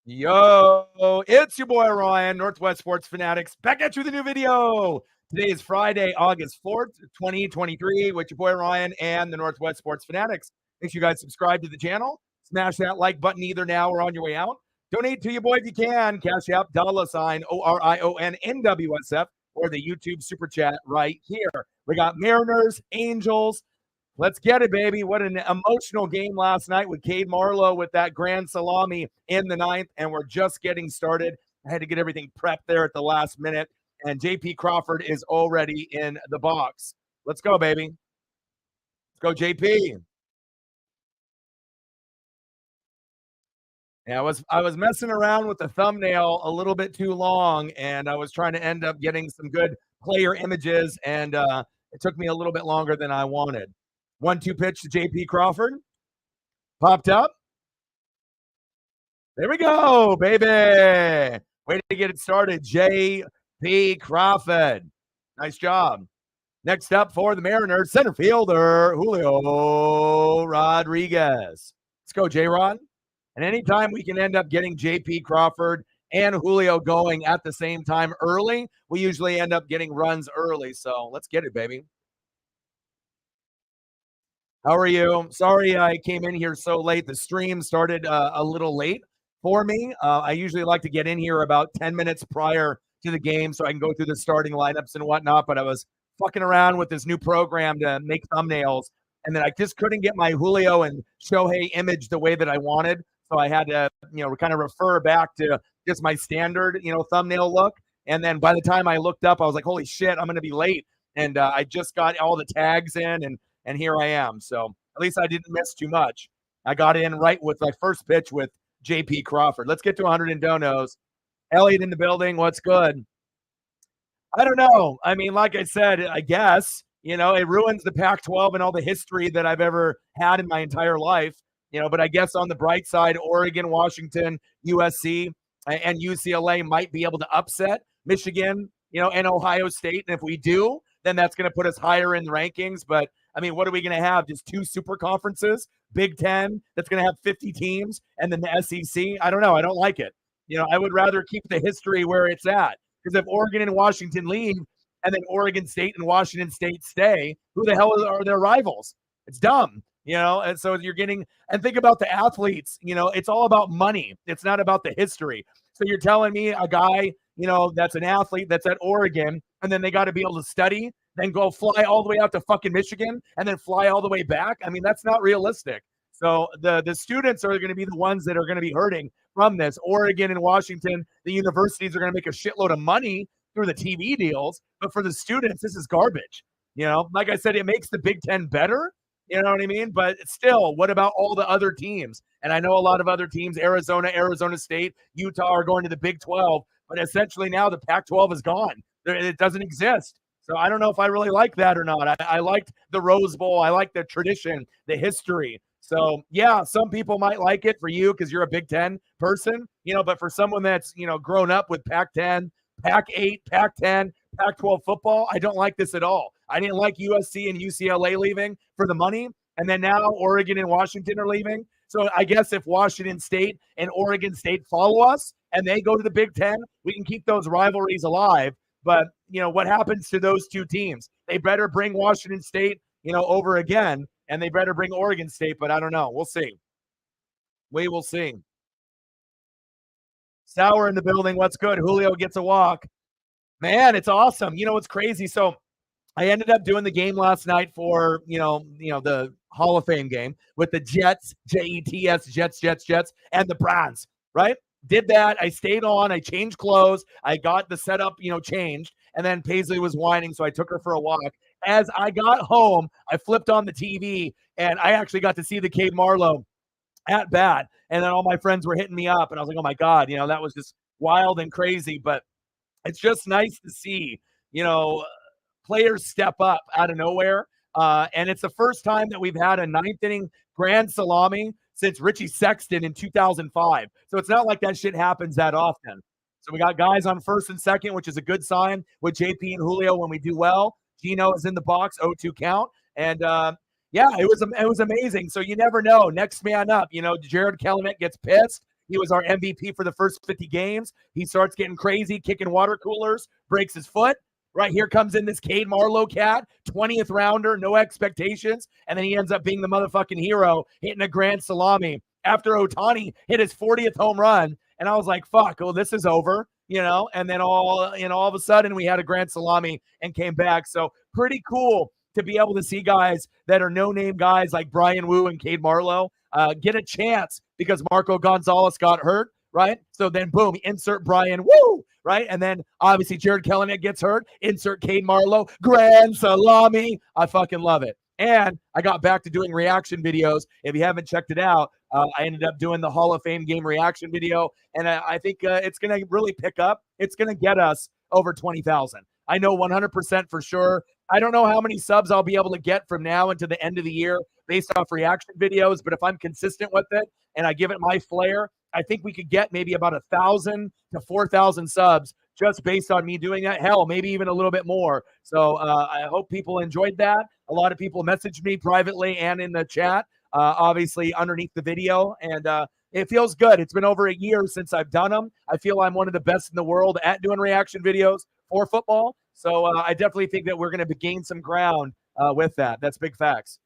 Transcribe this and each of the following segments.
Yo, it's your boy Ryan, Northwest Sports Fanatics, back at you with a new video. Today is Friday, August 4th, 2023, with your boy Ryan and the Northwest Sports Fanatics. Make sure you guys subscribe to the channel. Smash that like button either now or on your way out. Donate to your boy if you can. Cash App, $ ORION NWSF, or the YouTube Super Chat right here. We got Mariners, Angels. Let's get it, baby. What an emotional game last night with Cade Marlowe with that grand salami in the ninth, and we're just getting started. I had to get everything prepped there at the last minute, and J.P. Crawford is already in the box. Let's go, baby. Let's go, J.P. Yeah, I was messing around with the thumbnail a little bit too long, and I was trying to end up getting some good player images, and it took me a little bit longer than I wanted. 1-2 pitch to J.P. Crawford. Popped up. There we go, baby. Way to get it started, J.P. Crawford. Nice job. Next up for the Mariners, center fielder, Julio Rodriguez. Let's go, J-Rod. And anytime we can end up getting J.P. Crawford and Julio going at the same time early, we usually end up getting runs early. So let's get it, baby. How are you? Sorry I came in here so late. The stream started a little late for me. I usually like to get in here about 10 minutes prior to the game so I can go through the starting lineups and whatnot, but I was fucking around with this new program to make thumbnails, and then I just couldn't get my Julio and Shohei image the way that I wanted, so I had to, kind of refer back to just my standard, thumbnail look, and then by the time I looked up, I was like, holy shit, I'm going to be late, and I just got all the tags in, and here I am. So at least I didn't miss too much. I got in right with my first pitch with J.P. Crawford. Let's get to 100 and donos. Elliot in the building. What's good? I don't know. I mean, like I said, I guess, it ruins the Pac-12 and all the history that I've ever had in my entire life, but I guess on the bright side, Oregon, Washington, USC, and UCLA might be able to upset Michigan, and Ohio State. And if we do, then that's going to put us higher in the rankings. But I mean, what are we going to have? Just 2 super conferences, Big Ten, that's going to have 50 teams, and then the SEC? I don't know. I don't like it. I would rather keep the history where it's at. Because if Oregon and Washington leave, and then Oregon State and Washington State stay, who the hell are their rivals? It's dumb, And so you're getting, and think about the athletes, it's all about money. It's not about the history. So you're telling me a guy, that's an athlete that's at Oregon, and then they got to be able to study, then go fly all the way out to fucking Michigan, and then fly all the way back. I mean, that's not realistic. So the students are going to be the ones that are going to be hurting from this. Oregon and Washington, the universities are going to make a shitload of money through the TV deals, but for the students, this is garbage. Like I said, it makes the Big Ten better. You know what I mean? But still, what about all the other teams? And I know a lot of other teams, Arizona, Arizona State, Utah are going to the Big 12, but essentially now the Pac-12 is gone. It doesn't exist. So I don't know if I really like that or not. I liked the Rose Bowl. I like the tradition, the history. So, yeah, some people might like it for you because you're a Big Ten person, but for someone that's, grown up with Pac-10, Pac-8, Pac-10, Pac-12 football, I don't like this at all. I didn't like USC and UCLA leaving for the money, and then now Oregon and Washington are leaving. So I guess if Washington State and Oregon State follow us and they go to the Big Ten, we can keep those rivalries alive. But, what happens to those two teams? They better bring Washington State, over again, and they better bring Oregon State, but I don't know. We'll see. We will see. Sauer in the building. What's good? Julio gets a walk. Man, it's awesome. What's crazy? So I ended up doing the game last night for, the Hall of Fame game with the Jets, Jets, Jets, and the Browns, right? Did that. I stayed on. I changed clothes. I got the setup, changed. And then Paisley was whining, so I took her for a walk. As I got home, I flipped on the TV, and I actually got to see the Cade Marlowe at bat. And then all my friends were hitting me up, and I was like, oh, my God, that was just wild and crazy. But it's just nice to see, players step up out of nowhere. And it's the first time that we've had a ninth inning grand salami since Richie Sexton in 2005. So it's not like that shit happens that often. So we got guys on first and second, which is a good sign with JP and Julio when we do well. Gino is in the box, 0-2 count. And yeah, it was amazing. So you never know. Next man up, Jared Kelenic gets pissed. He was our MVP for the first 50 games. He starts getting crazy, kicking water coolers, breaks his foot. Right here comes in this Cade Marlowe cat, 20th rounder, no expectations. And then he ends up being the motherfucking hero, hitting a grand salami after Ohtani hit his 40th home run. And I was like, fuck, well, this is over, and then all of a sudden we had a grand salami and came back. So pretty cool to be able to see guys that are no-name guys like Brian Wu and Cade Marlowe get a chance because Marco Gonzalez got hurt, right? So then, boom, insert Brian Wu, right? And then, obviously, Jared Kelenic gets hurt. Insert Cade Marlowe, grand salami. I fucking love it. And I got back to doing reaction videos. If you haven't checked it out, I ended up doing the Hall of Fame game reaction video, and I think it's going to really pick up. It's going to get us over 20,000. I know 100% for sure. I don't know how many subs I'll be able to get from now until the end of the year based off reaction videos, but if I'm consistent with it and I give it my flair, I think we could get maybe about 1,000 to 4,000 subs just based on me doing that. Hell, maybe even a little bit more. So I hope people enjoyed that. A lot of people messaged me privately and in the chat, obviously underneath the video, and it feels good. It's been over a year since I've done them. I feel I'm one of the best in the world at doing reaction videos for football. So I definitely think that we're going to gain some ground with that. That's big facts.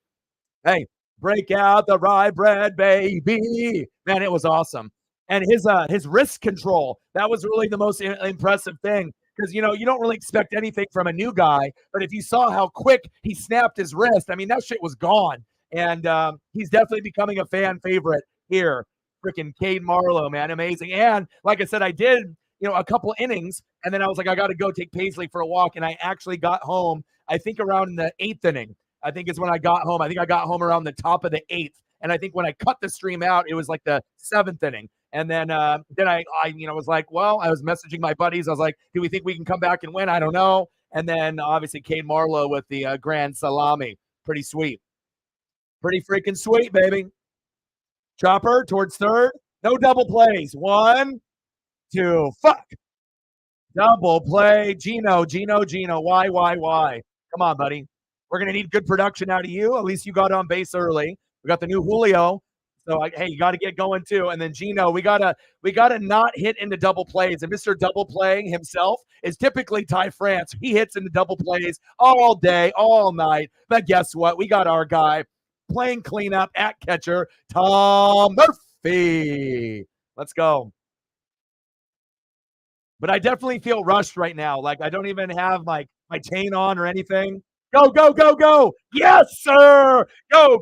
Hey, break out the rye bread, baby. Man, it was awesome. And his wrist control, that was really the most impressive thing. Because, you don't really expect anything from a new guy. But if you saw how quick he snapped his wrist, I mean, that shit was gone. And he's definitely becoming a fan favorite here. Freaking Cade Marlowe, man, amazing. And like I said, I did a couple innings, and then I was like, I got to go take Paisley for a walk, and I actually got home, I think around the 8th inning. I think is when I got home. I think I got home around the top of the 8th, and I think when I cut the stream out, it was like the 7th inning. And then I was like, well, I was messaging my buddies. I was like, do we think we can come back and win? I don't know. And then obviously Cade Marlowe with the grand salami. Pretty sweet. Pretty freaking sweet, baby. Chopper towards third. No double plays. 1, 2, fuck. Double play. Gino. Why? Come on, buddy. We're going to need good production out of you. At least you got on base early. We got the new Julio. So, hey, you got to get going too. And then Gino, we gotta not hit into double plays. And Mr. Double Playing himself is typically Ty France. He hits into double plays all day, all night. But guess what? We got our guy playing cleanup at catcher, Tom Murphy. Let's go. But I definitely feel rushed right now. Like I don't even have my chain on or anything. Go. Yes, sir. Go.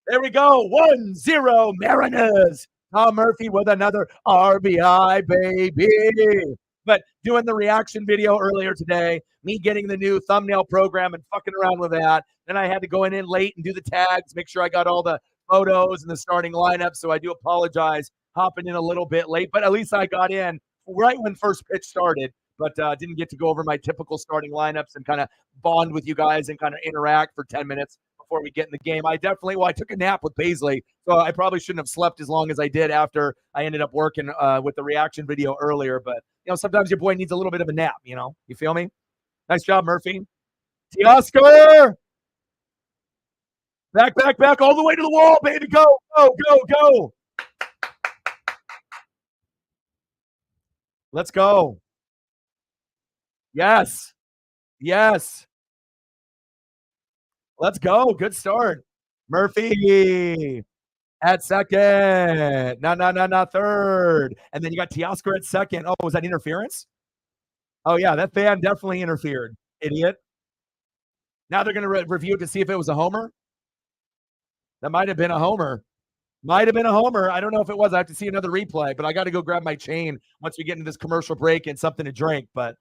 There we go. 1-0 Mariners. Tom Murphy with another RBI, baby. But doing the reaction video earlier today, me getting the new thumbnail program and fucking around with that. Then I had to go in late and do the tags, make sure I got all the photos and the starting lineup. So I do apologize hopping in a little bit late, but at least I got in right when first pitch started, but didn't get to go over my typical starting lineups and kind of bond with you guys and kind of interact for 10 minutes before we get in the game. I took a nap with Paisley, so I probably shouldn't have slept as long as I did after I ended up working with the reaction video earlier. But, sometimes your boy needs a little bit of a nap, you feel me? Nice job, Murphy. Teoscar! Back, all the way to the wall, baby. Go. Let's go. Yes. Let's go. Good start. Murphy at second. No, third. And then you got Teoscar at second. Oh, was that interference? Oh, yeah, that fan definitely interfered. Idiot. Now they're going to review it to see if it was a homer. That might have been a homer. I don't know if it was. I have to see another replay, but I got to go grab my chain once we get into this commercial break and something to drink. But,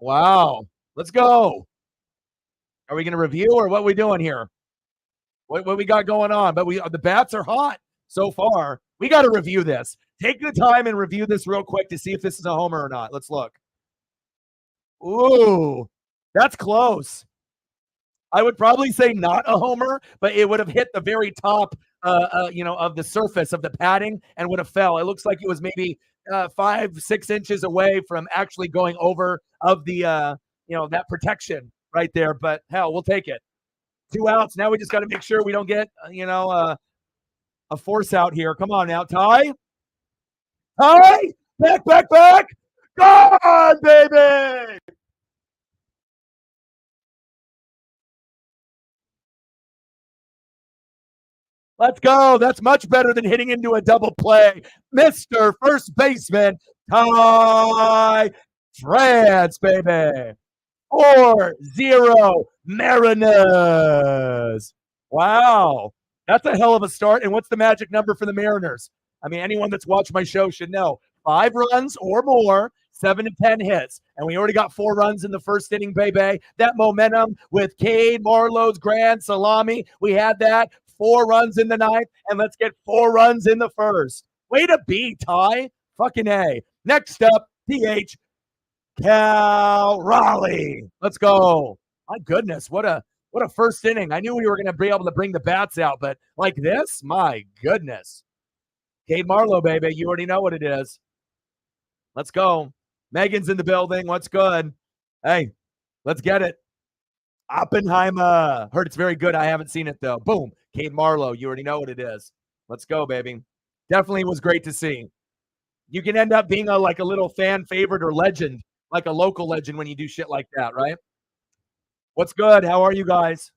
wow. Let's go. Are we going to review or what are we doing here? What we got going on? But the bats are hot so far. We got to review this. Take the time and review this real quick to see if this is a homer or not. Let's look. Ooh, that's close. I would probably say not a homer, but it would have hit the very top, of the surface of the padding and would have fell. It looks like it was maybe 5-6 inches away from actually going over of the, that protection right there. But hell, we'll take it. 2 outs. Now we just got to make sure we don't get, a force out here. Come on now, Ty. Ty, back. Go on, baby. Let's go. That's much better than hitting into a double play. Mr. First Baseman, Ty France, baby. 4-0 Mariners. Wow. That's a hell of a start. And what's the magic number for the Mariners? I mean, anyone that's watched my show should know 5 runs or more, 7 to 10 hits. And we already got 4 runs in the first inning, baby. That momentum with Cade Marlowe's grand salami. We had that. 4 runs in the ninth, and let's get 4 runs in the first. Way to be, Ty. Fucking A. Next up, PH Cal Raleigh. Let's go. My goodness, what a first inning. I knew we were going to be able to bring the bats out, but like this, my goodness. Cade Marlowe, baby, you already know what it is. Let's go. Megan's in the building. What's good? Hey, let's get it. Oppenheimer. Heard it's very good. I haven't seen it, though. Boom. Cade Marlowe, you already know what it is. Let's go, baby. Definitely was great to see. You can end up being like a little fan favorite or legend, like a local legend when you do shit like that, right? What's good? How are you guys?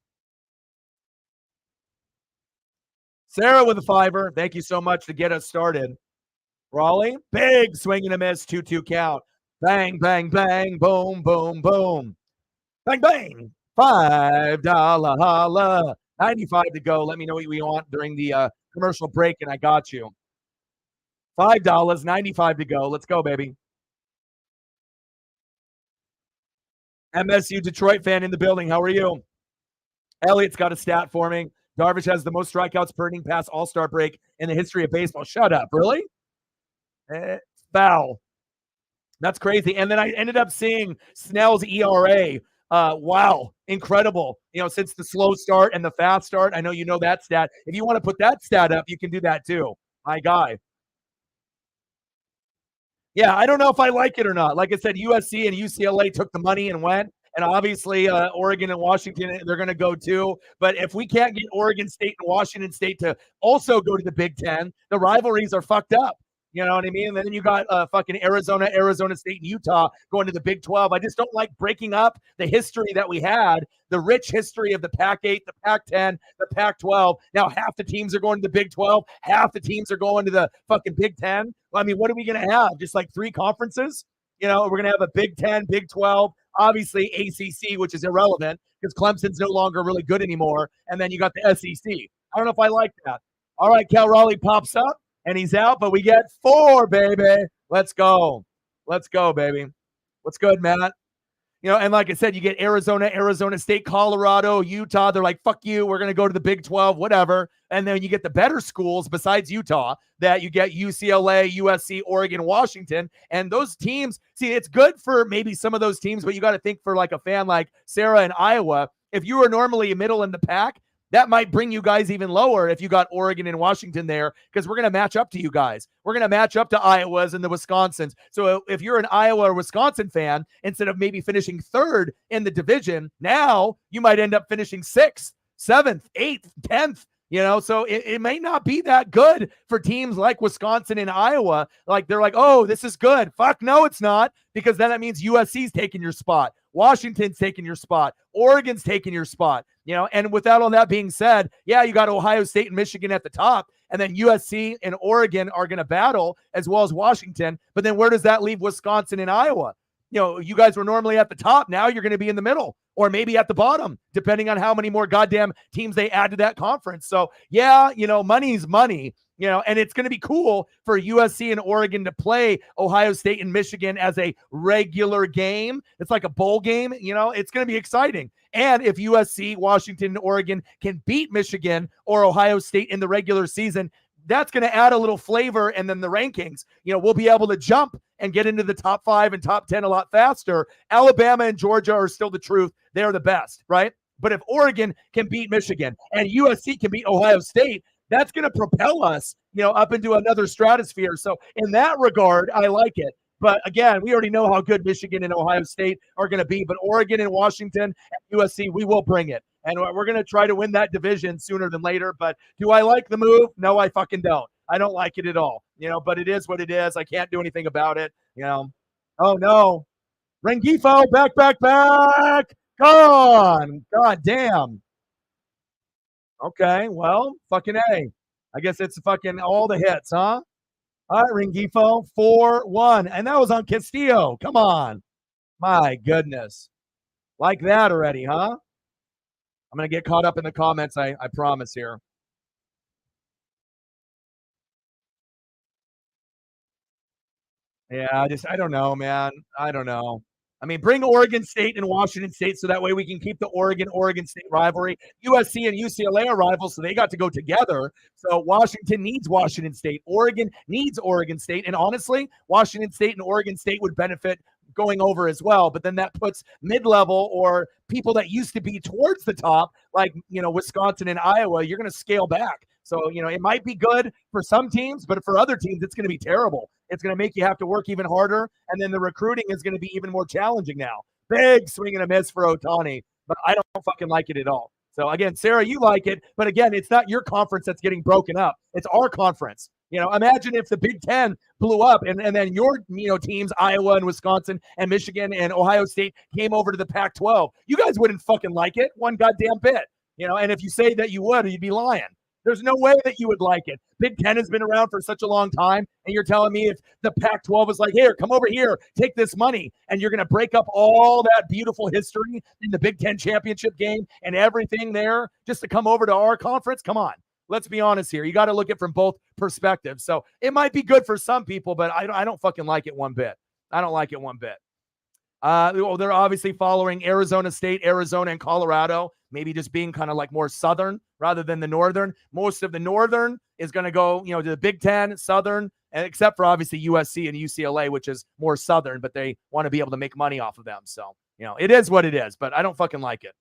Sarah with a 5-er. Thank you so much to get us started. Raleigh, big swing and a miss, 2-2 count. Bang, bang, bang, boom, boom, boom. Bang, bang. $5 holla. 95 to go. Let me know what you want during the commercial break, and I got you. $5, 95 to go. Let's go, baby. MSU Detroit fan in the building. How are you? Elliot's got a stat for me. Darvish has the most strikeouts per inning past All-Star break in the history of baseball. Shut up. Really? Foul. That's crazy. And then I ended up seeing Snell's ERA. Wow. Incredible. You know, since the slow start and the fast start. I know you know that stat. If you want to put that stat up, you can do that too. My guy. Yeah, I don't know if I like it or not. Like I said, USC and UCLA took the money and went. And obviously, Oregon and Washington, they're going to go too. But if we can't get Oregon State and Washington State to also go to the Big Ten, the rivalries are fucked up. You know what I mean? And then you got fucking Arizona State, and Utah going to the Big 12. I just don't like breaking up the history that we had, the rich history of the Pac-8, the Pac-10, the Pac-12. Now half the teams are going to the Big 12. Half the teams are going to the fucking Big 10. Well, I mean, what are we going to have? Just like 3 conferences? You know, we're going to have a Big 10, Big 12, obviously ACC, which is irrelevant because Clemson's no longer really good anymore. And then you got the SEC. I don't know if I like that. All right, Cal Raleigh pops up. And he's out, but we get 4, baby. Let's go. Let's go, baby. What's good, Matt? You know, and like I said, you get Arizona State, Colorado, Utah. They're like, fuck you. We're going to go to the Big 12, whatever. And then you get the better schools besides Utah that you get UCLA, USC, Oregon, Washington. And those teams, see, it's good for maybe some of those teams, but you got to think for like a fan like Sarah in Iowa. If you were normally a middle in the pack, that might bring you guys even lower if you got Oregon and Washington there, because we're going to match up to you guys. We're going to match up to Iowas and the Wisconsins. So if you're an Iowa or Wisconsin fan, instead of maybe finishing 3rd in the division, now you might end up finishing 6th, 7th, 8th, 10th. You know, so it may not be that good for teams like Wisconsin and Iowa. Like they're like, oh, this is good. Fuck no, it's not, because then that means USC's taking your spot. Washington's taking your spot. Oregon's taking your spot. You know, and without all that being said, yeah, you got Ohio State and Michigan at the top, and then USC and Oregon are going to battle as well as Washington. But then where does that leave Wisconsin and Iowa? You know, you guys were normally at the top. Now you're going to be in the middle or maybe at the bottom, depending on how many more goddamn teams they add to that conference. So, yeah, you know, money's money, you know, and it's going to be cool for USC and Oregon to play Ohio State and Michigan as a regular game. It's like a bowl game, you know, it's going to be exciting. And if USC, Washington, and Oregon can beat Michigan or Ohio State in the regular season, that's going to add a little flavor. And then the rankings, you know, we'll be able to jump and get into the top 5 and top 10 a lot faster. Alabama and Georgia are still the truth. They're the best, right? But if Oregon can beat Michigan and USC can beat Ohio State, that's going to propel us, you know, up into another stratosphere. So in that regard, I like it. But again, we already know how good Michigan and Ohio State are going to be. But Oregon and Washington and USC, we will bring it. and we're going to try to win that division sooner than later. But do I like the move? No, I fucking don't. I don't like it at all, but it is what it is. I can't do anything about it. Oh, no. Rengifo, back. Gone. God damn. Okay, well, fucking A. I guess it's fucking all the hits, huh? All right, Rengifo, 4-1. And that was on Castillo. Come on. My goodness. Like that already, huh? I'm going to get caught up in the comments, I promise here. Yeah, I don't know, man. I don't know. I mean, bring Oregon State and Washington State so that way we can keep the Oregon State rivalry. USC and UCLA are rivals, so they got to go together. So Washington needs Washington State. Oregon needs Oregon State. And honestly, Washington State and Oregon State would benefit going over as well. But then that puts mid-level or people that used to be towards the top, like, Wisconsin and Iowa, you're going to scale back. So, it might be good for some teams, but for other teams, it's going to be terrible. It's going to make you have to work even harder. And then the recruiting is going to be even more challenging now. Big swing and a miss for Ohtani, but I don't fucking like it at all. So again, Sarah, you like it, but again, it's not your conference that's getting broken up. It's our conference. Imagine if the Big Ten blew up and then your teams, Iowa and Wisconsin and Michigan and Ohio State came over to the Pac-12. You guys wouldn't fucking like it one goddamn bit. And if you say that you would, you'd be lying. There's no way that you would like it. Big Ten has been around for such a long time, and you're telling me if the Pac-12 was like, here, come over here, take this money, and you're going to break up all that beautiful history in the Big Ten championship game and everything there just to come over to our conference? Come on. Let's be honest here. You got to look at it from both perspectives. So it might be good for some people, but I don't fucking like it one bit. I don't like it one bit. They're obviously following Arizona State, Arizona, and Colorado, maybe just being kind of like more Southern rather than the Northern. Most of the Northern is going to go, to the Big Ten, Southern, and except for obviously USC and UCLA, which is more Southern, but they want to be able to make money off of them. So, it is what it is, but I don't fucking like it.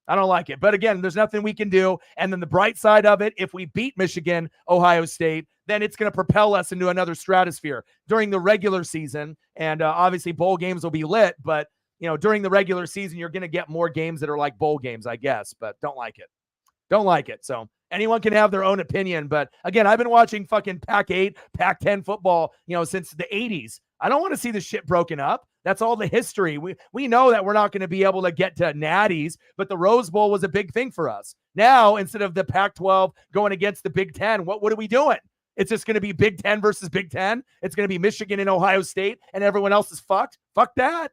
I don't like it. But again, there's nothing we can do. And then the bright side of it, if we beat Michigan, Ohio State, then it's going to propel us into another stratosphere during the regular season. And obviously bowl games will be lit, but during the regular season, you're going to get more games that are like bowl games, I guess, but don't like it. Don't like it. So anyone can have their own opinion. But again, I've been watching fucking Pac-8, Pac-10 football, since the 80s. I don't want to see the shit broken up. That's all the history. We know that we're not going to be able to get to natties, but the Rose Bowl was a big thing for us. Now, instead of the Pac-12 going against the Big Ten, what are we doing? It's just going to be Big Ten versus Big Ten. It's going to be Michigan and Ohio State, and everyone else is fucked. Fuck that.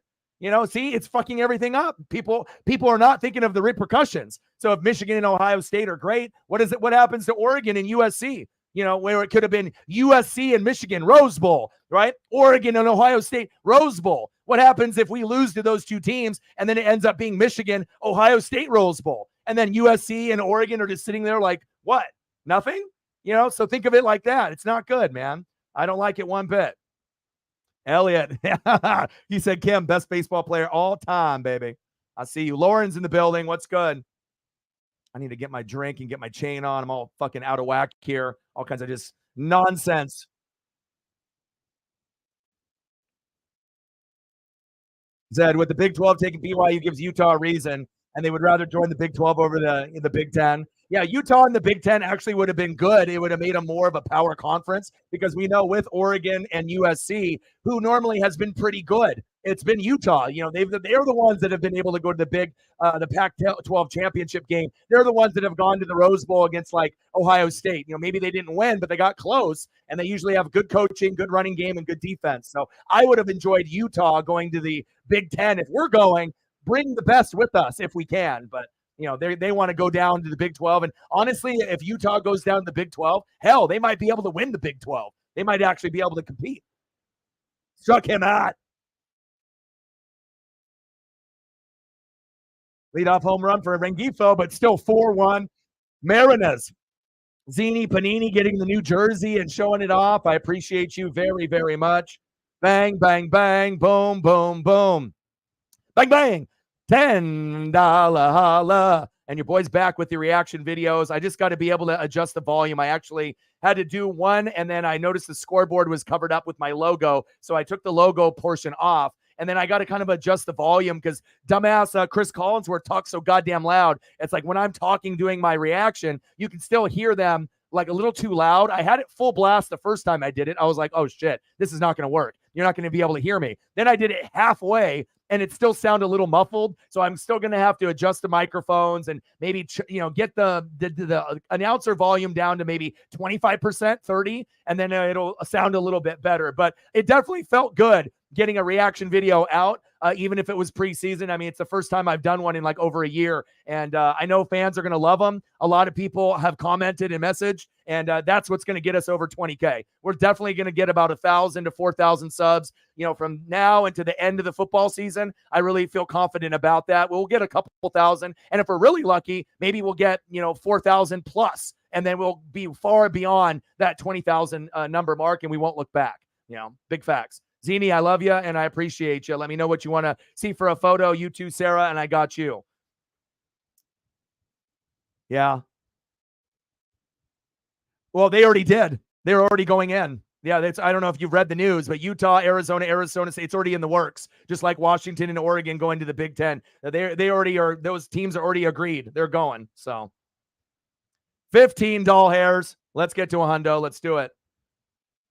See, it's fucking everything up. People are not thinking of the repercussions. So if Michigan and Ohio State are great, what happens to Oregon and USC? Where it could have been USC and Michigan, Rose Bowl, right? Oregon and Ohio State, Rose Bowl. What happens if we lose to those two teams and then it ends up being Michigan, Ohio State, Rose Bowl? And then USC and Oregon are just sitting there like, what? Nothing? So think of it like that. It's not good, man. I don't like it one bit. Elliot, he said, Kim, best baseball player all time, baby. I see you. Lauren's in the building. What's good? I need to get my drink and get my chain on. I'm all fucking out of whack here. All kinds of just nonsense. Zed, with the Big 12 taking BYU gives Utah a reason, and they would rather join the Big 12 over the Big 10. Yeah, Utah and the Big 10 actually would have been good. It would have made them more of a power conference because we know with Oregon and USC, who normally has been pretty good, it's been Utah. They're the ones that have been able to go to the Pac-12 championship game. They're the ones that have gone to the Rose Bowl against like Ohio State. Maybe they didn't win, but they got close, and they usually have good coaching, good running game, and good defense. So I would have enjoyed Utah going to the Big 10. If we're going, bring the best with us if we can, but they want to go down to the Big 12. And honestly, if Utah goes down to the Big 12, hell, they might be able to win the Big 12. They might actually be able to compete. Struck him out. Leadoff home run for Rengifo, but still 4-1. Mariners. Zini Panini getting the new jersey and showing it off. I appreciate you very, very much. Bang, bang, bang, boom, boom, boom. Bang, bang. $10 holla. And your boy's back with the reaction videos. I just got to be able to adjust the volume. I actually had to do one, and then I noticed the scoreboard was covered up with my logo, so I took the logo portion off. and then I got to kind of adjust the volume because dumbass Chris Collinsworth talks so goddamn loud. It's like when I'm talking, doing my reaction, you can still hear them like a little too loud. I had it full blast the first time I did it. I was like, oh shit, this is not going to work. You're not going to be able to hear me. Then I did it halfway and it still sounded a little muffled. So I'm still going to have to adjust the microphones and maybe, get the announcer volume down to maybe 25%, 30, and then it'll sound a little bit better. But it definitely felt good getting a reaction video out, even if it was preseason. I mean, it's the first time I've done one in like over a year, and I know fans are going to love them. A lot of people have commented and messaged, and that's what's going to get us over 20K. We're definitely going to get about 1,000 to 4,000 subs, from now into the end of the football season. I really feel confident about that. We'll get a couple thousand, and if we're really lucky, maybe we'll get 4,000 plus, and then we'll be far beyond that 20,000 number mark, and we won't look back. Big facts. Zini, I love you, and I appreciate you. Let me know what you want to see for a photo. You too, Sarah, and I got you. Yeah. Well, they already did. They're already going in. Yeah, I don't know if you've read the news, but Utah, Arizona State, it's already in the works. Just like Washington and Oregon going to the Big Ten. They already are. Those teams are already agreed. They're going. So 15 doll hairs. Let's get to a hundo. Let's do it.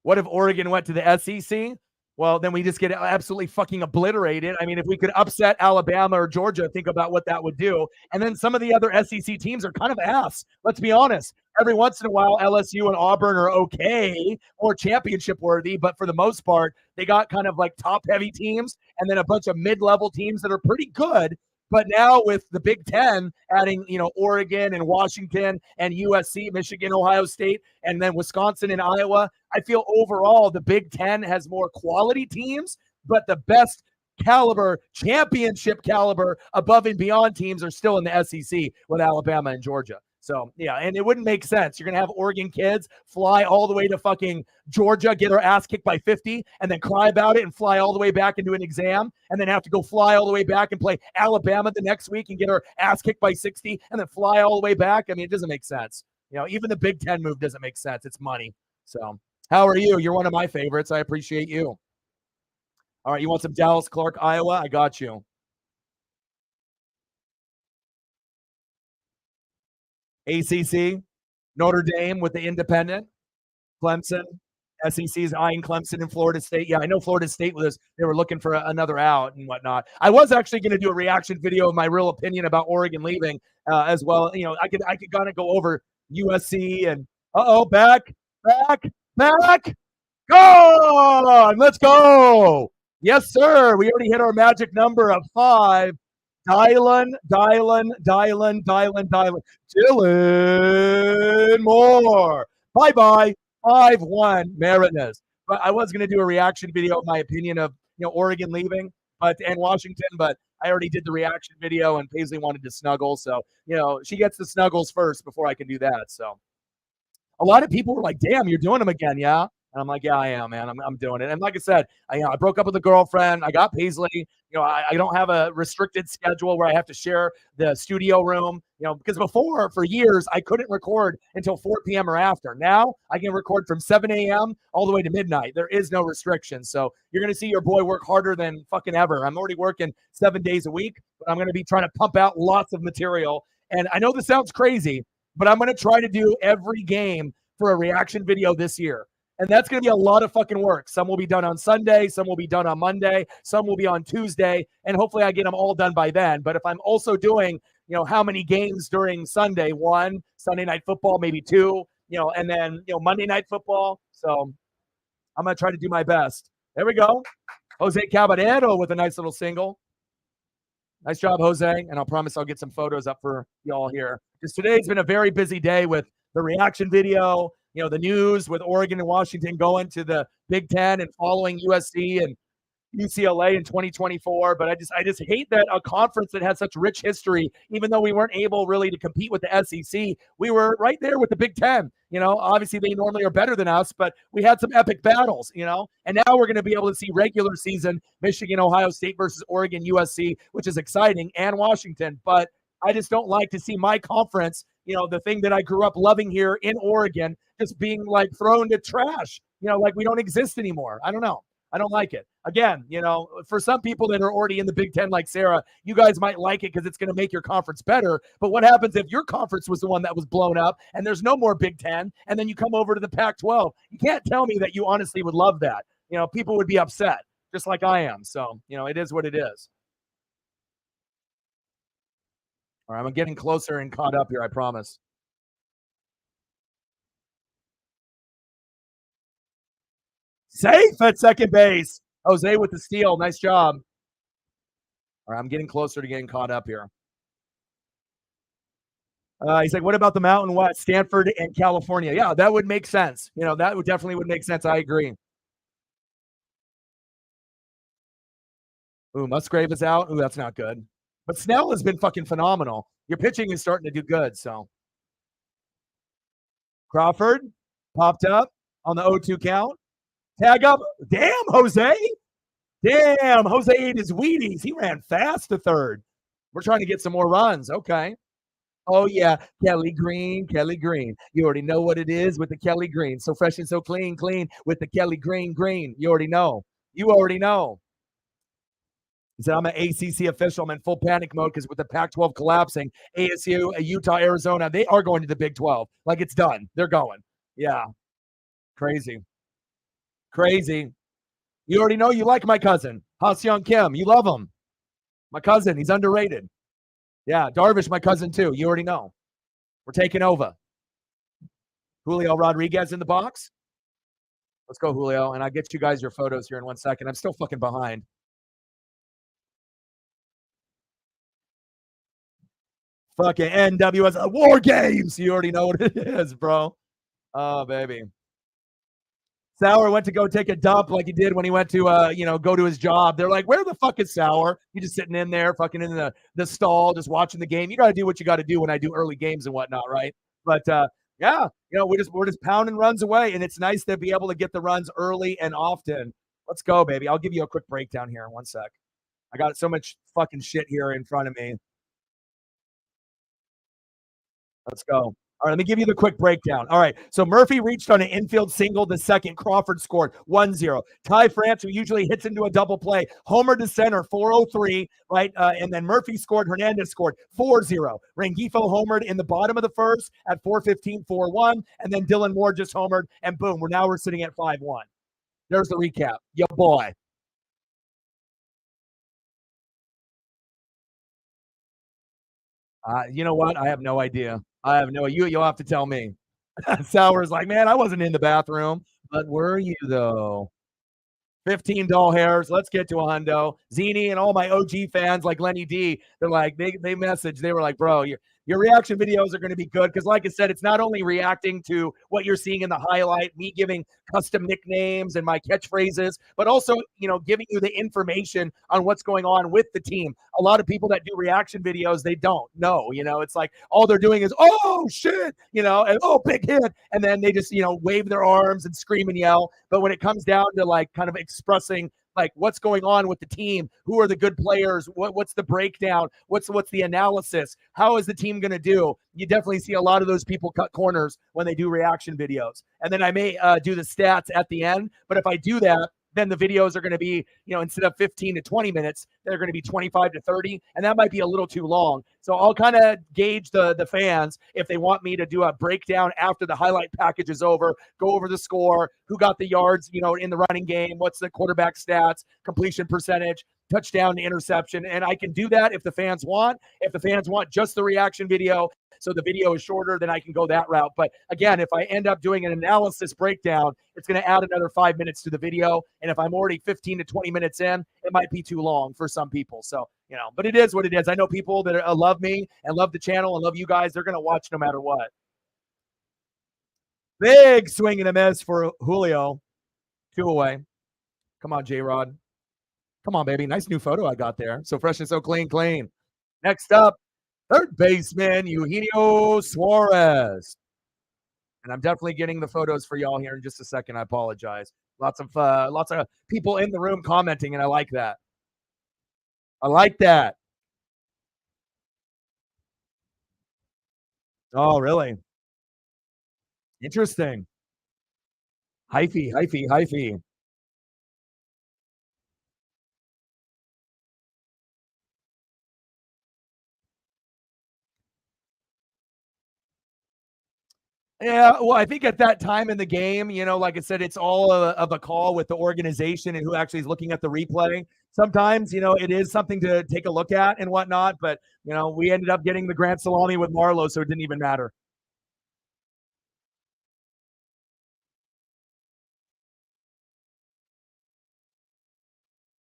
What if Oregon went to the SEC? Well, then we just get absolutely fucking obliterated. I mean, if we could upset Alabama or Georgia, think about what that would do. And then some of the other SEC teams are kind of ass. Let's be honest. Every once in a while, LSU and Auburn are okay or championship worthy, but for the most part, they got kind of like top-heavy teams and then a bunch of mid-level teams that are pretty good. But now with the Big Ten adding, Oregon and Washington and USC, Michigan, Ohio State, and then Wisconsin and Iowa, I feel overall the Big Ten has more quality teams, but the best caliber, championship caliber, above and beyond teams are still in the SEC with Alabama and Georgia. So, yeah, and it wouldn't make sense. You're going to have Oregon kids fly all the way to fucking Georgia, get their ass kicked by 50, and then cry about it and fly all the way back and do an exam, and then have to go fly all the way back and play Alabama the next week and get her ass kicked by 60, and then fly all the way back. I mean, it doesn't make sense. Even the Big Ten move doesn't make sense. It's money. So, how are you? You're one of my favorites. I appreciate you. All right, you want some Dallas Clark, Iowa? I got you. ACC, Notre Dame with the independent, Clemson, SEC's eyeing Clemson and Florida State. Yeah, I know Florida State was, they were looking for another out and whatnot. I was actually going to do a reaction video of my real opinion about Oregon leaving as well. I could kind of go over USC and back, go, let's go. Yes, sir. We already hit our magic number of 5. Dylan Moore. Bye-bye. 5-1 Mariners. But I was going to do a reaction video of my opinion of Oregon leaving, and Washington, but I already did the reaction video, and Paisley wanted to snuggle, so she gets the snuggles first before I can do that. So a lot of people were like, "Damn, you're doing them again, yeah?" And I'm like, yeah, I am, man. I'm doing it. And like I said, I broke up with a girlfriend. I got Paisley. I don't have a restricted schedule where I have to share the studio room, because before, for years, I couldn't record until 4 p.m. or after. Now I can record from 7 a.m. all the way to midnight. There is no restriction. So you're going to see your boy work harder than fucking ever. I'm already working 7 days a week, but I'm going to be trying to pump out lots of material. And I know this sounds crazy, but I'm going to try to do every game for a reaction video this year. And that's going to be a lot of fucking work. Some will be done on Sunday. Some will be done on Monday. Some will be on Tuesday. And hopefully I get them all done by then. But if I'm also doing, how many games during Sunday, 1, Sunday night football, maybe 2, and then, Monday night football. So I'm going to try to do my best. There we go. Jose Caballero with a nice little single. Nice job, Jose. And I'll promise I'll get some photos up for y'all here. Because today's been a very busy day with the reaction video, the news with Oregon and Washington going to the Big Ten and following USC and UCLA in 2024. But I just hate that a conference that has such rich history, even though we weren't able really to compete with the SEC, we were right there with the Big Ten. Obviously they normally are better than us, but we had some epic battles, and now we're going to be able to see regular season Michigan, Ohio State versus Oregon, USC, which is exciting, and Washington. But I just don't like to see my conference, the thing that I grew up loving here in Oregon, just being like thrown to trash, like we don't exist anymore. I don't know. I don't like it. again, for some people that are already in the Big Ten, like Sarah, you guys might like it because it's going to make your conference better. But what happens if your conference was the one that was blown up and there's no more Big Ten, and then you come over to the Pac-12? You can't tell me that you honestly would love that. People would be upset, just like I am. So, it is what it is. All right, I'm getting closer and caught up here, I promise. Safe at second base. Jose with the steal. Nice job. All right, I'm getting closer to getting caught up here. He's like, what about the Mountain West, Stanford and California? Yeah, that would make sense. That would definitely make sense. I agree. Ooh, Musgrave is out. Ooh, that's not good. But Snell has been fucking phenomenal. Your pitching is starting to do good. So Crawford popped up on the 0-2 count. Tag up. Damn, Jose. Damn, Jose ate his Wheaties. He ran fast to third. We're trying to get some more runs. Okay. Oh, yeah. Kelly Green, Kelly Green. You already know what it is with the Kelly Green. So fresh and so clean, clean with the Kelly Green, green. You already know. You already know. He said, I'm an ACC official. I'm in full panic mode because with the Pac-12 collapsing, ASU, Utah, Arizona, they are going to the Big 12. Like, it's done. They're going. Yeah. Crazy. Crazy. You already know you like my cousin, Ha-Seong Kim. You love him. My cousin. He's underrated. Yeah. Darvish, my cousin, too. You already know. We're taking over. Julio Rodriguez in the box. Let's go, Julio. And I'll get you guys your photos here in 1 second. I'm still fucking behind. Fucking NWS War Games. You already know what it is, bro. Oh, baby. Sauer went to go take a dump like he did when he went to, go to his job. They're like, where the fuck is Sauer? You just sitting in there, fucking in the stall, just watching the game. You got to do what you got to do when I do early games and whatnot, right? But yeah, we're just pounding runs away, and it's nice to be able to get the runs early and often. Let's go, baby. I'll give you a quick breakdown here in 1 sec. I got so much fucking shit here in front of me. Let's go. All right, let me give you the quick breakdown. All right, so Murphy reached on an infield single. The second, Crawford scored 1-0. Ty France, who usually hits into a double play, homer to center, 403, right? And then Murphy scored. Hernandez scored 4-0. Rengifo homered in the bottom of the first at 4:15, 4-1. And then Dylan Moore just homered, and boom, we're sitting at 5-1. There's the recap. Yo, boy. You know what? I have no idea. I have no. You'll have to tell me. Sauer's like, man, I wasn't in the bathroom, but were you though? 15 doll hairs. Let's get to a hundo. Zini and all my OG fans like Lenny D, they're like, they messaged. They were like, bro, your reaction videos are going to be good. Because like I said, it's not only reacting to what you're seeing in the highlight, me giving custom nicknames and my catchphrases, but also, giving you the information on what's going on with the team. A lot of people that do reaction videos, they don't know, it's like all they're doing is, oh shit, and oh, big hit. And then they just, wave their arms and scream and yell. But when it comes down to like kind of expressing like what's going on with the team, who are the good players, what's the breakdown, what's the analysis, how is the team going to do, you definitely see a lot of those people cut corners when they do reaction videos. And then I may do the stats at the end, but if I do that, then the videos are going to be, instead of 15 to 20 minutes, they're going to be 25 to 30, and that might be a little too long. So I'll kind of gauge the fans if they want me to do a breakdown after the highlight package is over, go over the score, who got the yards, in the running game, what's the quarterback stats, completion percentage, touchdown to interception, and I can do that if the fans want. If the fans want just the reaction video, so the video is shorter, then I can go that route. But again, if I end up doing an analysis breakdown, it's going to add another 5 minutes to the video. And if I'm already 15 to 20 minutes in, it might be too long for some people. So, but it is what it is. I know people that love me and love the channel and love you guys. They're going to watch no matter what. Big swing and a miss for Julio. 2 away. Come on, J-Rod. Come on, baby. Nice new photo I got there. So fresh and so clean, clean. Next up, third baseman, Eugenio Suarez. And I'm definitely getting the photos for y'all here in just a second. I apologize. Lots of people in the room commenting, and I like that. I like that. Oh, really? Interesting. Hyphy. Yeah, well, I think at that time in the game, like I said, it's all of a call with the organization and who actually is looking at the replay. Sometimes, it is something to take a look at and whatnot, but we ended up getting the grand salami with Marlowe, so it didn't even matter.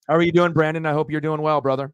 How are you doing, Brandon? I hope you're doing well, brother.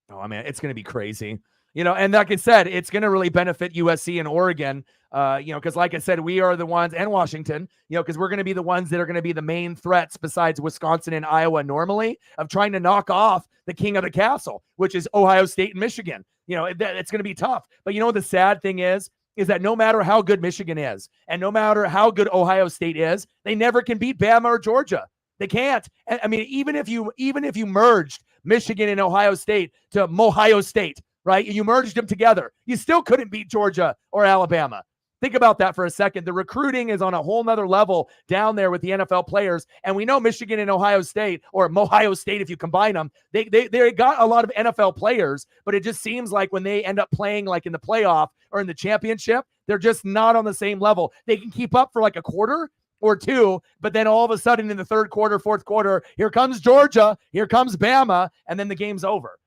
Oh man, it's going to be crazy. And like I said, it's going to really benefit USC and Oregon. Because like I said, we are the ones, and Washington. Because we're going to be the ones that are going to be the main threats besides Wisconsin and Iowa normally of trying to knock off the king of the castle, which is Ohio State and Michigan. It's going to be tough. But the sad thing is that no matter how good Michigan is, and no matter how good Ohio State is, they never can beat Bama or Georgia. They can't. I mean, even if you merged Michigan and Ohio State to Mohio State, right? You merged them together. You still couldn't beat Georgia or Alabama. Think about that for a second. The recruiting is on a whole nother level down there with the NFL players. And we know Michigan and Ohio State, or Mohio State if you combine them, they got a lot of NFL players, but it just seems like when they end up playing like in the playoff or in the championship, they're just not on the same level. They can keep up for like a quarter or two, but then all of a sudden in the third quarter, fourth quarter, here comes Georgia, here comes Bama, and then the game's over.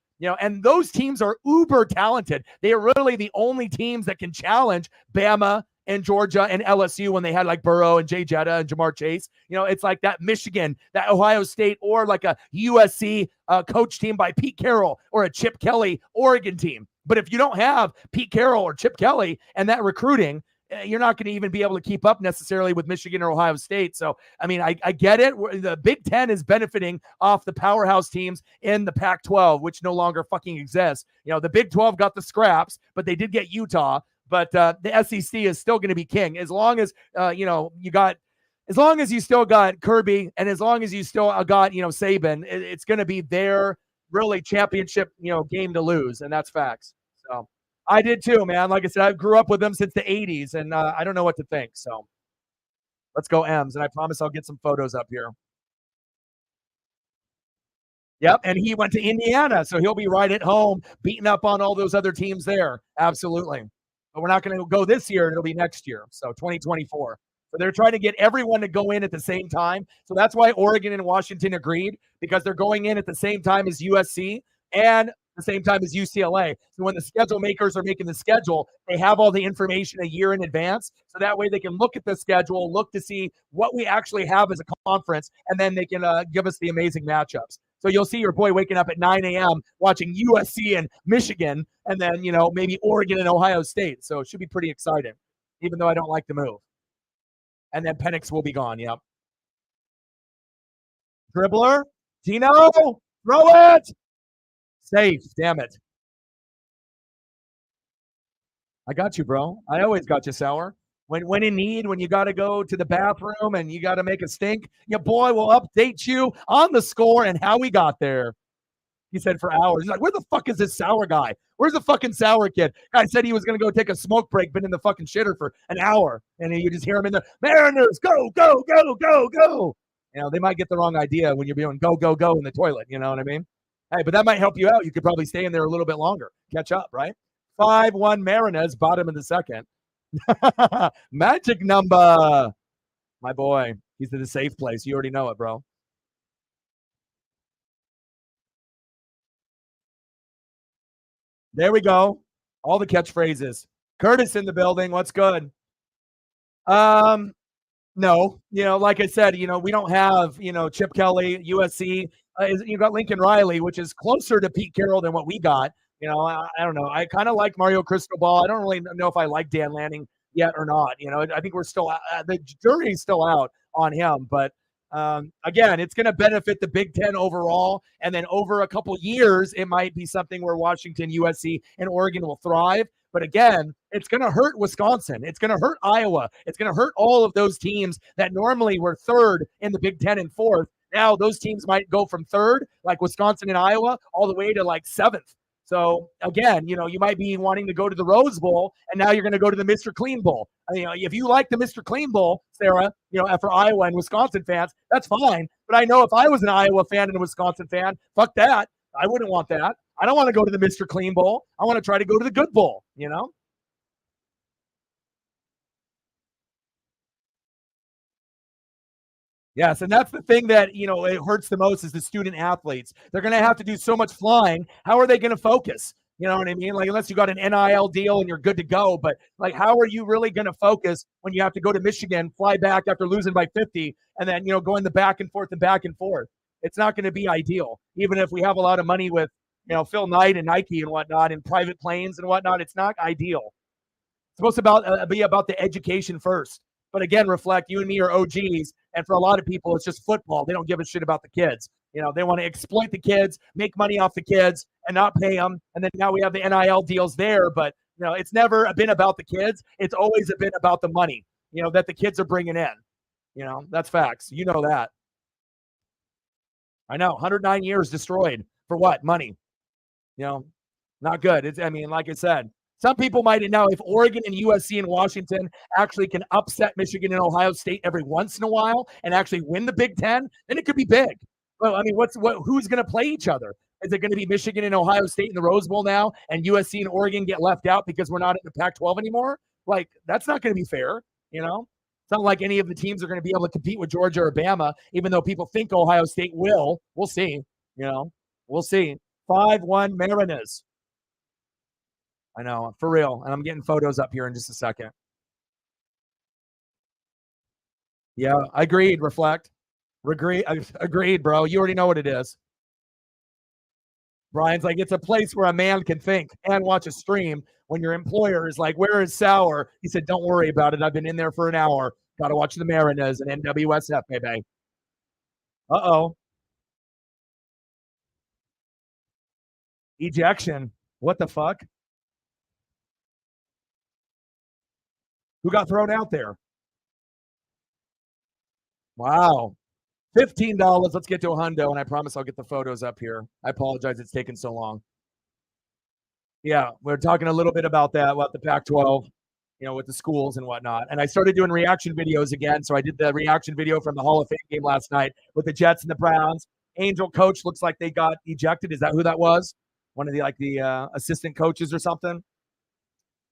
And those teams are uber talented. They are really the only teams that can challenge Bama and Georgia and LSU when they had like Burrow and Jay Jetta and Jamar Chase. It's like that Michigan, that Ohio State, or like a USC coach team by Pete Carroll or a Chip Kelly Oregon team. But if you don't have Pete Carroll or Chip Kelly and that recruiting, you're not going to even be able to keep up necessarily with Michigan or Ohio State. So, I mean, I get it. The Big Ten is benefiting off the powerhouse teams in the Pac-12, which no longer fucking exists. The Big 12 got the scraps, but they did get Utah. But the SEC is still going to be king as long as, as long as you still got Kirby and as long as you still got, Saban, it's going to be their really championship, game to lose. And that's facts. So. I did too, man. Like I said, I grew up with them since the 80s, and I don't know what to think. So let's go M's, and I promise I'll get some photos up here. Yep, and he went to Indiana, so he'll be right at home, beating up on all those other teams there. Absolutely. But we're not going to go this year. It'll be next year, so 2024. So they're trying to get everyone to go in at the same time. So that's why Oregon and Washington agreed, because they're going in at the same time as USC and the same time as UCLA. So when the schedule makers are making the schedule, they have all the information a year in advance. So that way they can look at the schedule, look to see what we actually have as a conference, and then they can give us the amazing matchups. So you'll see your boy waking up at 9 a.m. watching USC and Michigan, and then, maybe Oregon and Ohio State. So it should be pretty exciting, even though I don't like the move. And then Penix will be gone. Yep. Dribbler. Tino. Throw it. Safe. Damn it. I got you, bro. I always got you, Sour. When in need, when you got to go to the bathroom and you got to make a stink, your boy will update you on the score and how we got there. He said for hours. He's like, where the fuck is this Sour guy? Where's the fucking Sour kid? Guy said he was going to go take a smoke break, been in the fucking shitter for an hour. And you just hear him in the Mariners, go, go, go, go, go. They might get the wrong idea when you're doing go, go, go in the toilet. You know what I mean? Hey, but that might help you out. You could probably stay in there a little bit longer. Catch up, right? 5-1 Mariners, bottom of the second. Magic number. My boy. He's in a safe place. You already know it, bro. There we go. All the catchphrases. Curtis in the building. What's good? No, like I said, we don't have, Chip Kelly, USC. You got Lincoln Riley, which is closer to Pete Carroll than what we got. I don't know. I kind of like Mario Cristobal. I don't really know if I like Dan Lanning yet or not. I think we're still the jury's still out on him. But again, it's going to benefit the Big Ten overall. And then over a couple years, it might be something where Washington, USC, and Oregon will thrive. But again, it's going to hurt Wisconsin. It's going to hurt Iowa. It's going to hurt all of those teams that normally were third in the Big Ten and fourth. Now those teams might go from third, like Wisconsin and Iowa, all the way to like seventh. So again, you might be wanting to go to the Rose Bowl, and now you're going to go to the Mr. Clean Bowl. If you like the Mr. Clean Bowl, Sarah, for Iowa and Wisconsin fans, that's fine. But I know if I was an Iowa fan and a Wisconsin fan, fuck that. I wouldn't want that. I don't want to go to the Mr. Clean Bowl. I want to try to go to the Good Bowl, Yes, and that's the thing that, it hurts the most is the student athletes. They're gonna have to do so much flying. How are they gonna focus? You know what I mean? Like, unless you got an NIL deal and you're good to go, but, like, how are you really gonna focus when you have to go to Michigan, fly back after losing by 50, and then, going the back and forth and back and forth? It's not gonna be ideal. Even if we have a lot of money with, Phil Knight and Nike and whatnot and private planes and whatnot, it's not ideal. It's supposed to be about the education first. But again, reflect, you and me are OGs, and for a lot of people, it's just football. They don't give a shit about the kids. They want to exploit the kids, make money off the kids, and not pay them. And then now we have the NIL deals there, but it's never been about the kids. It's always been about the money, that the kids are bringing in. That's facts. You know that. I know. 109 years destroyed for what? Money. Not good. Like I said, some people might know if Oregon and USC and Washington actually can upset Michigan and Ohio State every once in a while and actually win the Big Ten, then it could be big. Well, who's going to play each other? Is it going to be Michigan and Ohio State in the Rose Bowl now, and USC and Oregon get left out because we're not in the Pac-12 anymore? Like, that's not going to be fair. It's not like any of the teams are going to be able to compete with Georgia or Bama, even though people think Ohio State will. We'll see. We'll see. 5-1 Mariners. I know, for real. And I'm getting photos up here in just a second. Yeah, agreed, Reflect. Agreed, bro. You already know what it is. Brian's like, it's a place where a man can think and watch a stream when your employer is like, where is Sauer? He said, don't worry about it. I've been in there for an hour. Got to watch the Mariners and NWSF, baby. Uh-oh. Ejection. What the fuck? Who got thrown out there? Wow. $15. Let's get to a hundo, and I promise I'll get the photos up here. I apologize it's taken so long. Yeah, we're talking a little bit about that, about the Pac-12, with the schools and whatnot. And I started doing reaction videos again. So I did the reaction video from the Hall of Fame game last night with the Jets and the Browns. Angel coach looks like they got ejected. Is that who that was? One of the assistant coaches or something?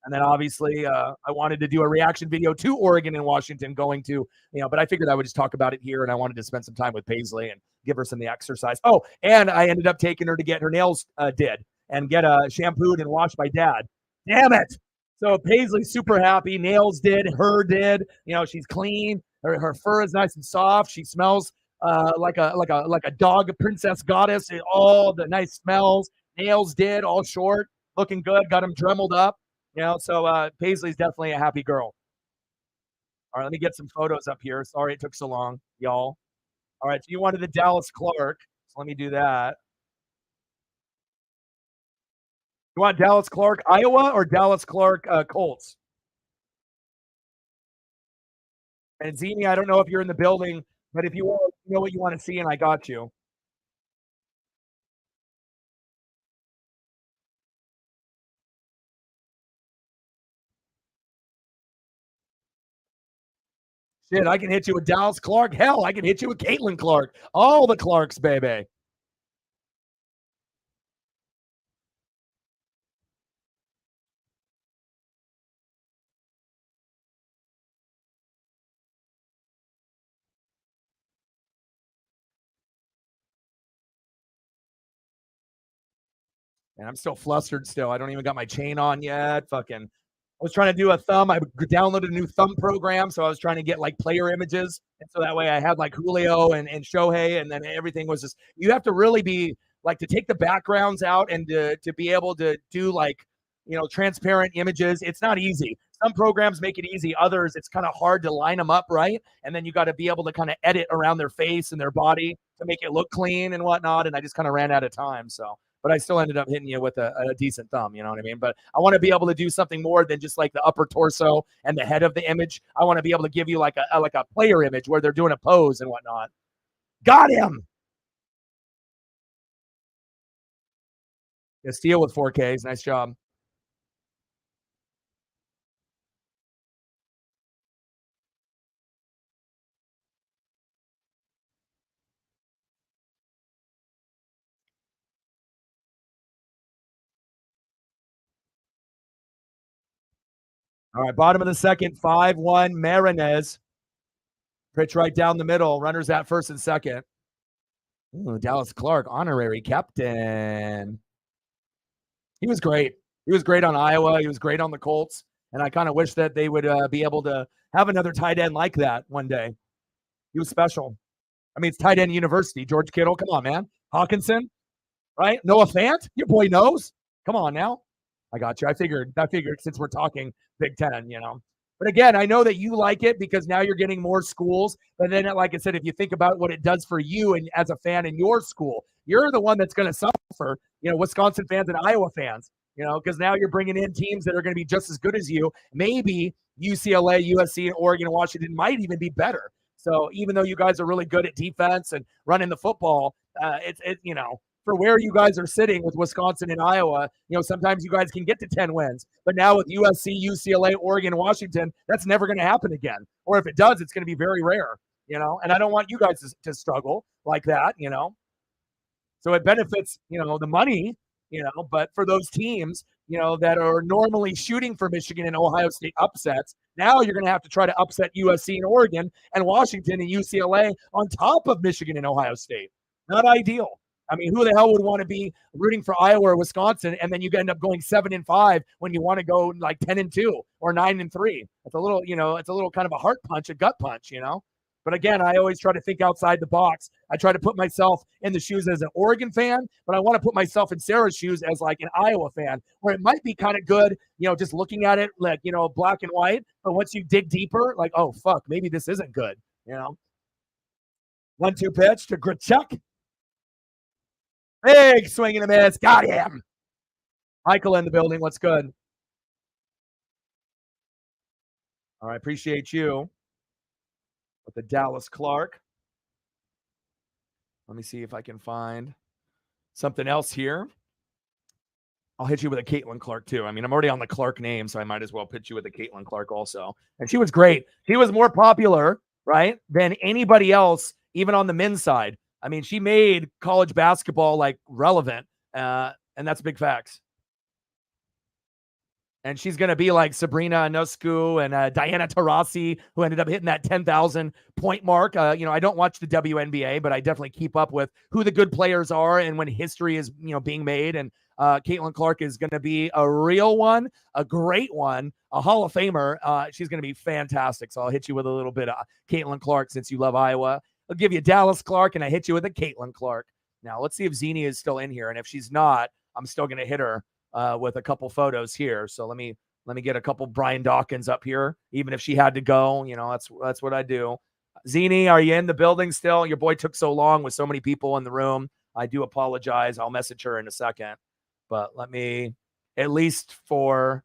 And then obviously I wanted to do a reaction video to Oregon and Washington going to, but I figured I would just talk about it here. And I wanted to spend some time with Paisley and give her some of the exercise. Oh, and I ended up taking her to get her nails did and get shampooed and washed by Dad. Damn it. So Paisley's super happy. Nails did, her did. She's clean. Her fur is nice and soft. She smells like a dog, a princess goddess. All the nice smells. Nails did, all short, looking good. Got them dremeled up. So Paisley's definitely a happy girl. All right, let me get some photos up here. Sorry it took so long, y'all. All right, so you wanted the Dallas Clark. So let me do that. You want Dallas Clark, Iowa, or Dallas Clark, Colts? And Zini, I don't know if you're in the building, but if you know what you want to see, and I got you. Shit, I can hit you with Dallas Clark. Hell, I can hit you with Caitlin Clark. All the Clarks, baby. And I'm still flustered still. I don't even got my chain on yet. Fucking I was trying to do a thumb. I downloaded a new thumb program, so I was trying to get like player images, and so that way I had like Julio and Shohei, and then everything was just. You have to really be like to take the backgrounds out and to be able to do like transparent images. It's not easy. Some programs make it easy. Others, it's kind of hard to line them up right, and then you got to be able to kind of edit around their face and their body to make it look clean and whatnot. And I just kind of ran out of time, so but I still ended up hitting you with a decent thumb. You know what I mean? But I want to be able to do something more than just like the upper torso and the head of the image. I want to be able to give you like a player image where they're doing a pose and whatnot. Got him. Yeah, steal with 4Ks. Nice job. All right, bottom of the second, 5-1 Marinez. Pitch right down the middle. Runners at first and second. Ooh, Dallas Clark, honorary captain. He was great. He was great on Iowa. He was great on the Colts. And I kind of wish that they would be able to have another tight end like that one day. He was special. I mean, it's tight end university. George Kittle, come on, man. Hawkinson, right? Noah Fant, your boy knows. Come on now. I got you. I figured since we're talking Big Ten, But again, I know that you like it because now you're getting more schools. But then, like I said, if you think about what it does for you and as a fan in your school, you're the one that's going to suffer, Wisconsin fans and Iowa fans, because now you're bringing in teams that are going to be just as good as you. Maybe UCLA, USC, and Oregon and Washington might even be better. So even though you guys are really good at defense and running the football, for where you guys are sitting with Wisconsin and Iowa, sometimes you guys can get to 10 wins. But now with USC, UCLA, Oregon, Washington, that's never going to happen again. Or if it does, it's going to be very rare, And I don't want you guys to struggle like that, So it benefits, the money, but for those teams, that are normally shooting for Michigan and Ohio State upsets, now you're going to have to try to upset USC and Oregon and Washington and UCLA on top of Michigan and Ohio State. Not ideal. I mean, who the hell would want to be rooting for Iowa or Wisconsin, and then you end up going 7-5 when you want to go like 10-2 or 9-3? It's a little, it's a little kind of a heart punch, a gut punch, But again, I always try to think outside the box. I try to put myself in the shoes as an Oregon fan, but I want to put myself in Sarah's shoes as like an Iowa fan, where it might be kind of good, just looking at it like, black and white. But once you dig deeper, like, oh, fuck, maybe this isn't good, 1-2 pitch to Grichuk. Big swing and a miss. Got him. Michael in the building. What's good? All right. Appreciate you. With the Dallas Clark. Let me see if I can find something else here. I'll hit you with a Caitlin Clark too. I mean, I'm already on the Clark name, so I might as well pitch you with a Caitlin Clark also. And she was great. She was more popular, right, than anybody else, even on the men's side. I mean, she made college basketball like relevant, and that's big facts. And she's going to be like Sabrina Ionescu and Diana Taurasi, who ended up hitting that 10,000 point mark. I don't watch the WNBA, but I definitely keep up with who the good players are and when history is, being made. And Caitlin Clark is going to be a real one, a great one, a Hall of Famer. She's going to be fantastic. So I'll hit you with a little bit of Caitlin Clark since you love Iowa. I'll give you Dallas Clark, and I hit you with a Caitlin Clark. Now, let's see if Zini is still in here. And if she's not, I'm still going to hit her with a couple photos here. So let me get a couple Brian Dawkins up here, even if she had to go. That's what I do. Zini, are you in the building still? Your boy took so long with so many people in the room. I do apologize. I'll message her in a second. But let me, at least to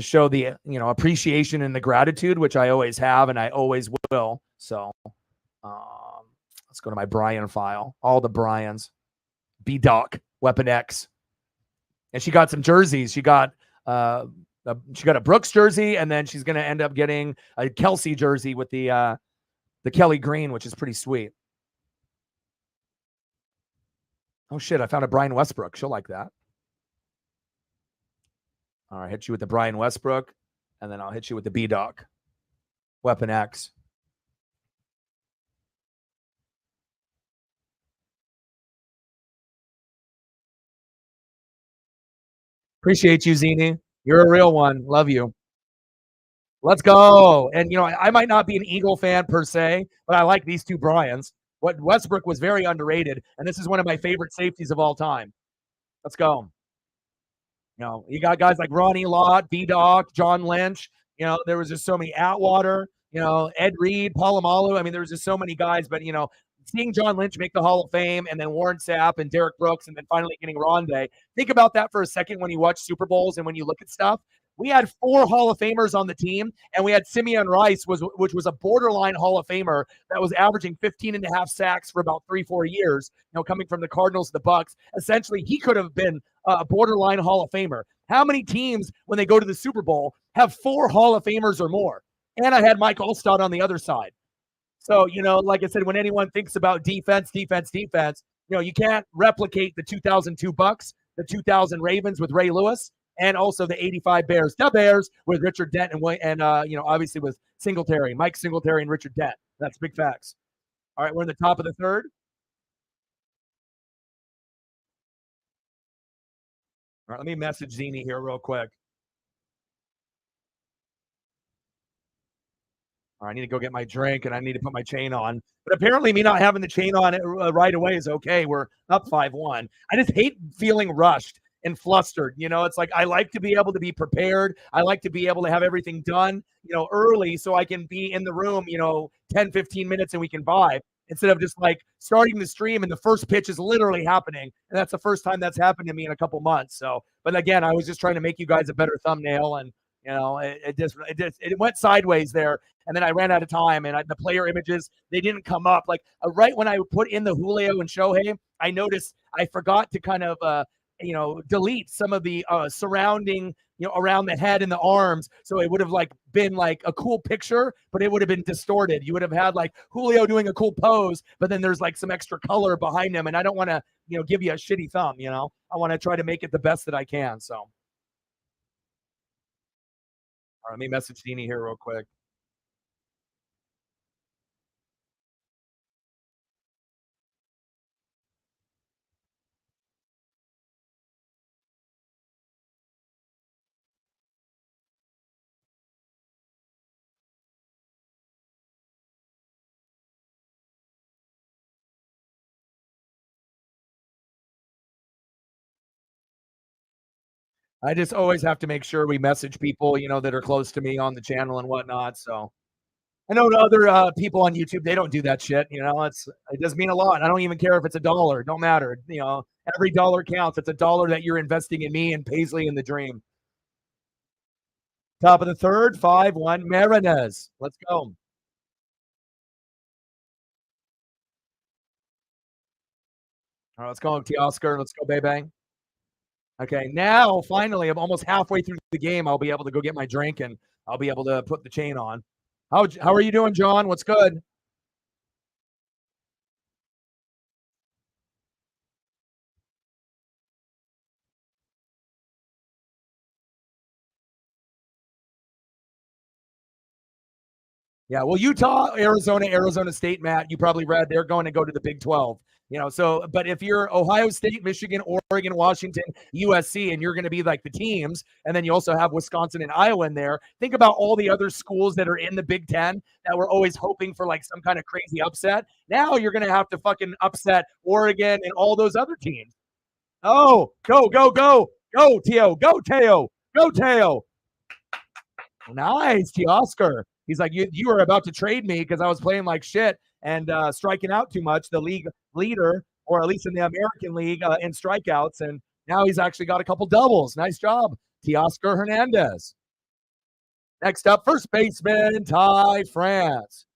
show the, appreciation and the gratitude, which I always have and I always will. So let's go to my Brian file. All the Brians. B-Doc, Weapon X. And she got some jerseys. She got a Brooks jersey, and then she's going to end up getting a Kelsey jersey with the Kelly green, which is pretty sweet. Oh, shit. I found a Brian Westbrook. She'll like that. All right. Hit you with the Brian Westbrook, and then I'll hit you with the B-Doc, Weapon X. Appreciate you, Zini. You're a real one. Love you. Let's go. And, I might not be an Eagle fan per se, but I like these two Bryans. What Westbrook was very underrated, and this is one of my favorite safeties of all time. Let's go. You got guys like Ronnie Lott, B-Doc, John Lynch. There was just so many Atwater, Ed Reed, Polamalu. I mean, there was just so many guys, but, seeing John Lynch make the Hall of Fame and then Warren Sapp and Derek Brooks and then finally getting Rondé. Think about that for a second when you watch Super Bowls and when you look at stuff. We had 4 Hall of Famers on the team, and we had Simeon Rice, which was a borderline Hall of Famer that was averaging 15.5 sacks for about 3-4 years, coming from the Cardinals to the Bucks. Essentially, he could have been a borderline Hall of Famer. How many teams, when they go to the Super Bowl, have 4 Hall of Famers or more? And I had Mike Allstott on the other side. So, like I said, when anyone thinks about defense, you can't replicate the 2002 Bucks, the 2000 Ravens with Ray Lewis. and also the '85 Bears, the Bears with Richard Dent and obviously with Singletary, Mike Singletary, and Richard Dent. That's big facts. All right, we're in the top of the third. All right, let me message Zini here real quick. I need to go get my drink and I need to put my chain on. But apparently, me not having the chain on right away is okay. We're up 5-1. I just hate feeling rushed and flustered. It's like I like to be able to be prepared. I like to be able to have everything done, early so I can be in the room, 10, 15 minutes and we can vibe instead of just like starting the stream and the first pitch is literally happening. And that's the first time that's happened to me in a couple months. So, but again, I was just trying to make you guys a better thumbnail and it went sideways there, and then I ran out of time, and the player images they didn't come up. Like right when I put in the Julio and Shohei, I noticed I forgot to kind of delete some of the surrounding around the head and the arms, so it would have like been like a cool picture, but it would have been distorted. You would have had like Julio doing a cool pose, but then there's like some extra color behind him, and I don't want to give you a shitty thumb. I want to try to make it the best that I can. So. All right, let me message Dini here real quick. I just always have to make sure we message people, that are close to me on the channel and whatnot. So I know other people on YouTube, they don't do that shit. It does mean a lot. I don't even care if it's $1. It don't matter. Every dollar counts. It's $1 that you're investing in me and Paisley in the dream. Top of the third, 5-1 Mariners. Let's go. All right, let's go, T. Oscar. Let's go, baby. Okay, now finally, I'm almost halfway through the game. I'll be able to go get my drink and I'll be able to put the chain on. How are you doing, John? What's good? Yeah, well, Utah, Arizona State, Matt, you probably read they're going to go to the Big 12. So, but if you're Ohio State, Michigan, Oregon, Washington, USC, and you're going to be like the teams, and then you also have Wisconsin and Iowa in there, think about all the other schools that are in the Big 10 that were always hoping for like some kind of crazy upset. Now you're going to have to fucking upset Oregon and all those other teams. Oh, go, go, go, go, Teo, go, Teo, go, Teo. Nice, T. Oscar. He's like, you were about to trade me because I was playing like shit and striking out too much, the league leader, or at least in the American League in strikeouts. And now he's actually got a couple doubles. Nice job, Teoscar Hernandez. Next up, first baseman, Ty France.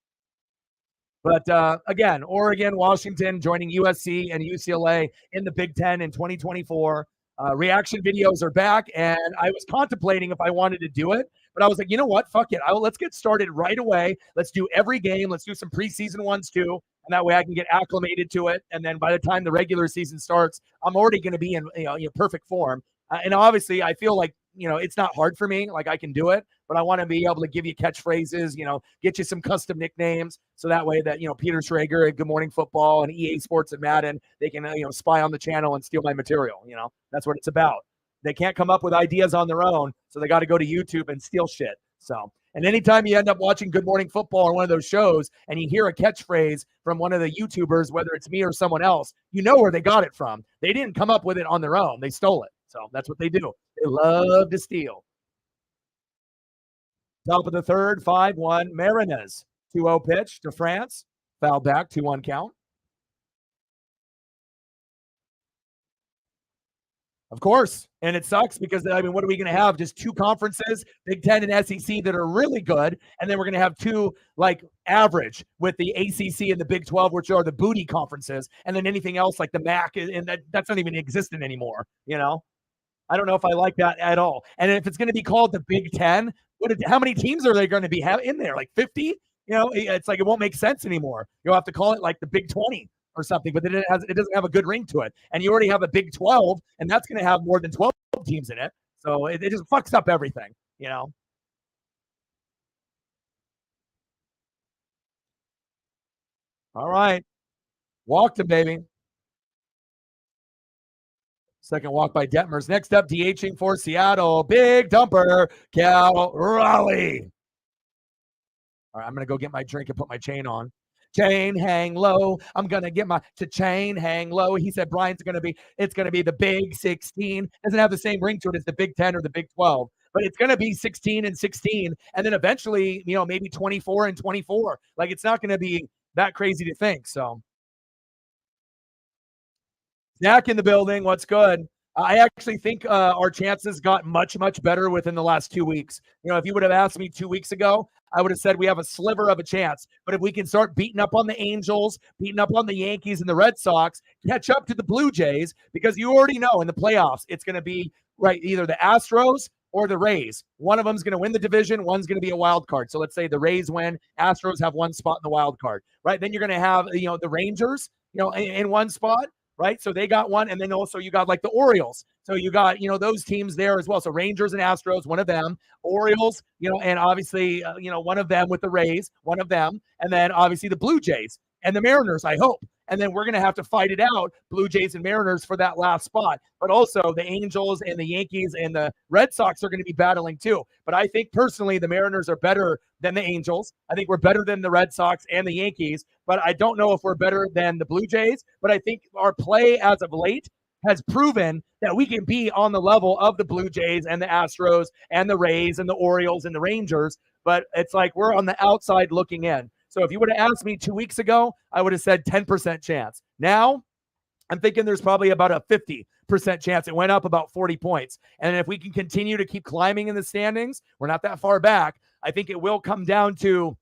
But again, Oregon, Washington joining USC and UCLA in the Big Ten in 2024. Reaction videos are back, and I was contemplating if I wanted to do it, but I was like, you know what? Fuck it. Let's get started right away. Let's do every game. Let's do some preseason ones too, and that way I can get acclimated to it. And then by the time the regular season starts, I'm already going to be in perfect form. And obviously, I feel like it's not hard for me. Like I can do it, but I want to be able to give you catchphrases. Get you some custom nicknames, so that way that Peter Schrager at Good Morning Football and EA Sports and Madden, they can spy on the channel and steal my material. That's what it's about. They can't come up with ideas on their own, so they got to go to YouTube and steal shit. So, and anytime you end up watching Good Morning Football or one of those shows and you hear a catchphrase from one of the YouTubers, whether it's me or someone else, you know where they got it from. They didn't come up with it on their own. They stole it. So that's what they do. They love to steal. Top of the third, 5-1 Mariners. 2-0 pitch to France. Foul back, 2-1 count. Of course. And it sucks because, what are we going to have? Just two conferences, Big Ten and SEC, that are really good. And then we're going to have two, like, average with the ACC and the Big 12, which are the booty conferences. And then anything else like the MAC, and that's not even existent anymore. I don't know if I like that at all. And if it's going to be called the Big Ten, how many teams are they going to be in there? Like 50? It's like it won't make sense anymore. You'll have to call it like the Big 20 or something, but it doesn't have a good ring to it. And you already have a Big 12, and that's going to have more than 12 teams in it. So it just fucks up everything, you know? All right. Walked him, baby. Second walk by Detmers. Next up, DHing for Seattle. Big dumper, Cal Raleigh. All right, I'm gonna go get my drink and put my chain on. Chain hang low. I'm gonna get my chain hang low. He said it's gonna be the Big 16. Doesn't have the same ring to it as the Big 10 or the Big 12, but it's gonna be 16 and 16, and then eventually, maybe 24 and 24. Like it's not gonna be that crazy to think. So Zach in the building. What's good? I actually think our chances got much, much better within the last 2 weeks. If you would have asked me 2 weeks ago, I would have said we have a sliver of a chance. But if we can start beating up on the Angels, beating up on the Yankees and the Red Sox, catch up to the Blue Jays, because you already know in the playoffs, it's going to be right either the Astros or the Rays. One of them's going to win the division. One's going to be a wild card. So let's say the Rays win, Astros have one spot in the wild card, right? Then you're going to have, the Rangers, in one spot, right? So they got one, and then also you got like the Orioles. So you got those teams there as well. So Rangers and Astros, one of them. Orioles, and obviously one of them with the Rays, one of them, and then obviously the Blue Jays and the Mariners. I hope. And then we're going to have to fight it out, Blue Jays and Mariners, for that last spot. But also the Angels and the Yankees and the Red Sox are going to be battling too. But I think personally the Mariners are better than the Angels. I think we're better than the Red Sox and the Yankees. But I don't know if we're better than the Blue Jays. But I think our play as of late has proven that we can be on the level of the Blue Jays and the Astros and the Rays and the Orioles and the Rangers. But it's like we're on the outside looking in. So if you would have asked me 2 weeks ago, I would have said 10% chance. Now I'm thinking there's probably about a 50% chance. It went up about 40 points. And if we can continue to keep climbing in the standings, we're not that far back. I think it will come down to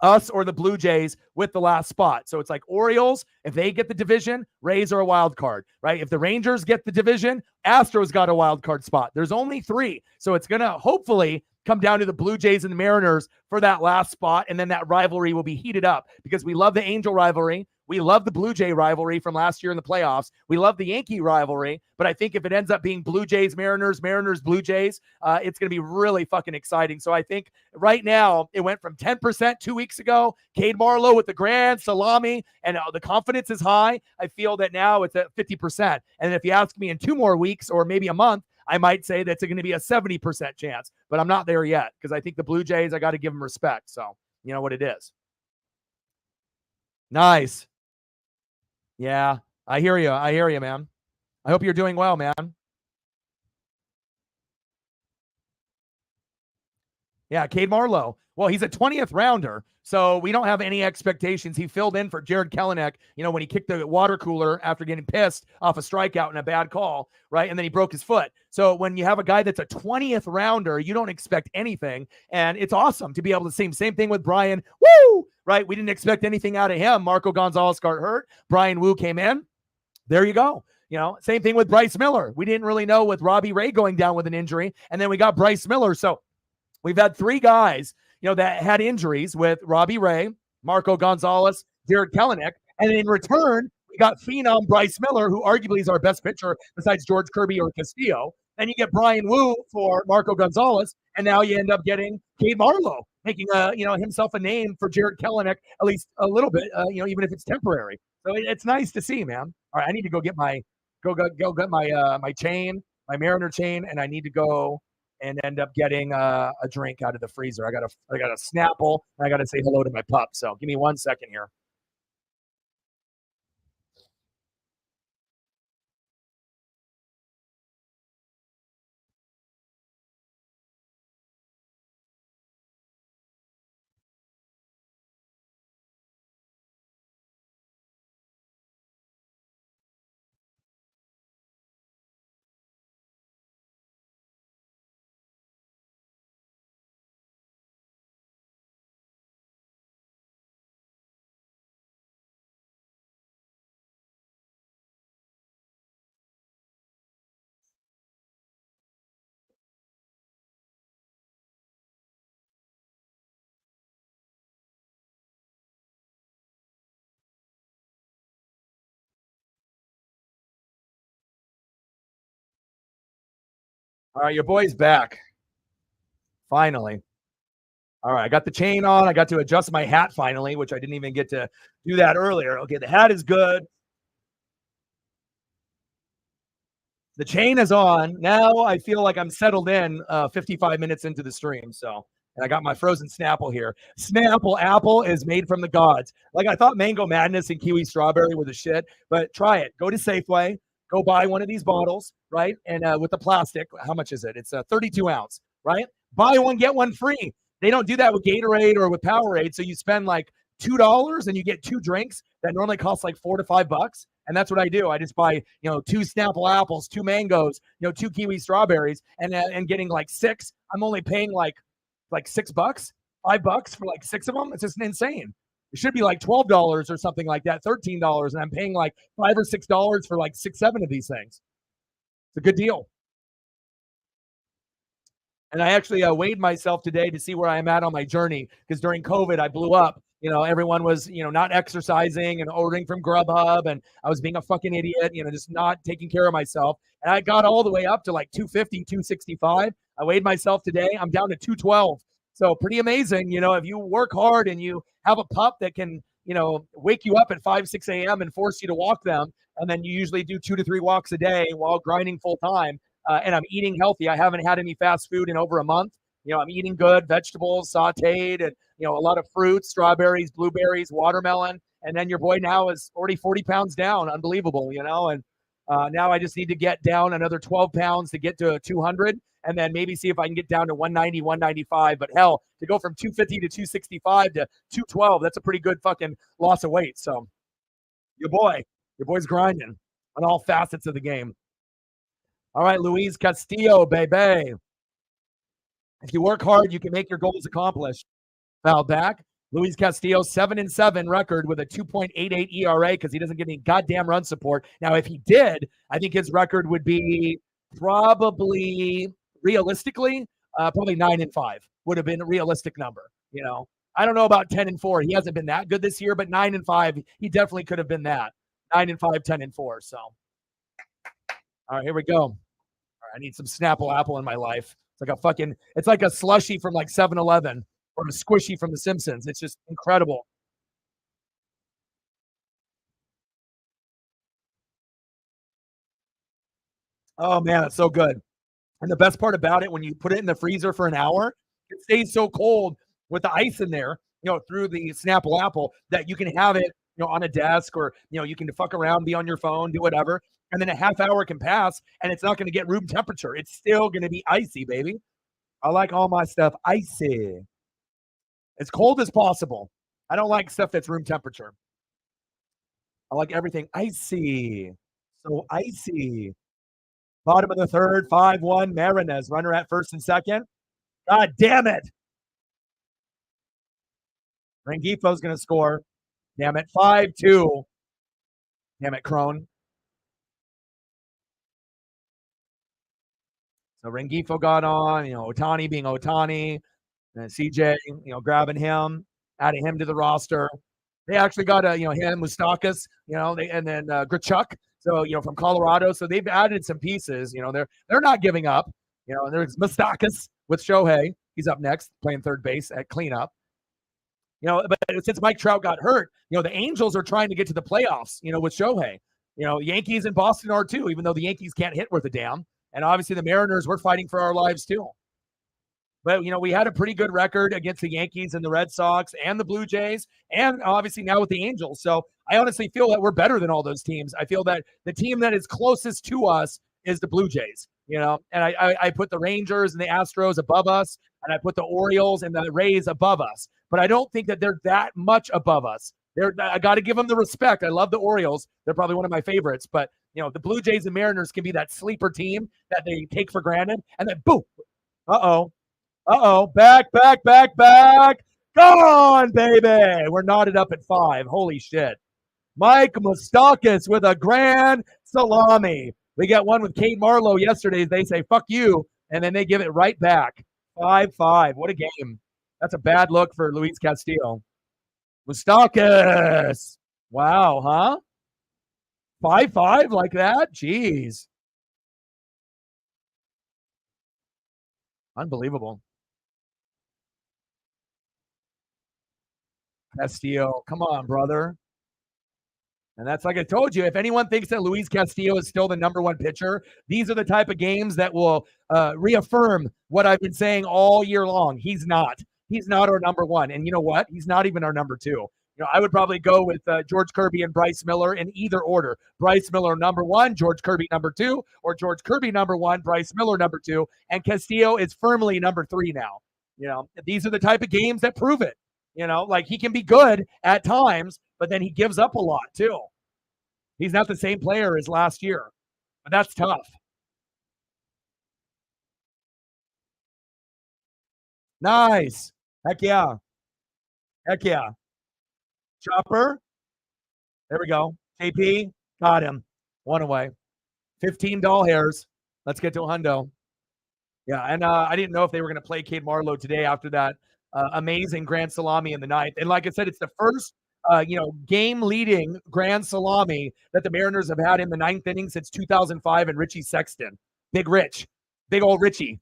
us or the Blue Jays with the last spot. So it's like Orioles, if they get the division, Rays are a wild card, right? If the Rangers get the division, Astros got a wild card spot. There's only 3. So it's going to hopefully come down to the Blue Jays and the Mariners for that last spot. And then that rivalry will be heated up because we love the Angel rivalry. We love the Blue Jay rivalry from last year in the playoffs. We love the Yankee rivalry. But I think if it ends up being Blue Jays, Mariners, Mariners, Blue Jays, it's going to be really fucking exciting. So I think right now it went from 10% 2 weeks ago. Cade Marlowe with the grand salami, and the confidence is high. I feel that now it's at 50%. And if you ask me in 2 more weeks or maybe a month, I might say that's going to be a 70% chance. But I'm not there yet because I think the Blue Jays, I got to give them respect. So you know what it is. Nice. Yeah, I hear you. I hear you, man. I hope you're doing well, man. Yeah, Cade Marlowe. Well, he's a 20th rounder, so we don't have any expectations. He filled in for Jared Kelenic, when he kicked the water cooler after getting pissed off a strikeout and a bad call, right? And then he broke his foot. So when you have a guy that's a 20th rounder, you don't expect anything. And it's awesome to be able to see. Same thing with Brian. Woo! Right? We didn't expect anything out of him. Marco Gonzalez got hurt. Brian Wu came in. There you go. Same thing with Bryce Miller. We didn't really know with Robbie Ray going down with an injury. And then we got Bryce Miller. So we've had 3 guys, that had injuries with Robbie Ray, Marco Gonzalez, Jared Kelenic. And in return, we got phenom Bryce Miller, who arguably is our best pitcher besides George Kirby or Castillo. Then you get Brian Wu for Marco Gonzalez. And now you end up getting Cade Marlowe, making himself a name for Jared Kelenic, at least a little bit, even if it's temporary. So it's nice to see, man. All right, I need to go get get my chain, my Mariner chain, and I need to go and end up getting a drink out of the freezer. I got a Snapple, and I got to say hello to my pup. So give me 1 second here. All right, your boy's back. Finally. All right, I got the chain on. I got to adjust my hat finally, which I didn't even get to do that earlier. Okay, the hat is good. The chain is on. Now I feel like I'm settled in 55 minutes into the stream. So, and I got my frozen Snapple here. Snapple apple is made from the gods. Like I thought mango madness and kiwi strawberry were the shit, but try it. Go to Safeway, go buy one of these bottles, right? And with the plastic, how much is it? It's a 32 ounce, right? Buy one, get one free. They don't do that with Gatorade or with Powerade. So you spend like $2 and you get two drinks that normally cost like $4 to $5. And that's what I do. I just buy, two Snapple apples, two mangoes, two kiwi strawberries, and getting like six. I'm only paying like $6, $5 for like six of them. It's just insane. It should be like $12 or something like that, $13, and I'm paying like $5 or $6 for like 6, 7 of these things. It's a good deal. And I actually weighed myself today to see where I'm at on my journey because during COVID, I blew up. Everyone was, not exercising and ordering from Grubhub, and I was being a fucking idiot, just not taking care of myself. And I got all the way up to like 250, 265. I weighed myself today. I'm down to 212. So pretty amazing. If you work hard and you have a pup that can, wake you up at 5, 6 a.m. and force you to walk them, and then you usually do 2 to 3 walks a day while grinding full time. And I'm eating healthy. I haven't had any fast food in over a month. I'm eating good vegetables, sauteed, and a lot of fruits, strawberries, blueberries, watermelon. And then your boy now is already 40 pounds down. Unbelievable, And now I just need to get down another 12 pounds to get to 200, and then maybe see if I can get down to 190, 195. But hell, to go from 250 to 265 to 212, that's a pretty good fucking loss of weight. So your boy's grinding on all facets of the game. All right, Luis Castillo, baby. If you work hard, you can make your goals accomplished. Foul back. Luis Castillo, 7-7 record with a 2.88 ERA because he doesn't get any goddamn run support. Now, if he did, I think his record would be probably, realistically, probably 9-5 would have been a realistic number. I don't know about 10-4. He hasn't been that good this year, but 9-5, he definitely could have been that. 9-5, 10-4. So, all right, here we go. I need some Snapple apple in my life. It's like a slushy from like 7-Eleven or a squishy from The Simpsons. It's just incredible. Oh man, it's so good. And the best part about it, when you put it in the freezer for an hour, it stays so cold with the ice in there, through the Snapple apple that you can have it, on a desk, or, you can fuck around, be on your phone, do whatever. And then a half hour can pass and it's not going to get room temperature. It's still going to be icy, baby. I like all my stuff icy. As cold as possible. I don't like stuff that's room temperature. I like everything icy. So icy. Bottom of the third, 5-1 Marinez. Runner at first and second. God damn it. Rengifo's going to score. Damn it. 5-2. Damn it, Crone. So Rengifo got on, Ohtani being Ohtani, and CJ, grabbing him, adding him to the roster. They actually got him, Mustakas, and then Grichuk, so from Colorado. So they've added some pieces. They're not giving up. There's Mustakas with Shohei. He's up next, playing third base at cleanup. But since Mike Trout got hurt, the Angels are trying to get to the playoffs. With Shohei. Yankees and Boston are too, even though the Yankees can't hit worth a damn. And obviously the Mariners, we're fighting for our lives too. But, we had a pretty good record against the Yankees and the Red Sox and the Blue Jays, and obviously now with the Angels. So I honestly feel that we're better than all those teams. I feel that the team that is closest to us is the Blue Jays, and I put the Rangers and the Astros above us, and I put the Orioles and the Rays above us. But I don't think that they're that much above us. I got to give them the respect. I love the Orioles. They're probably one of my favorites. But, the Blue Jays and Mariners can be that sleeper team that they take for granted. And then, boom. Back. Gone, baby. We're knotted up at 5. Holy shit. Mike Moustakas with a grand salami. We got one with Kate Marlowe yesterday. They say, fuck you. And then they give it right back. 5-5. What a game. That's a bad look for Luis Castillo. Moustakas. Wow, huh? 5-5 like that? Jeez. Unbelievable. Castillo, come on, brother. And that's like I told you, if anyone thinks that Luis Castillo is still the number one pitcher, these are the type of games that will reaffirm what I've been saying all year long. He's not. He's not our number one. And you know what? He's not even our number two. I would probably go with George Kirby and Bryce Miller in either order. Bryce Miller number one, George Kirby number two, or George Kirby number one, Bryce Miller number two, and Castillo is firmly number three now. These are the type of games that prove it. Like he can be good at times, but then he gives up a lot too. He's not the same player as last year, but that's tough. Nice. Heck yeah. Heck yeah. Chopper. There we go. JP. Got him. One away. 15 doll hairs. Let's get to a hundo. Yeah, and I didn't know if they were going to play Cade Marlowe today after that amazing grand salami in the ninth. And like I said, it's the first game-leading grand salami that the Mariners have had in the ninth inning since 2005 and Richie Sexton. Big Rich. Big old Richie.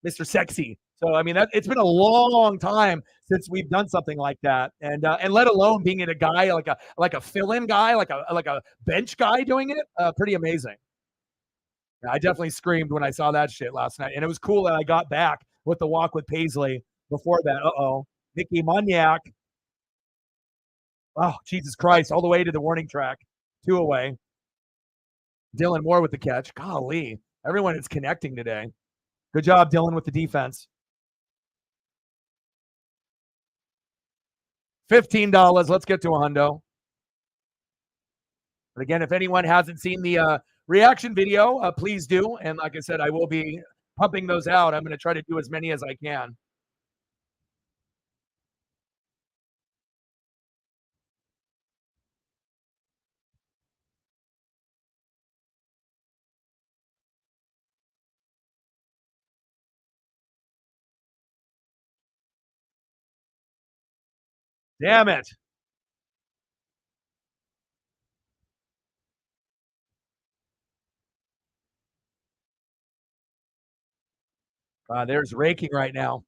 Mr. Sexy. So, I mean, it's been a long time since we've done something like that. And let alone being in a guy like a fill-in guy, like a bench guy doing it. Pretty amazing. Yeah, I definitely screamed when I saw that shit last night. And it was cool that I got back with the walk with Paisley before that. Mickey Moniak. Oh, Jesus Christ. All the way to the warning track. 2 away. Dylan Moore with the catch. Golly. Everyone is connecting today. Good job, Dylan, with the defense. $15. Let's get to a hundo. But again, if anyone hasn't seen the reaction video, please do. And like I said, I will be pumping those out. I'm going to try to do as many as I can. Damn it. There's raking right now.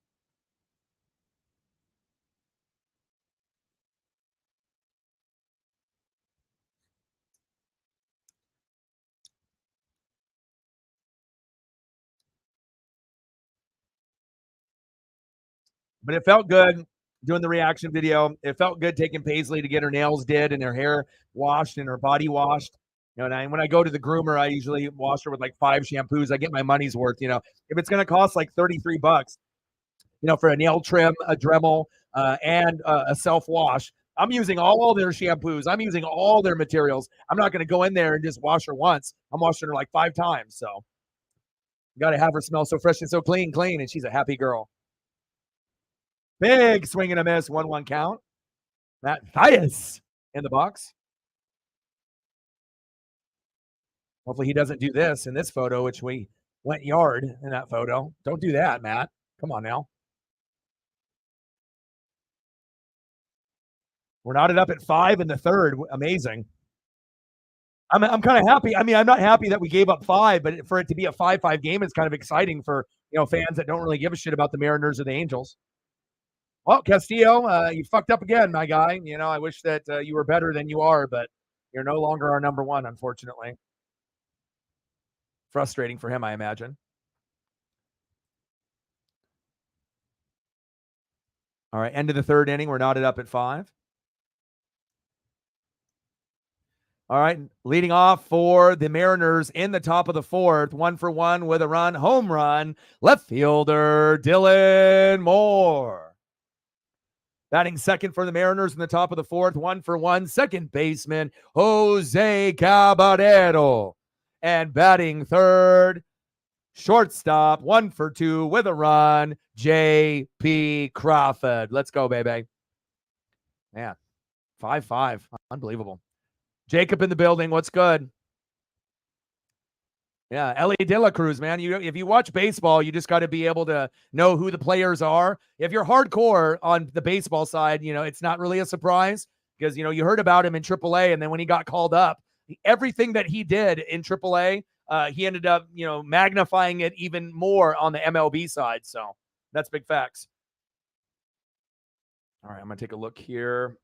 But it felt good doing the reaction video. It felt good taking Paisley to get her nails did and her hair washed and her body washed. And when I go to the groomer, I usually wash her with like 5 shampoos. I get my money's worth. If it's going to cost like $33, for a nail trim, a Dremel, and a self wash, I'm using all their shampoos. I'm using all their materials. I'm not going to go in there and just wash her once. I'm washing her like 5 times. So you got to have her smell so fresh and so clean. And she's a happy girl. Big swing and a miss, 1-1 count. Matthias in the box. Hopefully he doesn't do this in this photo, which we went yard in that photo. Don't do that, Matt. Come on now. We're knotted up at 5 in the third. Amazing. I'm kind of happy. I mean, I'm not happy that we gave up 5, but for it to be a 5-5 game, it's kind of exciting for fans that don't really give a shit about the Mariners or the Angels. Well, Castillo, you fucked up again, my guy. I wish that you were better than you are, but you're no longer our number one, unfortunately. Frustrating for him, I imagine. All right, end of the third inning. We're knotted up at 5. All right, leading off for the Mariners in the top of the fourth, 1-for-1 with a run, home run, left fielder Dylan Moore. Batting second for the Mariners in the top of the fourth, 1-for-1, second baseman Jose Caballero. And batting third, shortstop, 1-for-2 with a run, J.P. Crawford. Let's go, baby. Man, 5-5. Unbelievable. Jacob in the building. What's good? Yeah, Ellie De La Cruz, man. If you watch baseball, you just got to be able to know who the players are. If you're hardcore on the baseball side, it's not really a surprise because, you heard about him in AAA, and then when he got called up, everything that he did in AAA, he ended up, magnifying it even more on the MLB side. So that's big facts. All right, I'm going to take a look here.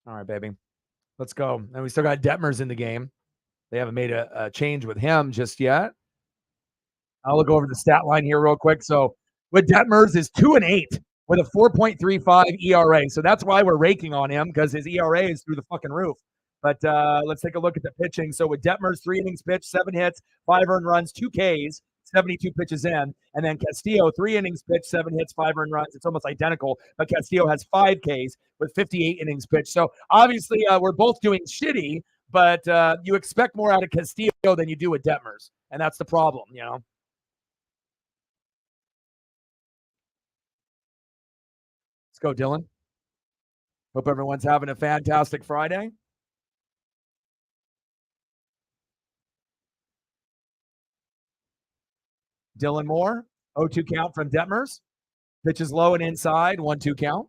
All right, baby. Let's go. And we still got Detmers in the game. They haven't made a change with him just yet. I'll look over the stat line here real quick. So with Detmers is 2-8 with a 4.35 ERA. So that's why we're raking on him, because his ERA is through the fucking roof. But let's take a look at the pitching. So with Detmers, 3 innings pitched, 7 hits, 5 earned runs, 2 Ks, 72 pitches in. And then Castillo, 3 innings pitched, 7 hits, 5 earned runs. It's almost identical, but Castillo has 5 Ks with 58 innings pitched. So obviously we're both doing shitty, but you expect more out of Castillo than you do with Detmers. And that's the problem, Let's go, Dylan. Hope everyone's having a fantastic Friday. Dylan Moore, 0-2 count from Detmers. Pitches low and inside, 1-2 count.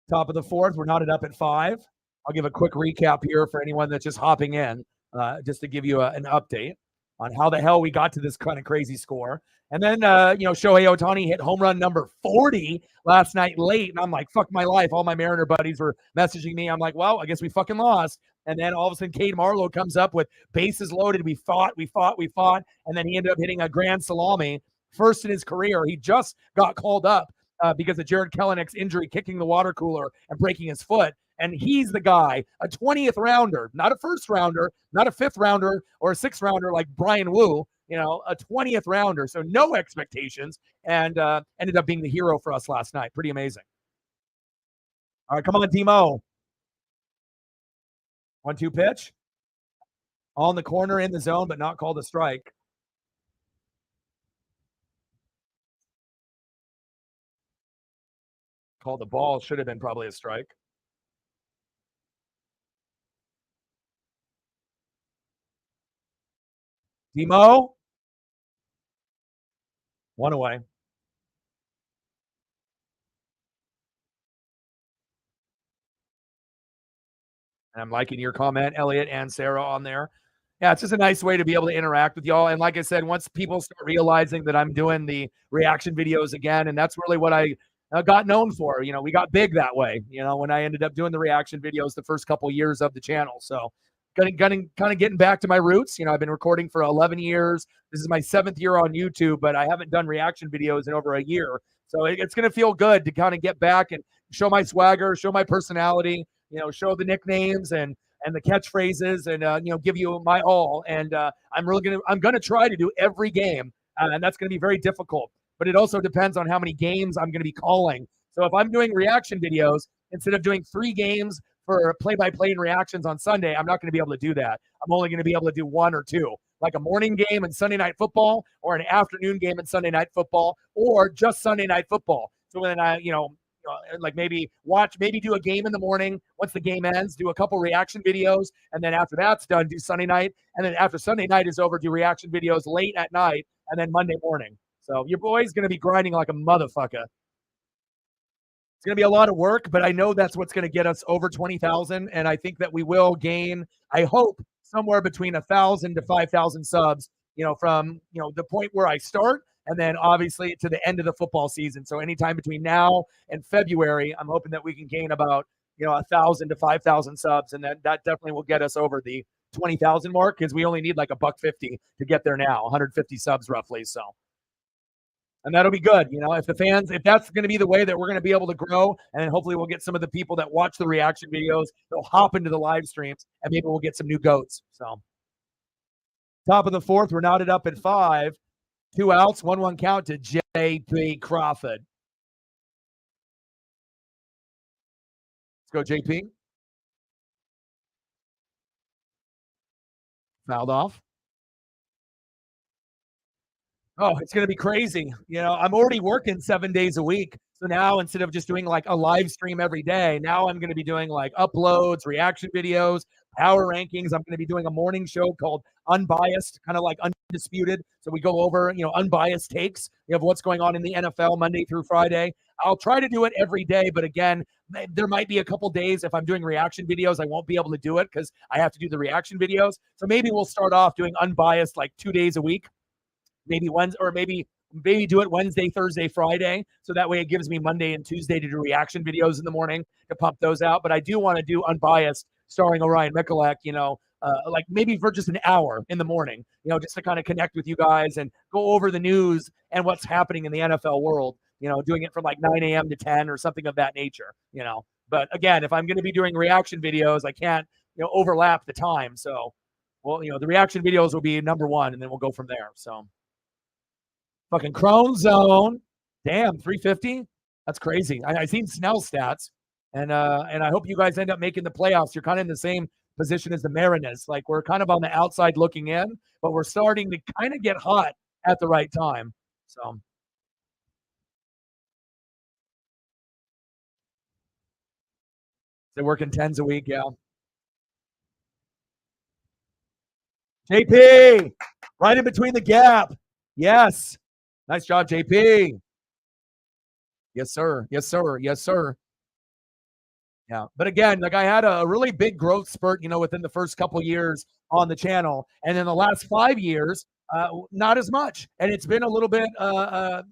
Top of the fourth, we're knotted up at 5. I'll give a quick recap here for anyone that's just hopping in, just to give you an update on how the hell we got to this kind of crazy score. And then, Shohei Ohtani hit home run number 40 last night late. And I'm like, fuck my life. All my Mariner buddies were messaging me. I'm like, well, I guess we fucking lost. And then all of a sudden, Cade Marlowe comes up with bases loaded. We fought. And then he ended up hitting a grand salami, first in his career. He just got called up because of Jared Kelenick's injury, kicking the water cooler and breaking his foot. And he's the guy, a 20th rounder, not a first rounder, not a 5th rounder or a 6th rounder like Brian Wu, a 20th rounder. So no expectations, and ended up being the hero for us last night. Pretty amazing. All right, come on, Demo. 1-2 pitch. On the corner in the zone, but not called a strike. Called the ball. Should have been probably a strike. Demo. 1 away. And I'm liking your comment, Elliot and Sarah, on there. Yeah, it's just a nice way to be able to interact with y'all. And like I said, once people start realizing that I'm doing the reaction videos again, and that's really what I got known for. We got big that way, when I ended up doing the reaction videos the first couple of years of the channel. So kind of getting back to my roots. I've been recording for 11 years. This is my 7th year on YouTube, but I haven't done reaction videos in over a year. So it's going to feel good to kind of get back and show my swagger, show my personality, show the nicknames and the catchphrases, and give you my all. And I'm gonna try to do every game, and that's gonna be very difficult. But it also depends on how many games I'm gonna be calling. So if I'm doing reaction videos instead of doing 3 games for play-by-play and reactions on Sunday, I'm not gonna be able to do that. I'm only gonna be able to do 1 or 2, like a morning game and Sunday Night Football, or an afternoon game and Sunday Night Football, or just Sunday Night Football. So when like maybe do a game in the morning. Once the game ends, do a couple reaction videos, and then after that's done, do Sunday night, and then after Sunday night is over, do reaction videos late at night, and then Monday morning. So your boy's gonna be grinding like a motherfucker. It's going to be a lot of work, but I know that's what's going to get us over 20,000. And I think that we will gain, I hope, somewhere between 1,000 to 5,000 subs, from, the point where I start, and then obviously to the end of the football season. So anytime between now and February, I'm hoping that we can gain about, 1,000 to 5,000 subs. And that definitely will get us over the 20,000 mark, because we only need like $1.50 to get there now, 150 subs roughly. So, and that'll be good. If that's going to be the way that we're going to be able to grow, and hopefully we'll get some of the people that watch the reaction videos, they'll hop into the live streams, and maybe we'll get some new goats. So top of the fourth, we're knotted up at 5. 2 outs, 1-1 count to J.P. Crawford. Let's go, JP. Fouled off. Oh, it's going to be crazy. I'm already working 7 days a week. So now instead of just doing like a live stream every day, now I'm going to be doing like uploads, reaction videos, power rankings. I'm going to be doing a morning show called Unbiased, kind of like Undisputed. So we go over, unbiased takes of what's going on in the NFL Monday through Friday. I'll try to do it every day, but again, there might be a couple days if I'm doing reaction videos, I won't be able to do it because I have to do the reaction videos. So maybe we'll start off doing Unbiased like 2 days a week. Maybe Wednesday, or maybe do it Wednesday, Thursday, Friday. So that way it gives me Monday and Tuesday to do reaction videos in the morning to pump those out. But I do want to do Unbiased starring Orion Mikulak, like maybe for just an hour in the morning, just to kind of connect with you guys and go over the news and what's happening in the NFL world, doing it from like 9 a.m. to 10 or something of that nature, But again, if I'm going to be doing reaction videos, I can't, overlap the time. So, well, the reaction videos will be number one, and then we'll go from there. So. Fucking Crone Zone. Damn, 350? That's crazy. I seen Snell's stats, and I hope you guys end up making the playoffs. You're kind of in the same position as the Mariners. Like, we're kind of on the outside looking in, but we're starting to kind of get hot at the right time. So. They're working 10s a week, yeah. JP, right in between the gap. Yes. Nice job, JP. Yes, sir. Yes, sir. Yes, sir. Yeah. But again, like I had a really big growth spurt, within the first couple years on the channel. And then the last 5 years, not as much. And it's been a little bit, a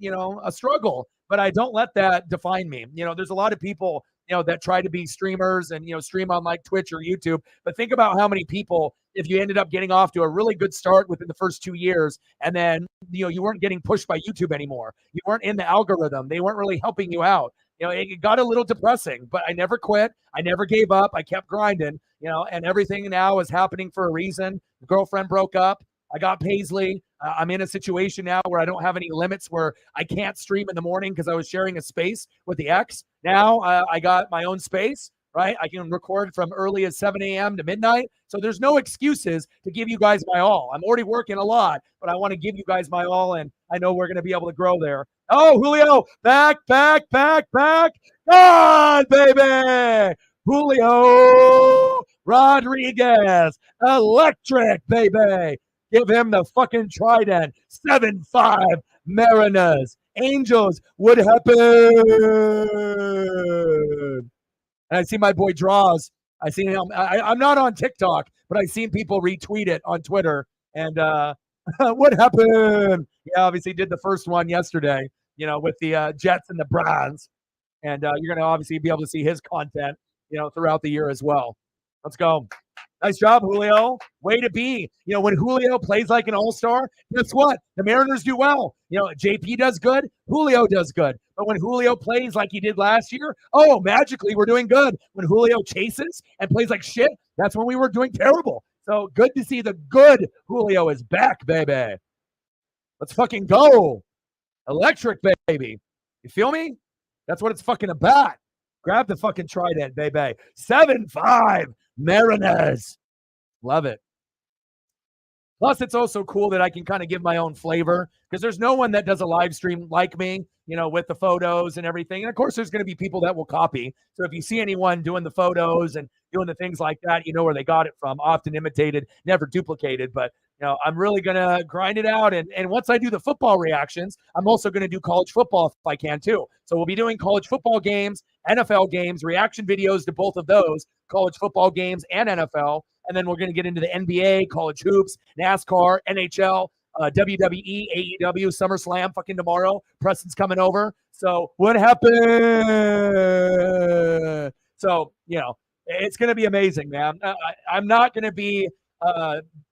struggle. But I don't let that define me. There's a lot of people, that try to be streamers and, stream on like Twitch or YouTube. But think about how many people, if you ended up getting off to a really good start within the first 2 years, and then, you weren't getting pushed by YouTube anymore. You weren't in the algorithm. They weren't really helping you out. It got a little depressing, but I never quit. I never gave up. I kept grinding, and everything now is happening for a reason. The girlfriend broke up. I got Paisley. I'm in a situation now where I don't have any limits where I can't stream in the morning because I was sharing a space with the ex. Now I got my own space, right? I can record from early as 7 a.m. to midnight. So there's no excuses to give you guys my all. I'm already working a lot, but I want to give you guys my all, and I know we're going to be able to grow there. Oh, Julio, back. God, baby. Julio Rodriguez, electric, baby. Give him the fucking trident. 7-5 Mariners. Angels would happen. And I see my boy Draws. I seen him. I'm not on TikTok, but I seen people retweet it on Twitter. And what happened? Yeah, obviously did the first one yesterday, with the Jets and the Browns. And you're going to obviously be able to see his content, throughout the year as well. Let's go. Nice job, Julio. Way to be. When Julio plays like an all-star, guess what? The Mariners do well. JP does good. Julio does good. But when Julio plays like he did last year, oh, magically we're doing good. When Julio chases and plays like shit, that's when we were doing terrible. So good to see the good Julio is back, baby. Let's fucking go. Electric, baby. You feel me? That's what it's fucking about. Grab the fucking trident, baby. 7-5 Mariners. Love it. Plus, it's also cool that I can kind of give my own flavor because there's no one that does a live stream like me, with the photos and everything. And of course, there's going to be people that will copy. So if you see anyone doing the photos and doing the things like that, you know where they got it from. Often imitated, never duplicated. But, I'm really going to grind it out. And once I do the football reactions, I'm also going to do college football if I can too. So we'll be doing college football games, NFL games, reaction videos to both of those, college football games and NFL. And then we're going to get into the NBA, college hoops, NASCAR, NHL, WWE, AEW, SummerSlam fucking tomorrow. Preston's coming over. So what happened? So, it's going to be amazing, man. I'm not going to be,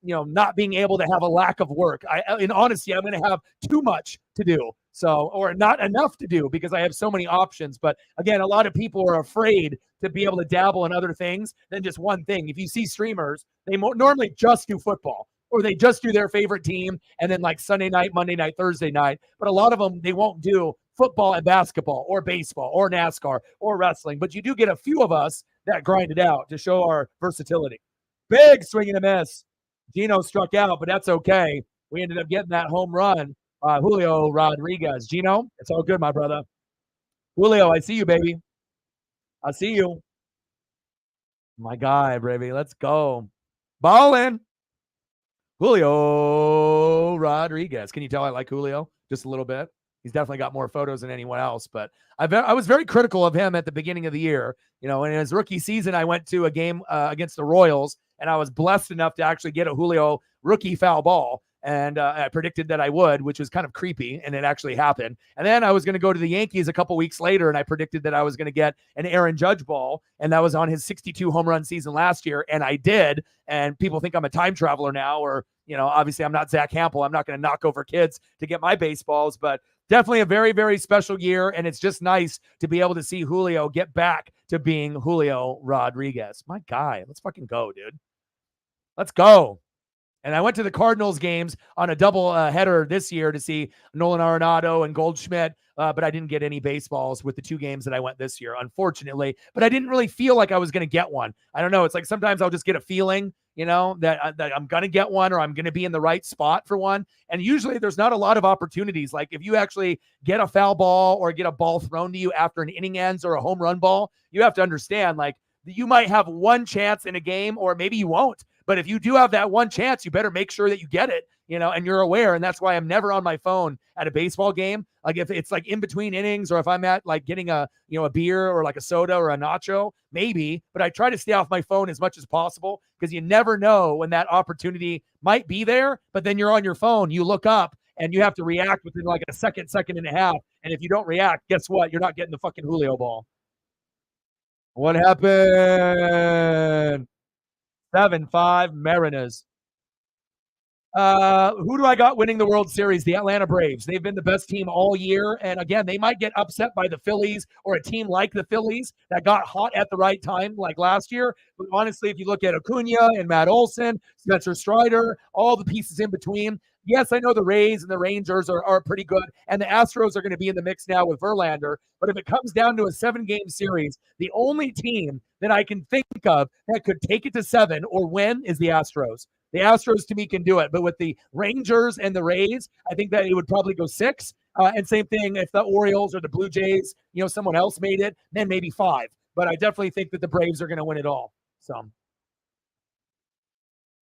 not being able to have a lack of work. In honesty, I'm going to have too much to do. So, or not enough to do because I have so many options. But again, a lot of people are afraid to be able to dabble in other things than just one thing. If you see streamers, they normally just do football. or they just do their favorite team and then like Sunday night, Monday night, Thursday night. But a lot of them, they won't do football and basketball or baseball or NASCAR or wrestling. But you do get a few of us that grind it out to show our versatility. Big swing and a miss. Gino struck out, but that's okay. We ended up getting that home run. Julio Rodriguez. Gino, it's all good, my brother. Julio, I see you, baby. I see you. My guy, baby. Let's go. Ballin'. Julio Rodriguez. Can you tell I like Julio just a little bit? He's definitely got more photos than anyone else, but I was very critical of him at the beginning of the year. You know, in his rookie season, I went to a game against the Royals, and I was blessed enough to actually get a Julio rookie foul ball. And I predicted that I would, which was kind of creepy, and it actually happened. And then I was going to go to the Yankees a couple weeks later, and I predicted that I was going to get an Aaron Judge ball, and that was on his 62 home run season last year, and I did. And people think I'm a time traveler now, or, you know, obviously I'm not Zach Hampel. I'm not going to knock over kids to get my baseballs, but definitely a very, very special year, and it's just nice to be able to see Julio get back to being Julio Rodriguez. My guy, let's fucking go, dude. Let's go. And I went to the Cardinals games on a double header this year to see Nolan Arenado and Goldschmidt, but I didn't get any baseballs with the two games that I went this year, unfortunately. But I didn't really feel like I was going to get one. I don't know. It's like sometimes I'll just get a feeling, you know, that I'm going to get one or I'm going to be in the right spot for one. And usually there's not a lot of opportunities. Like if you actually get a foul ball or get a ball thrown to you after an inning ends or a home run ball, you have to understand, like, you might have one chance in a game or maybe you won't. But if you do have that one chance, you better make sure that you get it, you know, and you're aware. And that's why I'm never on my phone at a baseball game. Like if it's like in between innings or if I'm at like getting a beer or like a soda or a nacho, maybe, but I try to stay off my phone as much as possible because you never know when that opportunity might be there, but then you're on your phone, you look up and you have to react within like a second and a half. And if you don't react, guess what? You're not getting the fucking Julio ball. What happened? 7-5 Mariners. Who do I got winning the World Series? The Atlanta Braves. They've been the best team all year. And again, they might get upset by the Phillies or a team like the Phillies that got hot at the right time like last year. But honestly, if you look at Acuna and Matt Olson, Spencer Strider, all the pieces in between, yes, I know the Rays and the Rangers are pretty good, and the Astros are going to be in the mix now with Verlander. But if it comes down to a 7-game series, the only team that I can think of that could take it to 7 or win is the Astros. The Astros, to me, can do it. But with the Rangers and the Rays, I think that it would probably go 6. And same thing if the Orioles or the Blue Jays, you know, someone else made it, then maybe 5. But I definitely think that the Braves are going to win it all. So,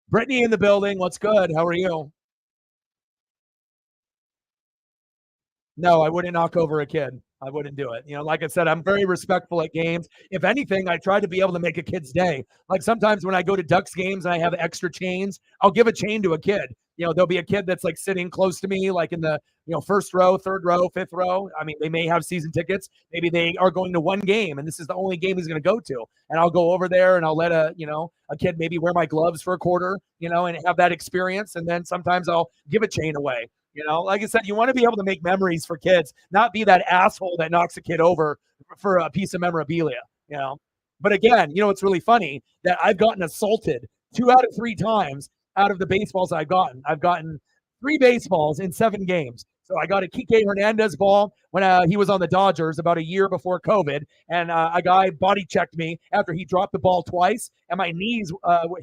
Brittany in the building. What's good? How are you? No, I wouldn't knock over a kid. I wouldn't do it. You know, like I said, I'm very respectful at games. If anything, I try to be able to make a kid's day. Like sometimes when I go to Ducks games and I have extra chains, I'll give a chain to a kid. You know, there'll be a kid that's like sitting close to me, like in the, you know, first row, third row, fifth row. I mean, they may have season tickets. Maybe they are going to one game and this is the only game he's going to go to. And I'll go over there and I'll let a kid maybe wear my gloves for a quarter, you know, and have that experience. And then sometimes I'll give a chain away. You know, like I said, you want to be able to make memories for kids, not be that asshole that knocks a kid over for a piece of memorabilia, you know. But again, you know, it's really funny that I've gotten assaulted 2 out of 3 times out of the baseballs I've gotten. I've gotten 3 baseballs in 7 games. So I got a Kike Hernandez ball when he was on the Dodgers about a year before COVID, and a guy body checked me after he dropped the ball twice, and my knees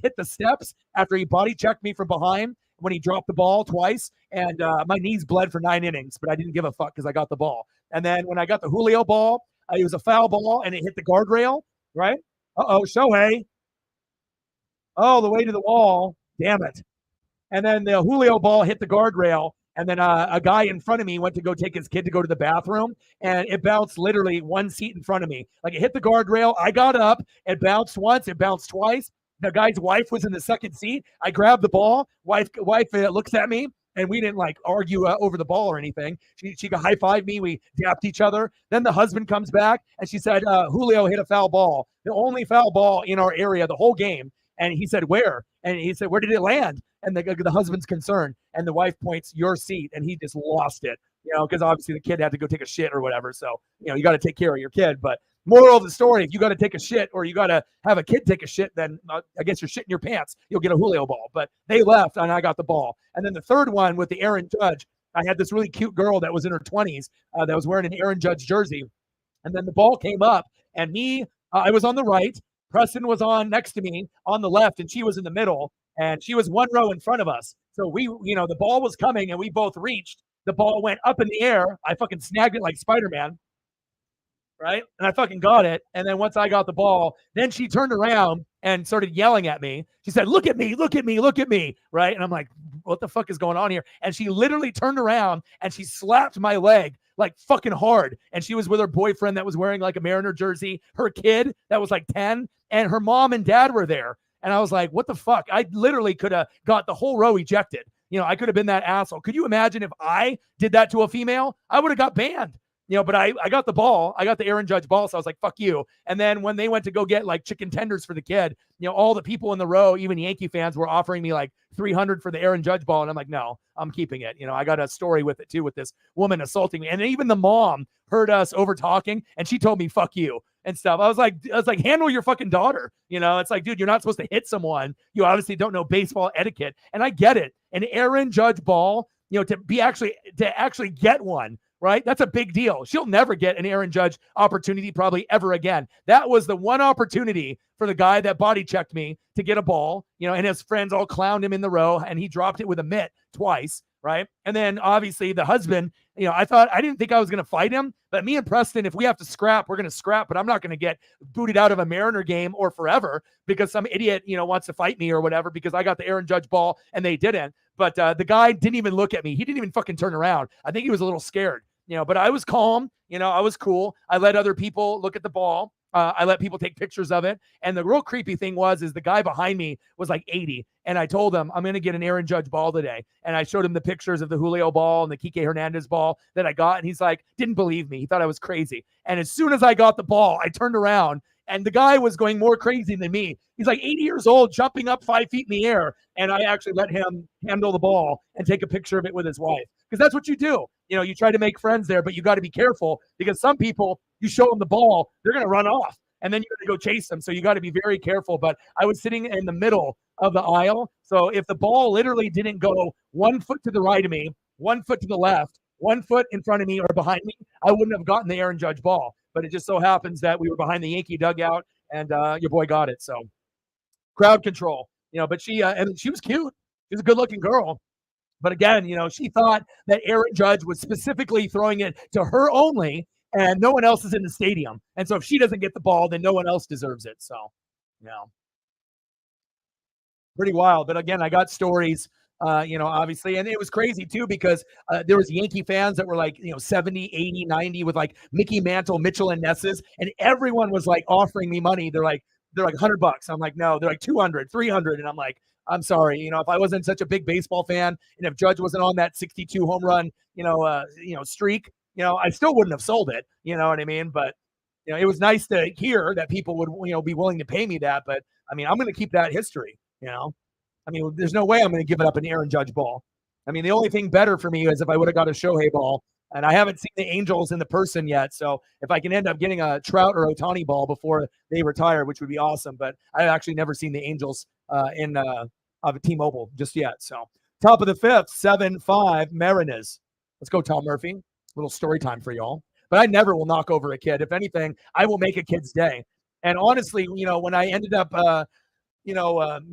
hit the steps after he body checked me from behind when he dropped the ball twice, and my knees bled for 9 innings, but I didn't give a fuck because I got the ball. And then when I got the Julio ball, it was a foul ball, and it hit the guardrail, right? Uh-oh, Shohei. Oh, the way to the wall. Damn it. And then the Julio ball hit the guardrail, and then a guy in front of me went to go take his kid to go to the bathroom, and it bounced literally 1 seat in front of me. Like it hit the guardrail. I got up. It bounced once. It bounced twice. The guy's wife was in the second seat. I grabbed the ball. Wife looks at me, and we didn't like argue over the ball or anything. She could high-five me. We dapped each other. Then the husband comes back, and she said, Julio hit a foul ball, the only foul ball in our area the whole game. And he said, where? And he said, where did it land? And the husband's concerned. And the wife points, your seat. And he just lost it, you know, because obviously the kid had to go take a shit or whatever. So, you know, you got to take care of your kid. But Moral of the story, if you got to take a shit or you got to have a kid take a shit, then I guess you're shitting your pants. You'll get a Julio ball. But they left and I got the ball. And then the third one with the Aaron Judge, I had this really cute girl that was in her 20s that was wearing an Aaron Judge jersey. And then the ball came up and I was on the right. Preston was on next to me on the left and she was in the middle and she was one row in front of us. So the ball was coming and we both reached. The ball went up in the air. I fucking snagged it like Spider-Man. Right? And I fucking got it. And then once I got the ball, then she turned around and started yelling at me. She said, look at me, look at me, look at me. Right? And I'm like, what the fuck is going on here? And she literally turned around and she slapped my leg like fucking hard. And she was with her boyfriend that was wearing like a Mariner jersey, her kid that was like 10, and her mom and dad were there. And I was like, what the fuck? I literally could have got the whole row ejected. I could have been that asshole. Could you imagine if I did that to a female? I would have got banned. But I got the ball. I got the Aaron Judge ball. So I was like, fuck you. And then when they went to go get like chicken tenders for the kid, all the people in the row, even Yankee fans, were offering me like $300 for the Aaron Judge ball. And I'm like, no, I'm keeping it. I got a story with it too, with this woman assaulting me. And even the mom heard us over talking and she told me, fuck you and stuff. I was like, handle your fucking daughter. It's like, dude, you're not supposed to hit someone. You obviously don't know baseball etiquette. And I get it. An Aaron Judge ball, to actually get one. Right? That's a big deal. She'll never get an Aaron Judge opportunity probably ever again. That was the one opportunity for the guy that body checked me to get a ball, and his friends all clowned him in the row and he dropped it with a mitt twice. Right. And then obviously the husband, I didn't think I was going to fight him, but me and Preston, if we have to scrap, we're going to scrap, but I'm not going to get booted out of a Mariner game or forever because some idiot, wants to fight me or whatever, because I got the Aaron Judge ball and they didn't. But the guy didn't even look at me. He didn't even fucking turn around. I think he was a little scared, but I was calm. I was cool. I let other people look at the ball. I let people take pictures of it. And the real creepy thing is the guy behind me was like 80. And I told him, I'm going to get an Aaron Judge ball today. And I showed him the pictures of the Julio ball and the Kike Hernandez ball that I got. And he's like, didn't believe me. He thought I was crazy. And as soon as I got the ball, I turned around and the guy was going more crazy than me. He's like 80 years old, jumping up 5 feet in the air. And I actually let him handle the ball and take a picture of it with his wife. Because that's what you do. You try to make friends there, but you got to be careful because some people, you show them the ball, they're going to run off. And then you're going to go chase them. So you got to be very careful. But I was sitting in the middle of the aisle. So if the ball literally didn't go 1 foot to the right of me, 1 foot to the left, 1 foot in front of me or behind me, I wouldn't have gotten the Aaron Judge ball. But it just so happens that we were behind the Yankee dugout and your boy got it. So crowd control, but she was cute. She was a good looking girl. But again, she thought that Aaron Judge was specifically throwing it to her only and no one else is in the stadium. And so if she doesn't get the ball, then no one else deserves it. So, pretty wild. But again, I got stories, obviously. And it was crazy too, because there was Yankee fans that were like, 70, 80, 90 with like Mickey Mantle, Mitchell and Nesses. And everyone was like offering me money. They're like $100. I'm like, no, they're like 200, 300. And I'm like, I'm sorry. If I wasn't such a big baseball fan and if Judge wasn't on that 62 home run, streak, I still wouldn't have sold it. You know what I mean? But, it was nice to hear that people would, be willing to pay me that. But I mean, I'm going to keep that history, there's no way I'm going to give it up an Aaron Judge ball. The only thing better for me is if I would have got a Shohei ball, and I haven't seen the Angels in the person yet. So if I can end up getting a Trout or Ohtani ball before they retire, which would be awesome. But I've actually never seen the Angels in T-Mobile just yet. So top of the fifth, 7-5 Mariners. Let's go, Tom Murphy. Little story time for y'all. But I never will knock over a kid. If anything, I will make a kid's day. And honestly, when I ended up,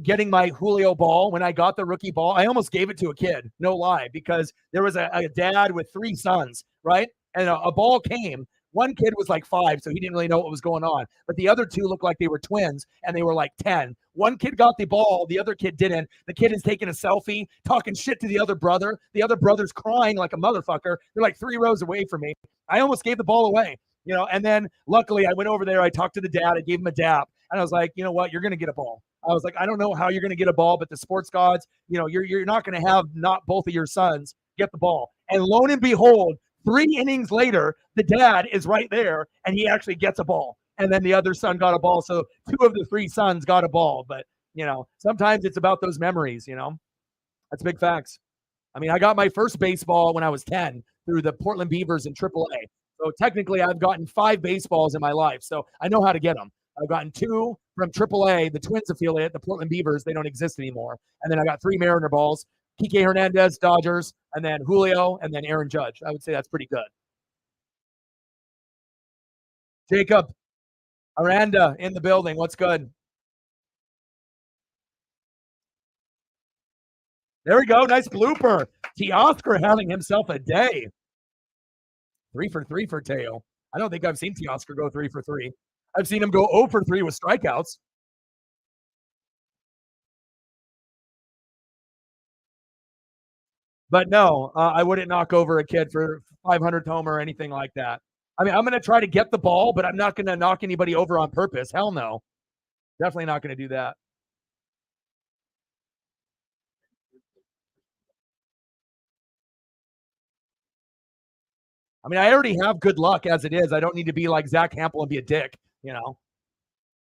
getting my Julio ball, when I got the rookie ball, I almost gave it to a kid. No lie, because there was a dad with 3 sons, right? And a ball came. One kid was like 5, so he didn't really know what was going on. But the other 2 looked like they were twins, and they were like 10. One kid got the ball. The other kid didn't. The kid is taking a selfie, talking shit to the other brother. The other brother's crying like a motherfucker. They're like 3 rows away from me. I almost gave the ball away, and then luckily I went over there. I talked to the dad. I gave him a dap, and I was like, you know what? You're going to get a ball. I was like, I don't know how you're going to get a ball, but the sports gods, you're not going to have not both of your sons get the ball. And lo and behold, 3 innings later, the dad is right there, and he actually gets a ball. And then the other son got a ball. So 2 of the 3 sons got a ball. But, sometimes it's about those memories, That's big facts. I got my first baseball when I was 10 through the Portland Beavers in AAA. So technically, I've gotten 5 baseballs in my life, so I know how to get them. I've gotten 2 from AAA, the Twins affiliate, the Portland Beavers. They don't exist anymore. And then I got 3 Mariner balls, Kike Hernandez, Dodgers, and then Julio, and then Aaron Judge. I would say that's pretty good. Jacob Aranda in the building. What's good? There we go. Nice blooper. Teoscar having himself a day. 3 for 3 for Teo. I don't think I've seen Teoscar go 3 for 3. I've seen him go 0 for 3 with strikeouts. But no, I wouldn't knock over a kid for 500 homer or anything like that. I mean, I'm going to try to get the ball, but I'm not going to knock anybody over on purpose. Hell no. Definitely not going to do that. I mean, I already have good luck as it is. I don't need to be like Zach Hampel and be a dick, you know?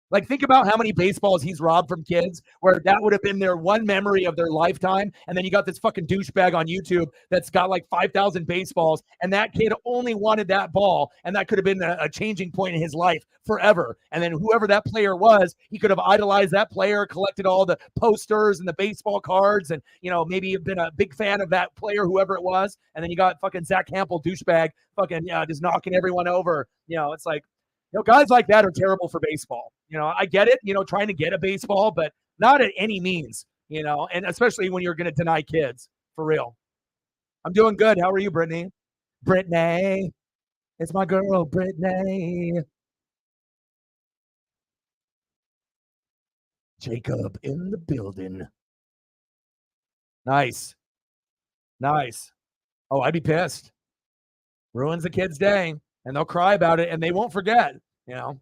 Like, think about how many baseballs he's robbed from kids where that would have been their one memory of their lifetime. And then you got this fucking douchebag on YouTube that's got like 5,000 baseballs, and that kid only wanted that ball. And that could have been a changing point in his life forever. And then whoever that player was, he could have idolized that player, collected all the posters and the baseball cards, and, you know, maybe been a big fan of that player, whoever it was. And then you got fucking Zach Hampel, douchebag, fucking just knocking everyone over. You know, it's like, you know, guys like that are terrible for baseball. You know, I get it, you know, trying to get a baseball, but not at any means, you know, and especially when you're going to deny kids, for real. I'm doing good. How are you, Brittany? Brittany. It's my girl, Brittany. Jacob in the building. Nice. Nice. Oh, I'd be pissed. Ruins the kid's day, and they'll cry about it, and they won't forget, you know.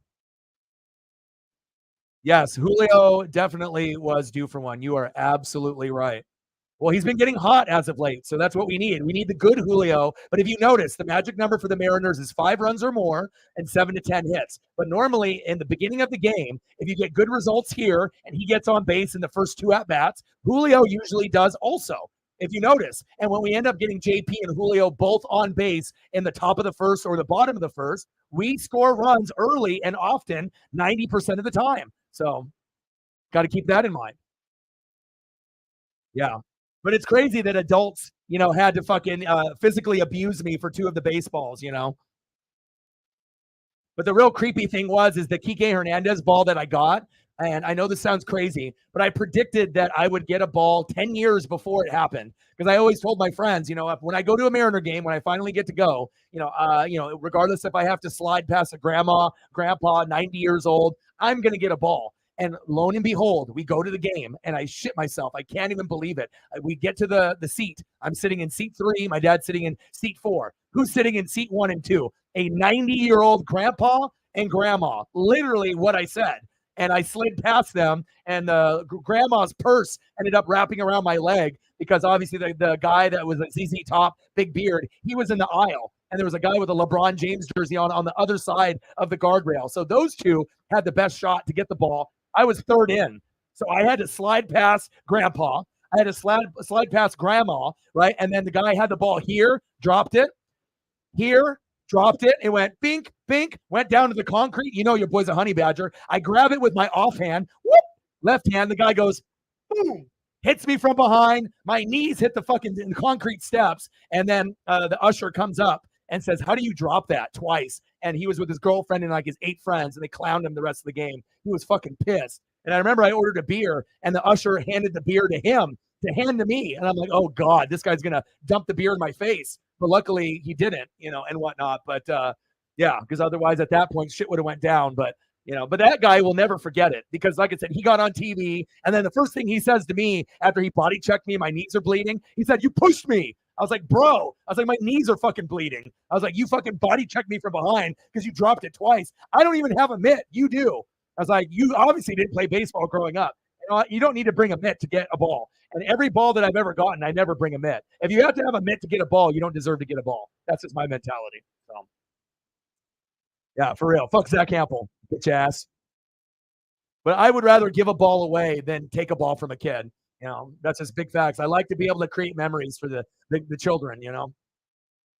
Yes, Julio definitely was due for one. You are absolutely right. Well, he's been getting hot as of late, so that's what we need. We need the good Julio. But if you notice, the magic number for the Mariners is 5 runs or more and 7 to 10 hits. But normally, in the beginning of the game, if you get good results here and he gets on base in the first 2 at-bats, Julio usually does also, if you notice. And when we end up getting JP and Julio both on base in the top of the first or the bottom of the first, we score runs early and often 90% of the time. So got to keep that in mind. Yeah. But it's crazy that adults, you know, had to fucking physically abuse me for 2 of the baseballs, you know. But the real creepy thing is the Kike Hernandez ball that I got. And I know this sounds crazy, but I predicted that I would get a ball 10 years before it happened. Because I always told my friends, you know, when I go to a Mariner game, when I finally get to go, you know, regardless if I have to slide past a grandma, grandpa, 90 years old, I'm going to get a ball. And lo and behold, we go to the game, and I shit myself. I can't even believe it. We get to the seat. I'm sitting in seat 3. My dad's sitting in seat 4. Who's sitting in seat 1 and 2? A 90-year-old grandpa and grandma. Literally what I said. And I slid past them, and the grandma's purse ended up wrapping around my leg because obviously the guy that was a ZZ Top, big beard, he was in the aisle. And there was a guy with a LeBron James jersey on the other side of the guardrail. So those 2 had the best shot to get the ball. I was 3rd in. So I had to slide past grandpa. I had to slide past grandma, right? And then the guy had the ball here, dropped it, here, dropped it. It went bink, bink, went down to the concrete. You know your boy's a honey badger. I grab it with my offhand, whoop, left hand. The guy goes, boom, hits me from behind. My knees hit the fucking concrete steps. And then the usher comes up and says, how do you drop that twice? And he was with his girlfriend and like his 8 friends, and they clowned him the rest of the game. He was fucking pissed. And I remember I ordered a beer, and the usher handed the beer to him to hand to me. And I'm like, oh God, this guy's going to dump the beer in my face. But luckily he didn't, you know, and whatnot. But yeah, because otherwise at that point shit would have went down. But, you know, but that guy will never forget it because, like I said, he got on TV. And then the first thing he says to me after he body checked me, my knees are bleeding. He said, you pushed me. I was like, bro, I was like, my knees are fucking bleeding. I was like, you fucking body checked me from behind because you dropped it twice. I don't even have a mitt. You do. I was like, you obviously didn't play baseball growing up. You don't need to bring a mitt to get a ball. And every ball that I've ever gotten, I never bring a mitt. If you have to have a mitt to get a ball, you don't deserve to get a ball. That's just my mentality. So, yeah, for real. Fuck Zach Hampel, bitch ass. But I would rather give a ball away than take a ball from a kid. You know, that's just big facts. I like to be able to create memories for the children, you know.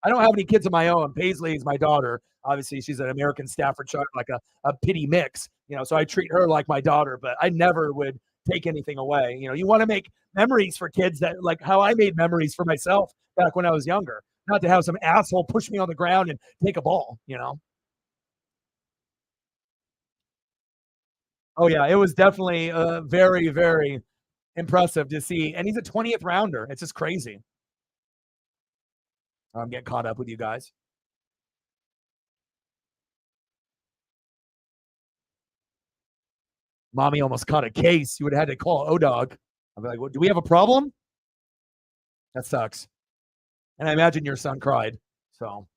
I don't have any kids of my own. Paisley is my daughter. Obviously, she's an American Staffordshire, like a pity mix, so I treat her like my daughter, but I never would take anything away. You want to make memories for kids that like how I made memories for myself back when I was younger, not to have some asshole push me on the ground and take a ball. Oh yeah, it was definitely very, very impressive to see. And he's a 20th rounder. It's just crazy. I'm getting caught up with you guys. Mommy almost caught a case. You would have had to call O-Dog. I'd be like, well, do we have a problem? That sucks. And I imagine your son cried. So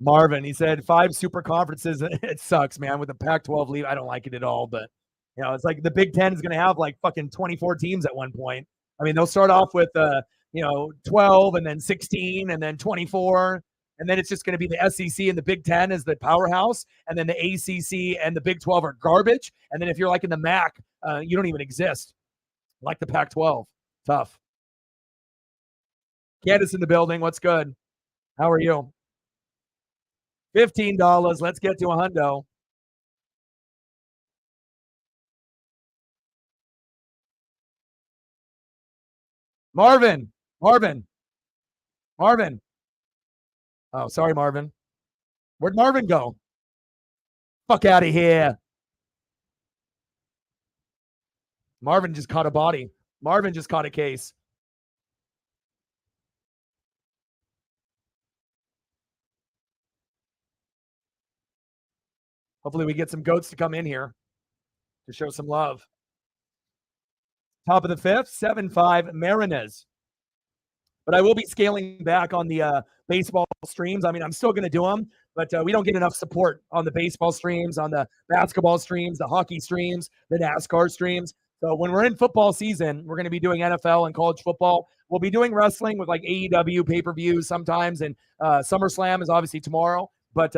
Marvin, he said 5 super conferences. It sucks, man. With the Pac-12 leave, I don't like it at all. But it's like the Big Ten is going to have like fucking 24 teams at one point. I mean, they'll start off with 12 and then 16 and then 24. And then it's just going to be the SEC and the Big Ten as the powerhouse. And then the ACC and the Big 12 are garbage. And then if you're like in the MAC, you don't even exist. Like the Pac-12. Tough. Candace in the building. What's good? How are you? $15. Let's get to a hundo. Marvin. Oh, sorry, Marvin. Where'd Marvin go? Fuck out of here. Marvin just caught a body. Marvin just caught a case. Hopefully we get some goats to come in here to show some love. Top of the 5th, 7-5 Mariners. But I will be scaling back on the baseball streams. I mean, I'm still going to do them, but we don't get enough support on the baseball streams, on the basketball streams, the hockey streams, the NASCAR streams. So when we're in football season, we're going to be doing NFL and college football. We'll be doing wrestling with like AEW pay-per-views sometimes, and SummerSlam is obviously tomorrow. But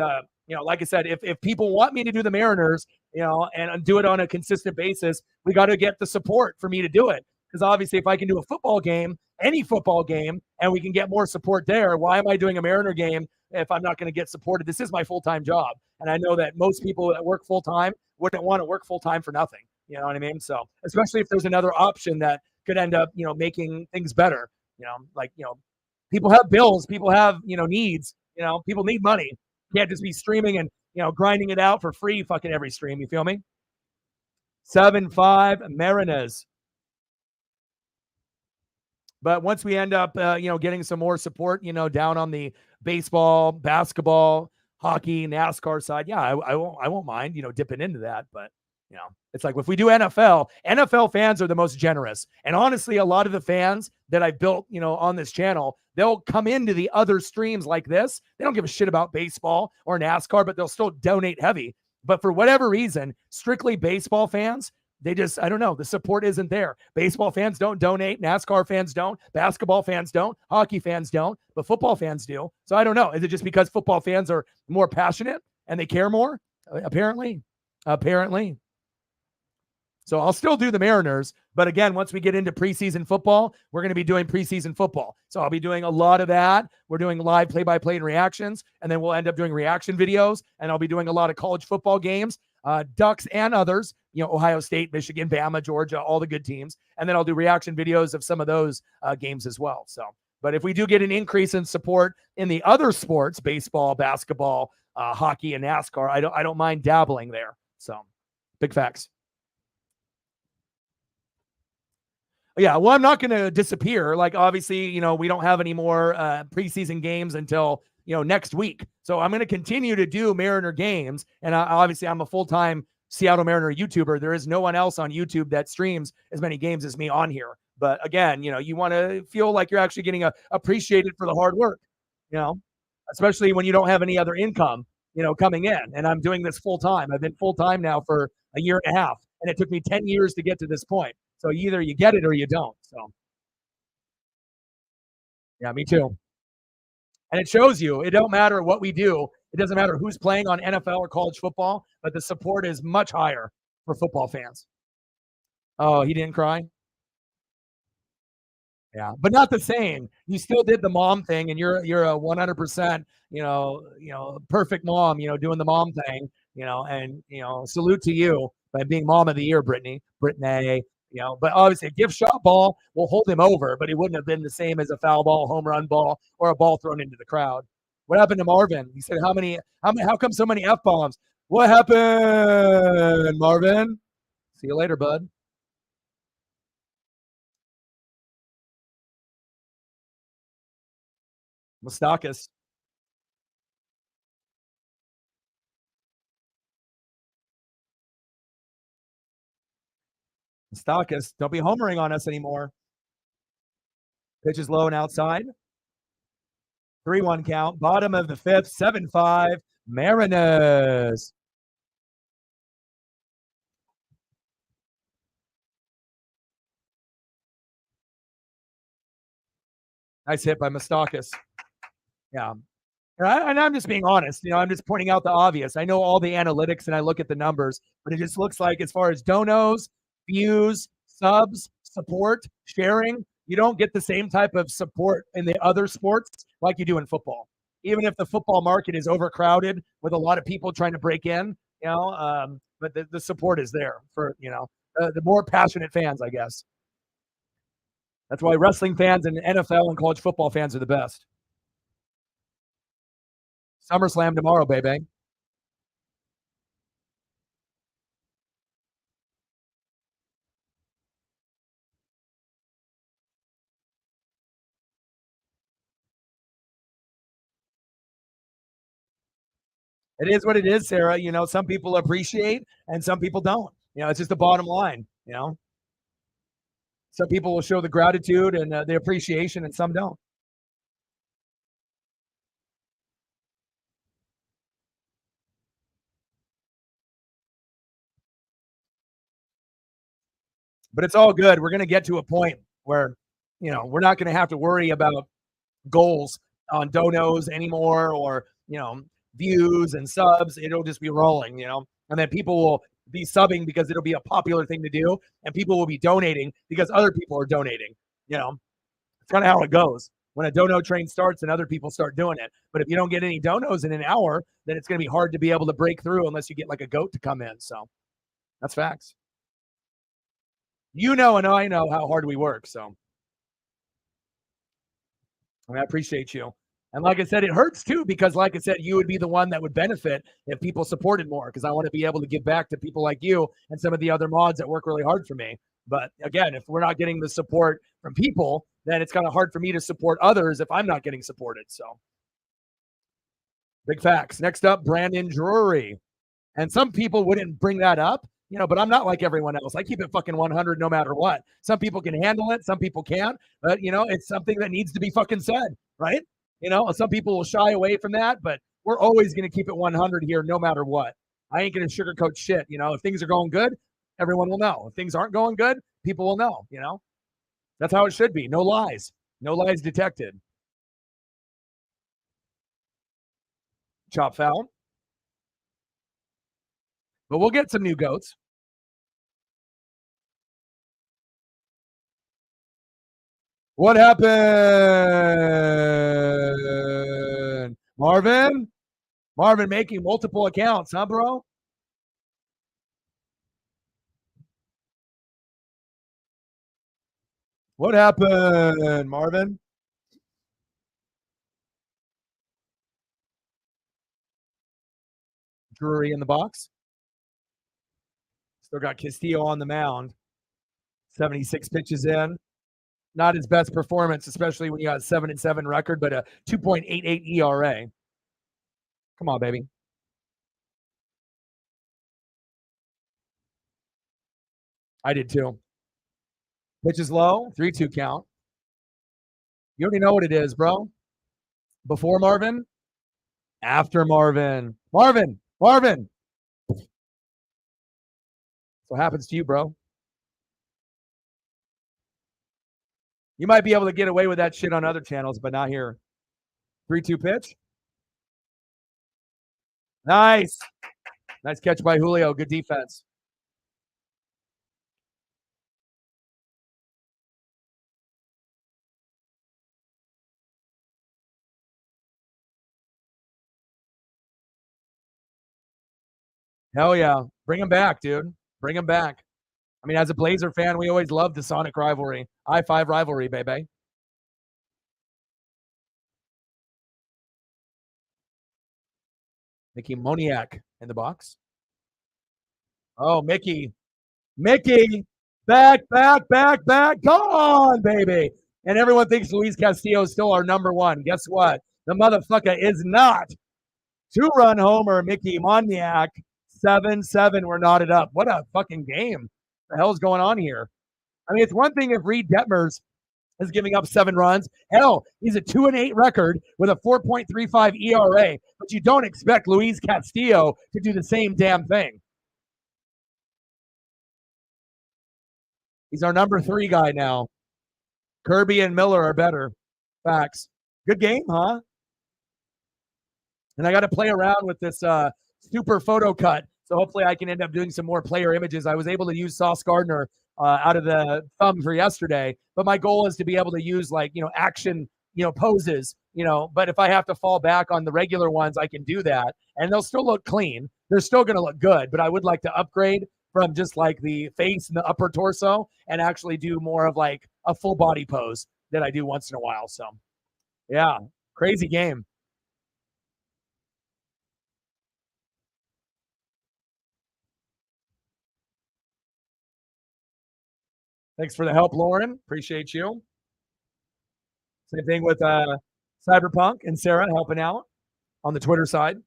like I said, if people want me to do the Mariners, and do it on a consistent basis, we got to get the support for me to do it. Because obviously, if I can do a football game, any football game, and we can get more support there, why am I doing a Mariner game if I'm not going to get supported? This is my full-time job. And I know that most people that work full-time wouldn't want to work full-time for nothing. You know what I mean? So especially if there's another option that could end up, making things better. People have bills, people have, needs, people need money. You can't just be streaming and, grinding it out for free fucking every stream. You feel me? 7-5 Mariners. But once we end up, getting some more support, down on the baseball, basketball, hockey, NASCAR side, yeah, I won't mind, dipping into that. But, it's like if we do NFL fans are the most generous. And honestly, a lot of the fans that I built, on this channel, they'll come into the other streams like this. They don't give a shit about baseball or NASCAR, but they'll still donate heavy. But for whatever reason, strictly baseball fans, they just, I don't know, the support isn't there. Baseball fans don't donate. NASCAR fans don't. Basketball fans don't. Hockey fans don't. But football fans do. So I don't know. Is it just because football fans are more passionate and they care more? Apparently. So I'll still do the Mariners. But again, once we get into preseason football, we're going to be doing preseason football. So I'll be doing a lot of that. We're doing live play-by-play and reactions. And then we'll end up doing reaction videos. And I'll be doing a lot of college football games. Ducks and others, Ohio State, Michigan, Bama, Georgia, all the good teams. And then I'll do reaction videos of some of those games as well. So, but if we do get an increase in support in the other sports, baseball, basketball, hockey, and NASCAR, I don't mind dabbling there. So, big facts. Yeah, well, I'm not going to disappear. Like, obviously, we don't have any more preseason games until next week. So I'm going to continue to do Mariner games. And obviously I'm a full-time Seattle Mariner YouTuber. There is no one else on YouTube that streams as many games as me on here. But again, you want to feel like you're actually getting appreciated for the hard work, especially when you don't have any other income, coming in. And I'm doing this full-time. I've been full-time now for a year and a half. And it took me 10 years to get to this point. So either you get it or you don't. So yeah, me too. And it shows you, it don't matter what we do. It doesn't matter who's playing on NFL or college football, but the support is much higher for football fans. Oh, he didn't cry? Yeah, but not the same. You still did the mom thing, and you're a 100%, perfect mom. Doing the mom thing. And salute to you by being mom of the year, Brittany. But obviously a gift shop ball will hold him over, but he wouldn't have been the same as a foul ball, home run ball, or a ball thrown into the crowd. What happened to Marvin? He said, how come so many F bombs? What happened, Marvin? See you later, bud. Mustakis. Mustakis. Don't be homering on us anymore. Pitch is low and outside. 3-1 count. Bottom of the fifth. 7-5. Mariners. Nice hit by Mustakis. Yeah. And I'm just being honest. I'm just pointing out the obvious. I know all the analytics and I look at the numbers, but it just looks like as far as donos, views, subs, support, sharing, you don't get the same type of support in the other sports like you do in football. Even if the football market is overcrowded with a lot of people trying to break in, but the support is there for, the more passionate fans, I guess. That's why wrestling fans and NFL and college football fans are the best. SummerSlam tomorrow, baby. It is what it is, Sarah. Some people appreciate and some people don't. It's just the bottom line. Some people will show the gratitude and the appreciation, and some don't. But it's all good. We're going to get to a point where, we're not going to have to worry about goals on donos anymore, or views and subs. It'll just be rolling, and then people will be subbing because it'll be a popular thing to do, and people will be donating because other people are donating. It's kind of how it goes. When a dono train starts and other people start doing it. But if you don't get any donos in an hour, then it's going to be hard to be able to break through unless you get like a goat to come in. So that's facts. And I know how hard we work. So I appreciate you. And like I said, it hurts too, because like I said, you would be the one that would benefit if people supported more, because I want to be able to give back to people like you and some of the other mods that work really hard for me. But again, if we're not getting the support from people, then it's kind of hard for me to support others if I'm not getting supported. So big facts. Next up, Brandon Drury. And some people wouldn't bring that up, but I'm not like everyone else. I keep it fucking 100 no matter what. Some people can handle it, some people can't, but it's something that needs to be fucking said, right? Some people will shy away from that, but we're always going to keep it 100 here no matter what. I ain't going to sugarcoat shit. If things are going good, everyone will know. If things aren't going good, people will know. That's how it should be. No lies. No lies detected. Chop foul. But we'll get some new goats. What happened? Marvin? Marvin making multiple accounts, huh, bro? What happened, Marvin? Drury in the box. Still got Castillo on the mound. 76 pitches in. Not his best performance, especially when you got a 7-7 record, but a 2.88 ERA. Come on, baby. I did too. Pitch is low, 3-2 count. You already know what it is, bro. Before Marvin, after Marvin. Marvin. That's what happens to you, bro. You might be able to get away with that shit on other channels, but not here. 3-2 pitch. Nice. Nice catch by Julio. Good defense. Hell yeah. Bring him back, dude. Bring him back. I mean, as a Blazer fan, we always loved the Sonic rivalry. I-5 rivalry, baby. Mickey Moniak in the box. Oh, Mickey. Mickey. Back. Come on, baby. And everyone thinks Luis Castillo is still our number one. Guess what? The motherfucker is not. Two-run homer, Mickey Moniak. 7-7. We're knotted up. What a fucking game. The hell's going on here? I mean, it's one thing if Reed Detmers is giving up 7 runs. Hell, he's a 2-8 record with a 4.35 ERA, but you don't expect Luis Castillo to do the same damn thing. He's our number 3 guy now. Kirby and Miller are better. Facts. Good game, huh? And I got to play around with this super photo cut. So hopefully I can end up doing some more player images. I was able to use Sauce Gardner out of the thumb for yesterday, but my goal is to be able to use action, poses, but if I have to fall back on the regular ones, I can do that and they'll still look clean. They're still going to look good, but I would like to upgrade from just like the face and the upper torso and actually do more of like a full body pose that I do once in a while. So yeah, crazy game. Thanks for the help, Lauren. Appreciate you. Same thing with Cyberpunk and Sarah helping out on the Twitter side.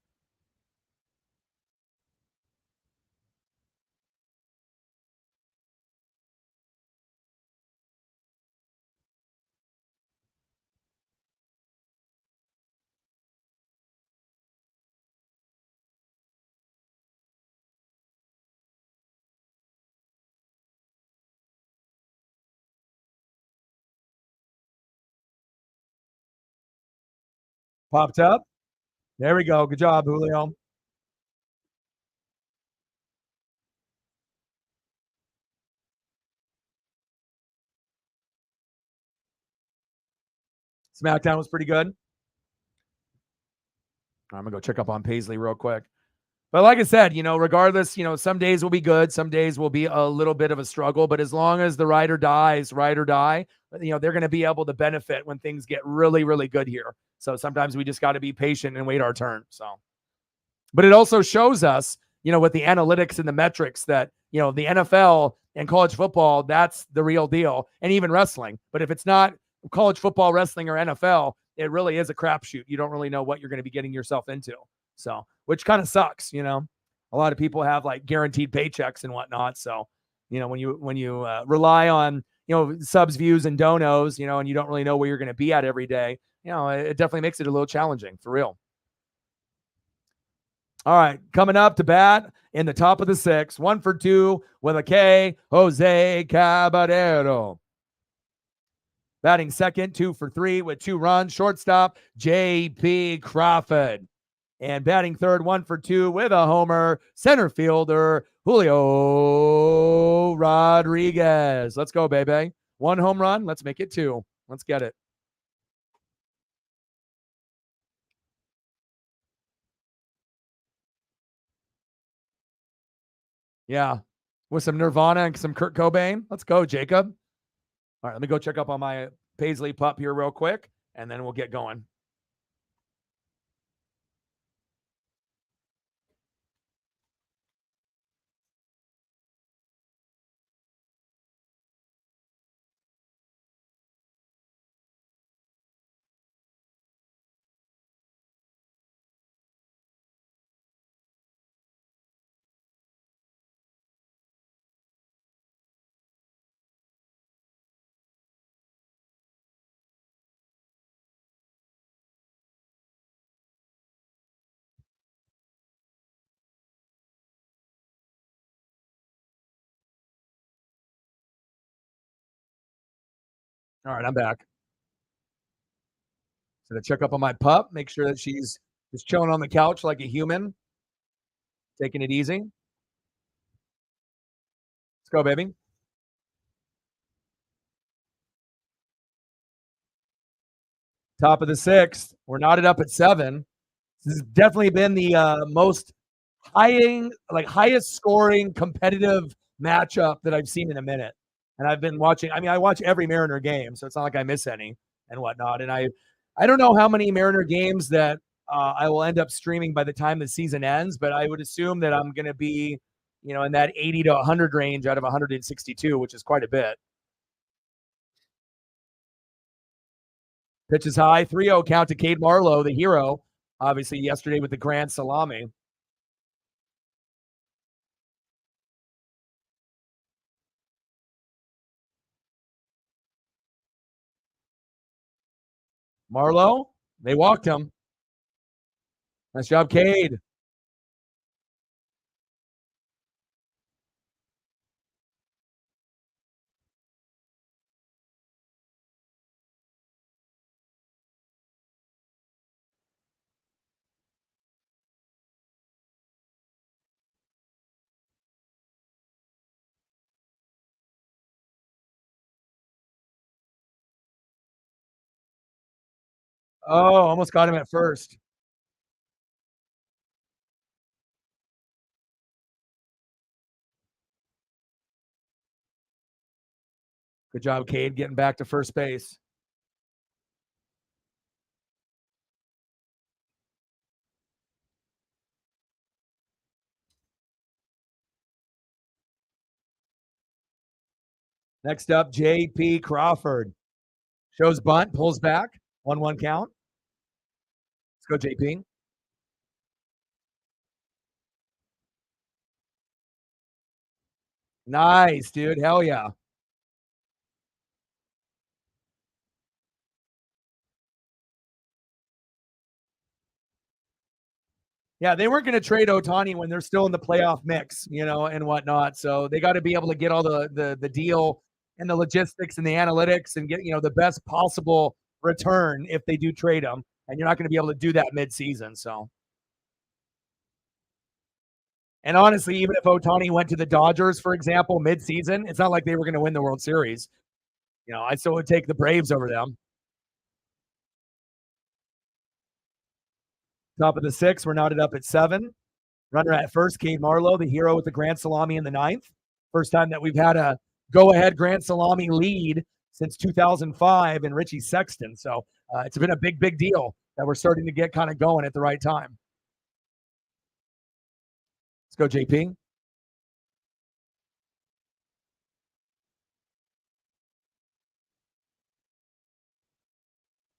Popped up. There we go. Good job, Julio. SmackDown was pretty good. I'm going to go check up on Paisley real quick. But like I said, regardless, some days will be good. Some days will be a little bit of a struggle. But as long as the ride or die, they're going to be able to benefit when things get really, really good here. So sometimes we just got to be patient and wait our turn. So, but it also shows us, with the analytics and the metrics that, the NFL and college football, that's the real deal. And even wrestling. But if it's not college football, wrestling, or NFL, it really is a crapshoot. You don't really know what you're going to be getting yourself into. So, which kind of sucks, A lot of people have like guaranteed paychecks and whatnot. So, when you rely on, subs, views, and donos, and you don't really know where you're going to be at every day, it definitely makes it a little challenging for real. All right, coming up to bat in the top of the 6, 1 for 2 with a K, Jose Caballero. Batting second, 2 for 3 with 2 runs. Shortstop, J.P. Crawford. And batting third, 1 for 2 with a homer, center fielder, Julio Rodriguez. Let's go, baby. 1 home run. Let's make it 2. Let's get it. Yeah. With some Nirvana and some Kurt Cobain. Let's go, Jacob. All right, let me go check up on my Paisley pup here real quick, and then we'll get going. All right, I'm back. So to check up on my pup, make sure that she's just chilling on the couch like a human, taking it easy. Let's go, baby. Top of the 6th. We're knotted up at 7. This has definitely been the most highest scoring competitive matchup that I've seen in a minute. And I've been watching. I mean, I watch every Mariner game, so it's not like I miss any and whatnot. And I don't know how many Mariner games that I will end up streaming by the time the season ends, but I would assume that I'm going to be, in that 80 to 100 range out of 162, which is quite a bit. Pitch is high, 3-0 count to Cade Marlowe, the hero, obviously yesterday with the grand salami. Marlowe, they walked him. Nice job, Cade. Oh, almost got him at first. Good job, Cade, getting back to first base. Next up, J.P. Crawford. Shows bunt, pulls back. 1-1 count. Let's go, J.P. Nice, dude. Hell yeah. Yeah, they weren't going to trade Ohtani when they're still in the playoff mix, and whatnot. So they got to be able to get all the deal and the logistics and the analytics and get, the best possible return if they do trade them. And you're not going to be able to do that mid-season. So, and honestly, even if Ohtani went to the Dodgers, for example, mid-season, it's not like they were going to win the World Series. I still would take the Braves over them. Top of the sixth, we're knotted up at 7. Runner at first, Cade Marlowe, the hero with the grand salami in the 9th. First time that we've had a go-ahead grand salami lead since 2005 and Richie Sexton. So it's been a big, big deal that we're starting to get kind of going at the right time. Let's go, JP.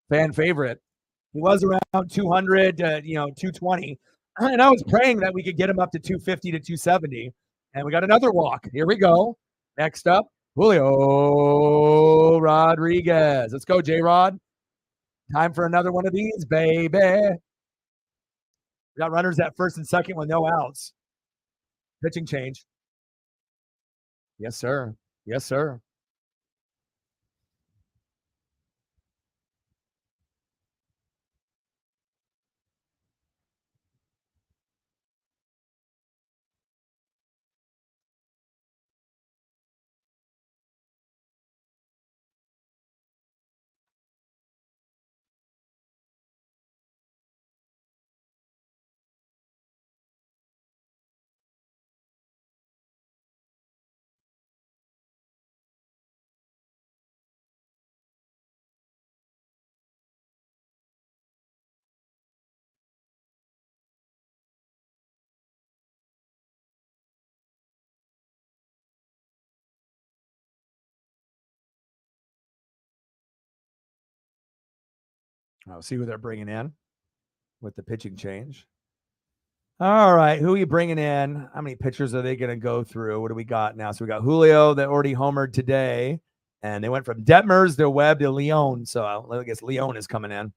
Fan favorite. He was around 200, 220. And I was praying that we could get him up to 250 to 270. And we got another walk. Here we go. Next up, Julio Rodriguez. Let's go, J-Rod. Time for another one of these, baby. We got runners at first and second with no outs. Pitching change. Yes, sir. Yes, sir. I'll see who they're bringing in with the pitching change. All right, who are you bringing in? How many pitchers are they going to go through? What do we got now? So we got Julio that already homered today, and they went from Detmers to Webb to Leon. So I guess Leon is coming in.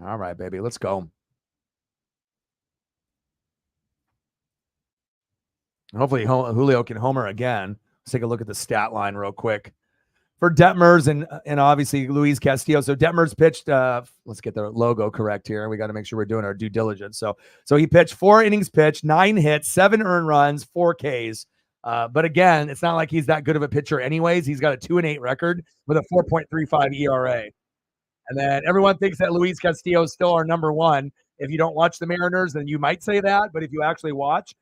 All right, baby, let's go. Hopefully Julio can homer again. Let's take a look at the stat line real quick for Detmers and obviously Luis Castillo. So Detmers pitched. Let's get the logo correct here. We got to make sure we're doing our due diligence. So he pitched 4 innings pitched, 9 hits, 7 earned runs, 4 Ks. But again, it's not like he's that good of a pitcher anyways. He's got a 2-8 record with a 4.35 ERA. And then everyone thinks that Luis Castillo is still our number one. If you don't watch the Mariners, then you might say that. But if you actually watch,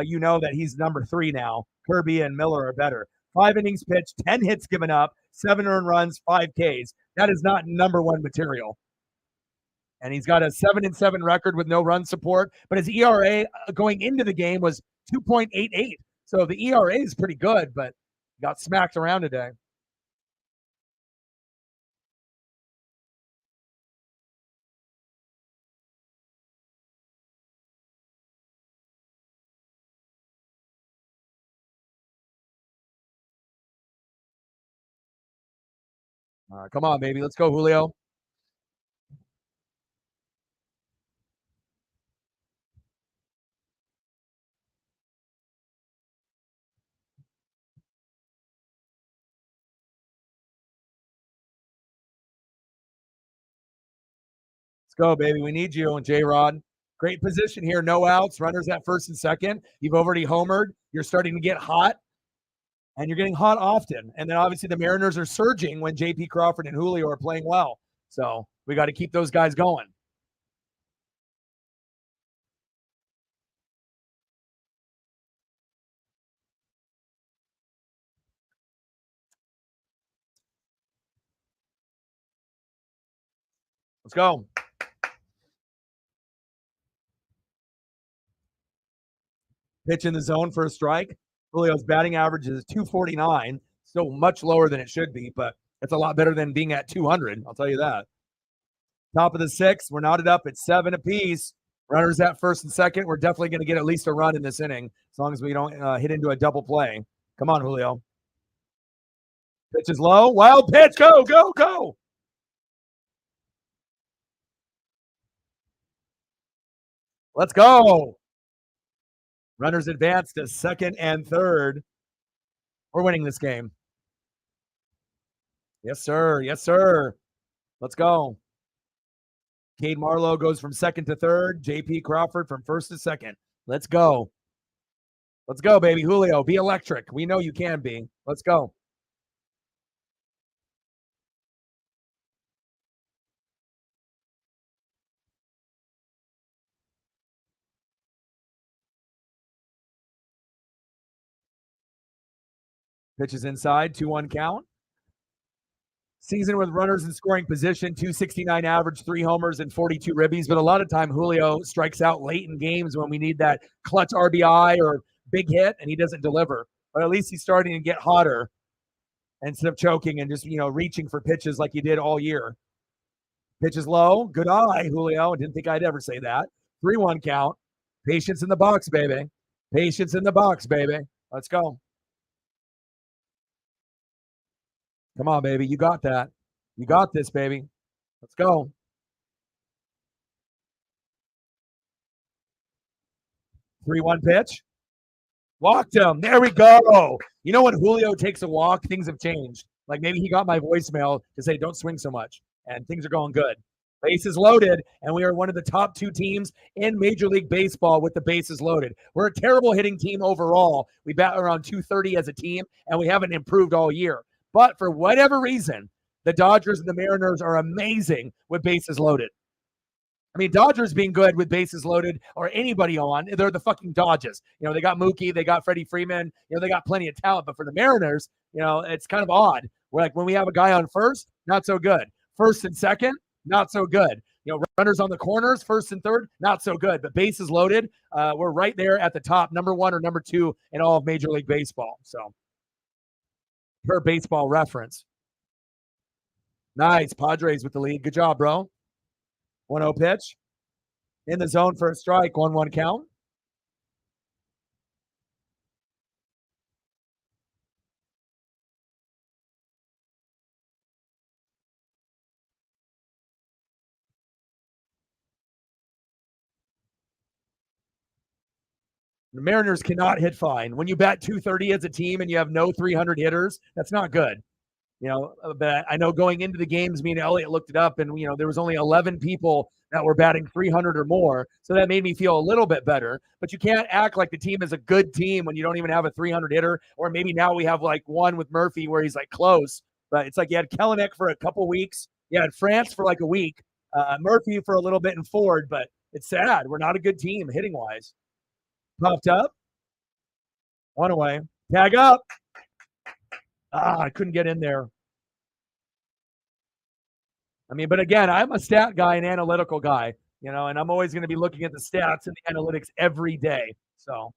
you know that he's number 3 now. Kirby and Miller are better. 5 innings pitched, 10 hits given up, 7 earned runs, 5 Ks. That is not number one material. And he's got a 7-7 record with no run support. But his ERA going into the game was 2.88. So the ERA is pretty good, but got smacked around today. Come on, baby. Let's go, Julio. Let's go, baby. We need you and J-Rod. Great position here. No outs. Runners at first and second. You've already homered. You're starting to get hot, and you're getting hot often. And then obviously the Mariners are surging when J.P. Crawford and Julio are playing well. So we got to keep those guys going. Let's go. Pitch in the zone for a strike. Julio's batting average is 249, still much lower than it should be, but it's a lot better than being at 200. I'll tell you that. Top of the 6th, we're knotted up at 7 apiece. Runners at first and second. We're definitely going to get at least a run in this inning, as long as we don't hit into a double play. Come on, Julio. Pitch is low. Wild pitch. Go, go, go. Let's go. Runners advance to second and third. We're winning this game. Yes, sir. Yes, sir. Let's go. Cade Marlowe goes from second to third. J.P. Crawford from first to second. Let's go. Let's go, baby. Julio, be electric. We know you can be. Let's go. Pitches inside, 2-1 count. Season with runners in scoring position, 269 average, 3 homers, and 42 ribbies. But a lot of time, Julio strikes out late in games when we need that clutch RBI or big hit, and he doesn't deliver. But at least he's starting to get hotter instead of choking and just, reaching for pitches like he did all year. Pitch is low. Good eye, Julio. I didn't think I'd ever say that. 3-1 count. Patience in the box, baby. Patience in the box, baby. Let's go. Come on, baby. You got that. You got this, baby. Let's go. Three-one pitch. Walked him. There we go. You know, when Julio takes a walk, things have changed. Like maybe he got my voicemail to say, don't swing so much. And things are going good. Bases loaded, and we are one of the top 2 teams in Major League Baseball with the bases loaded. We're a terrible hitting team overall. We bat around 230 as a team, and we haven't improved all year. But for whatever reason, the Dodgers and the Mariners are amazing with bases loaded. I mean, Dodgers being good with bases loaded or anybody on, they're the fucking Dodgers. They got Mookie, they got Freddie Freeman, they got plenty of talent. But for the Mariners, it's kind of odd. We're like, when we have a guy on first, not so good. First and second, not so good. Runners on the corners, first and third, not so good. But bases loaded, we're right there at the top, number 1 or number 2 in all of Major League Baseball. So, per Baseball Reference. Nice. Padres with the lead. Good job, bro. 1-0 pitch. In the zone for a strike. 1-1 count. The Mariners cannot hit fine. When you bat 230 as a team and you have no 300 hitters, that's not good. But I know going into the games, me and Elliot looked it up, and there was only 11 people that were batting 300 or more, so that made me feel a little bit better. But you can't act like the team is a good team when you don't even have a 300 hitter, or maybe now we have like one with Murphy where he's like close. But it's like you had Kelenic for a couple weeks, Yeah, in France for like a week. Murphy for a little bit in Ford, but it's sad. We're not a good team hitting wise. Puffed up, one away. Tag up. I couldn't get in there. I mean, but again, I'm a stat guy and analytical guy, and I'm always going to be looking at the stats and the analytics every day. So,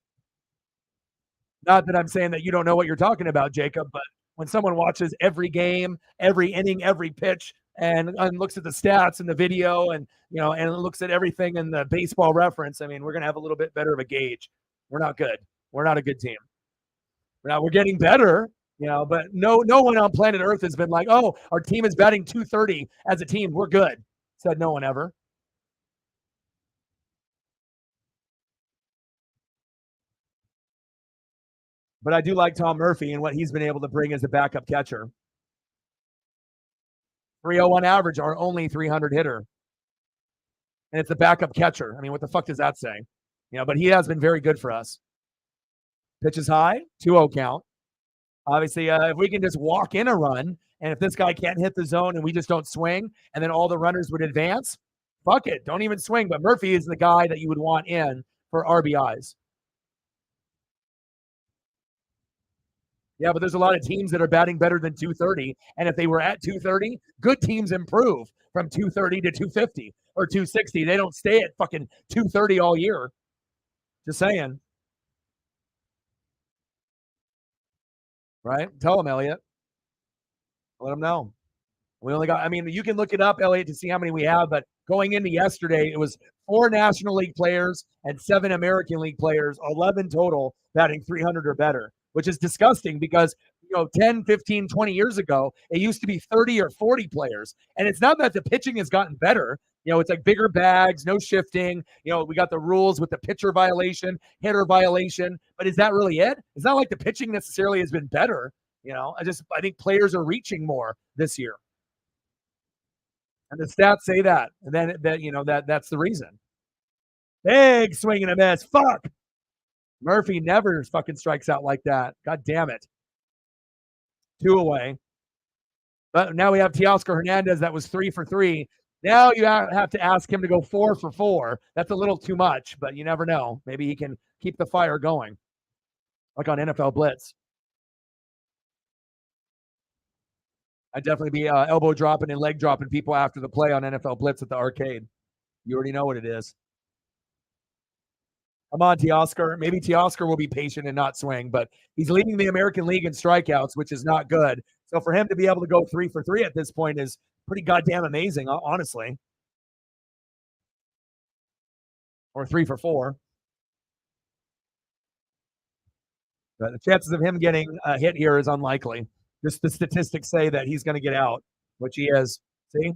not that I'm saying that you don't know what you're talking about, Jacob, but when someone watches every game, every inning, every pitch, and looks at the stats and the video and looks at everything in the baseball reference, I mean, we're going to have a little bit better of a gauge. We're not good. We're not a good team. We're getting better, but no one on planet Earth has been like, oh, our team is batting 230 as a team. We're good. Said no one ever. But I do like Tom Murphy and what he's been able to bring as a backup catcher. 301 average, our only 300 hitter. And it's a backup catcher. I mean, what the fuck does that say? But he has been very good for us. Pitch is high, 2-0 count. Obviously, if we can just walk in a run, and if this guy can't hit the zone and we just don't swing, and then all the runners would advance, fuck it. Don't even swing. But Murphy is the guy that you would want in for RBIs. Yeah, but there's a lot of teams that are batting better than 230. And if they were at 230, good teams improve from 230 to 250 or 260. They don't stay at fucking 230 all year. Just saying. Right? Tell them, Elliot. Let them know. We only got, I mean, you can look it up, Elliot, to see how many we have, but going into yesterday, it was 4 National League players and 7 American League players, 11 total batting 300 or better, which is disgusting because, 10, 15, 20 years ago, it used to be 30 or 40 players. And it's not that the pitching has gotten better. It's like bigger bags, no shifting. We got the rules with the pitcher violation, hitter violation, but is that really it? It's not like the pitching necessarily has been better. I think players are reaching more this year. And the stats say that. And then that's the reason. Big swing and a miss. Fuck. Murphy never fucking strikes out like that. God damn it. 2 away. But now we have Teoscar Hernandez that was 3 for 3. Now you have to ask him to go 4 for 4. That's a little too much, but you never know. Maybe he can keep the fire going, like on NFL Blitz. I'd definitely be elbow dropping and leg dropping people after the play on NFL Blitz at the arcade. You already know what it is. Come on, Teoscar. Maybe Teoscar will be patient and not swing, but he's leading the American League in strikeouts, which is not good. So for him to be able to go 3 for 3 at this point is pretty goddamn amazing, honestly. Or 3 for 4. But the chances of him getting a hit here is unlikely. Just the statistics say that he's going to get out, which he is. See?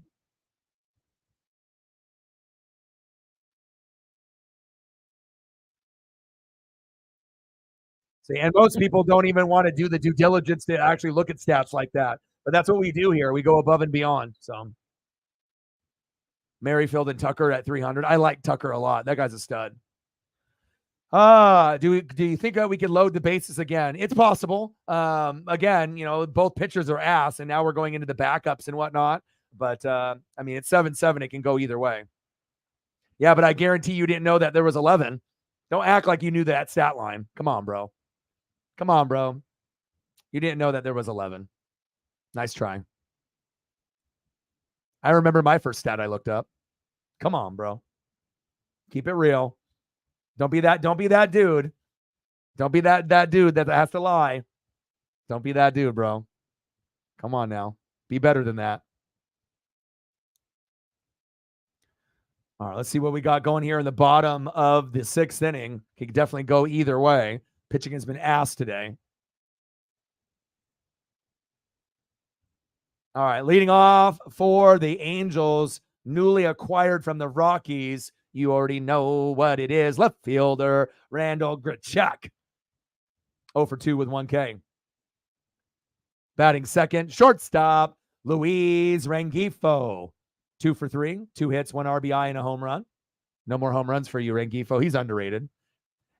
See, and most people don't even want to do the due diligence to actually look at stats like that. But that's what we do here. We go above and beyond. So Merrifield and Tucker at 300. I like Tucker a lot. That guy's a stud. Do you think that we can load the bases again? It's possible. Again, both pitchers are ass, and now we're going into the backups and whatnot. But I mean, it's 7-7. It can go either way. Yeah, but I guarantee you didn't know that there was 11. Don't act like you knew that stat line. Come on, bro. Come on, bro. You didn't know that there was 11. Nice try. I remember my first stat I looked up. Come on, bro. Keep it real. Don't be that dude. Don't be that dude that has to lie. Don't be that dude, bro. Come on now. Be better than that. All right, let's see what we got going here in the bottom of the 6th inning. He could definitely go either way. Pitching has been ass today. All right, leading off for the Angels, newly acquired from the Rockies. You already know what it is. Left fielder, Randall Grichuk. 0 for 2 with 1 K. Batting second, shortstop, Luis Rengifo. 2 for 3, 2 hits, 1 RBI, and a home run. No more home runs for you, Rengifo. He's underrated.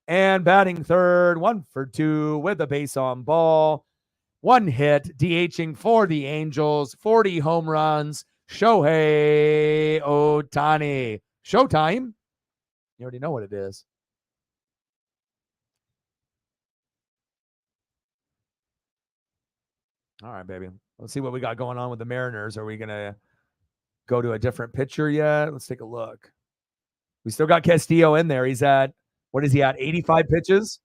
And batting third, 1 for 2 with a base on ball. 1 hit, DHing for the Angels, 40 home runs. Shohei Ohtani. Showtime. You already know what it is. All right, baby. Let's see what we got going on with the Mariners. Are we going to go to a different pitcher yet? Let's take a look. We still got Castillo in there. He's at, what is he at? 85 pitches?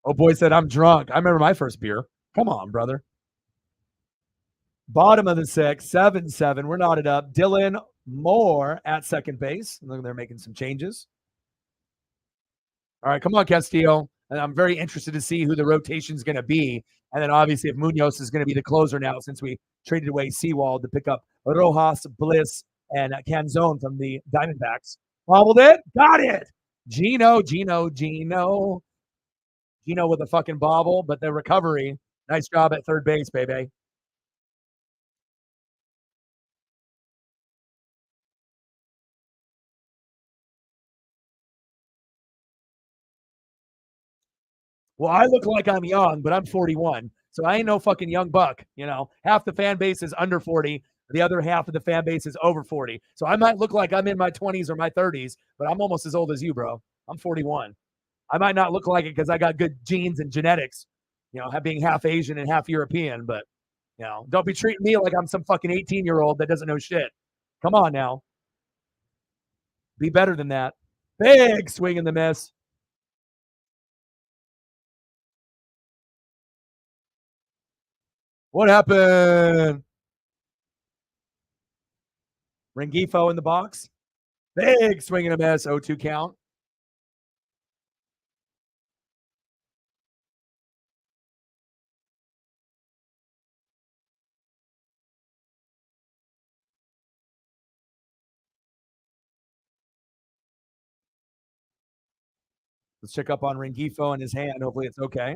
Oh, boy said, I'm drunk. I remember my first beer. Come on, brother. Bottom of the sixth, 7-7. We're knotted up. Dylan Moore at second base. Look, they're making some changes. All right, come on, Castillo. And I'm very interested to see who the rotation is going to be. And then obviously if Munoz is going to be the closer now since we traded away Seawald to pick up Rojas, Bliss, and Canzone from the Diamondbacks. Bobbled it. Got it. Gino with a fucking bobble, but the recovery. Nice job at third base, baby. Well, I look like I'm young, but I'm 41. So I ain't no fucking young buck. You know, half the fan base is under 40. The other half of the fan base is over 40. So I might look like I'm in my 20s or my 30s, but I'm almost as old as you, bro. I'm 41. I might not look like it because I got good genes and genetics, you know, being half Asian and half European, but, you know, don't be treating me like I'm some fucking 18-year-old that doesn't know shit. Come on now. Be better than that. Big swing and the miss. What happened? Rengifo in the box. Big swing and a miss. 0-2 count. Let's check up on Rengifo and his hand. Hopefully it's okay.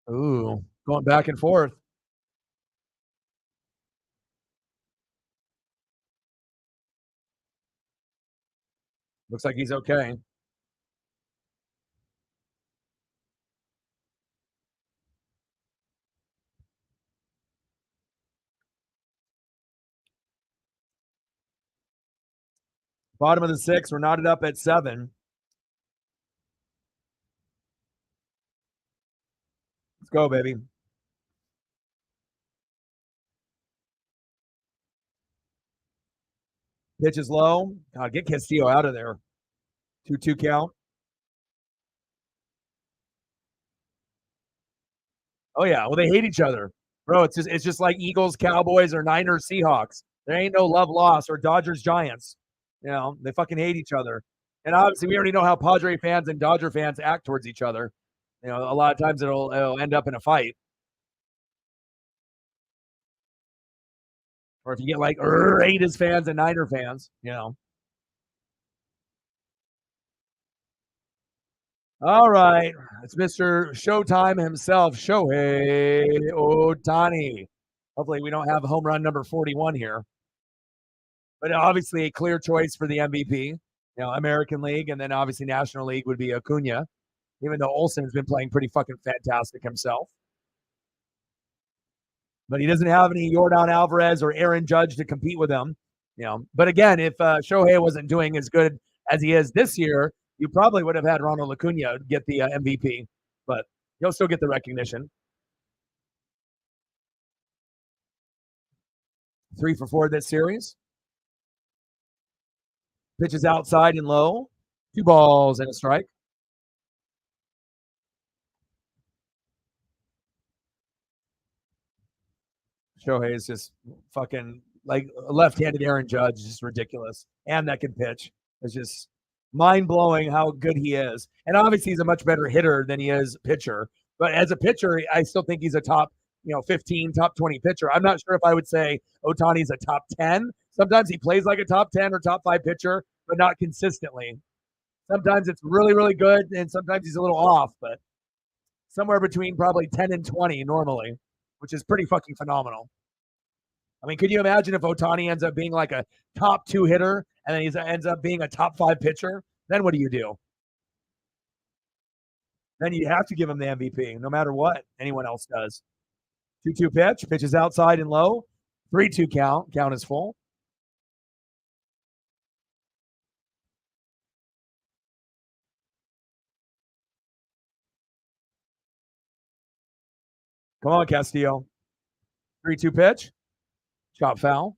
Ooh, going back and forth. Looks like he's okay. Bottom of the sixth. We're knotted up at 7. Let's go, baby. Pitch is low. God, get Castillo out of there. 2-2 count. Oh yeah. Well, they hate each other, bro. It's just like Eagles, Cowboys, or Niners, Seahawks. There ain't no love loss or Dodgers, Giants. You know, they fucking hate each other. And obviously, we already know how Padre fans and Dodger fans act towards each other. You know, a lot of times it'll end up in a fight. Or if you get like Raiders fans and Niner fans, you know. All right. It's Mr. Showtime himself, Shohei Ohtani. Hopefully, we don't have home run number 41 here. But obviously, a clear choice for the MVP. You know, American League and then obviously National League would be Acuna, even though Olsen's been playing pretty fucking fantastic himself. But he doesn't have any Yordan Alvarez or Aaron Judge to compete with him. You know, but again, if Shohei wasn't doing as good as he is this year, you probably would have had Ronald Acuna get the MVP, but he'll still get the recognition. 3 for 4 this series. Pitches outside and low. 2 balls and a strike. Shohei is just fucking like a left-handed Aaron Judge, just ridiculous. And that can pitch. It's just mind-blowing how good he is. And obviously he's a much better hitter than he is pitcher. But as a pitcher, I still think he's a top, 15, top 20 pitcher. I'm not sure if I would say Ohtani's a top 10. Sometimes he plays like a top 10 or top 5 pitcher, but not consistently. Sometimes it's really, really good, and sometimes he's a little off, but somewhere between probably 10 and 20 normally, which is pretty fucking phenomenal. I mean, could you imagine if Ohtani ends up being like a top 2 hitter and then he ends up being a top 5 pitcher? Then what do? Then you have to give him the MVP, no matter what anyone else does. 2-2 pitch, pitches outside and low. 3-2 count. Count is full. Come on, Castillo. 3-2 pitch. Chop foul.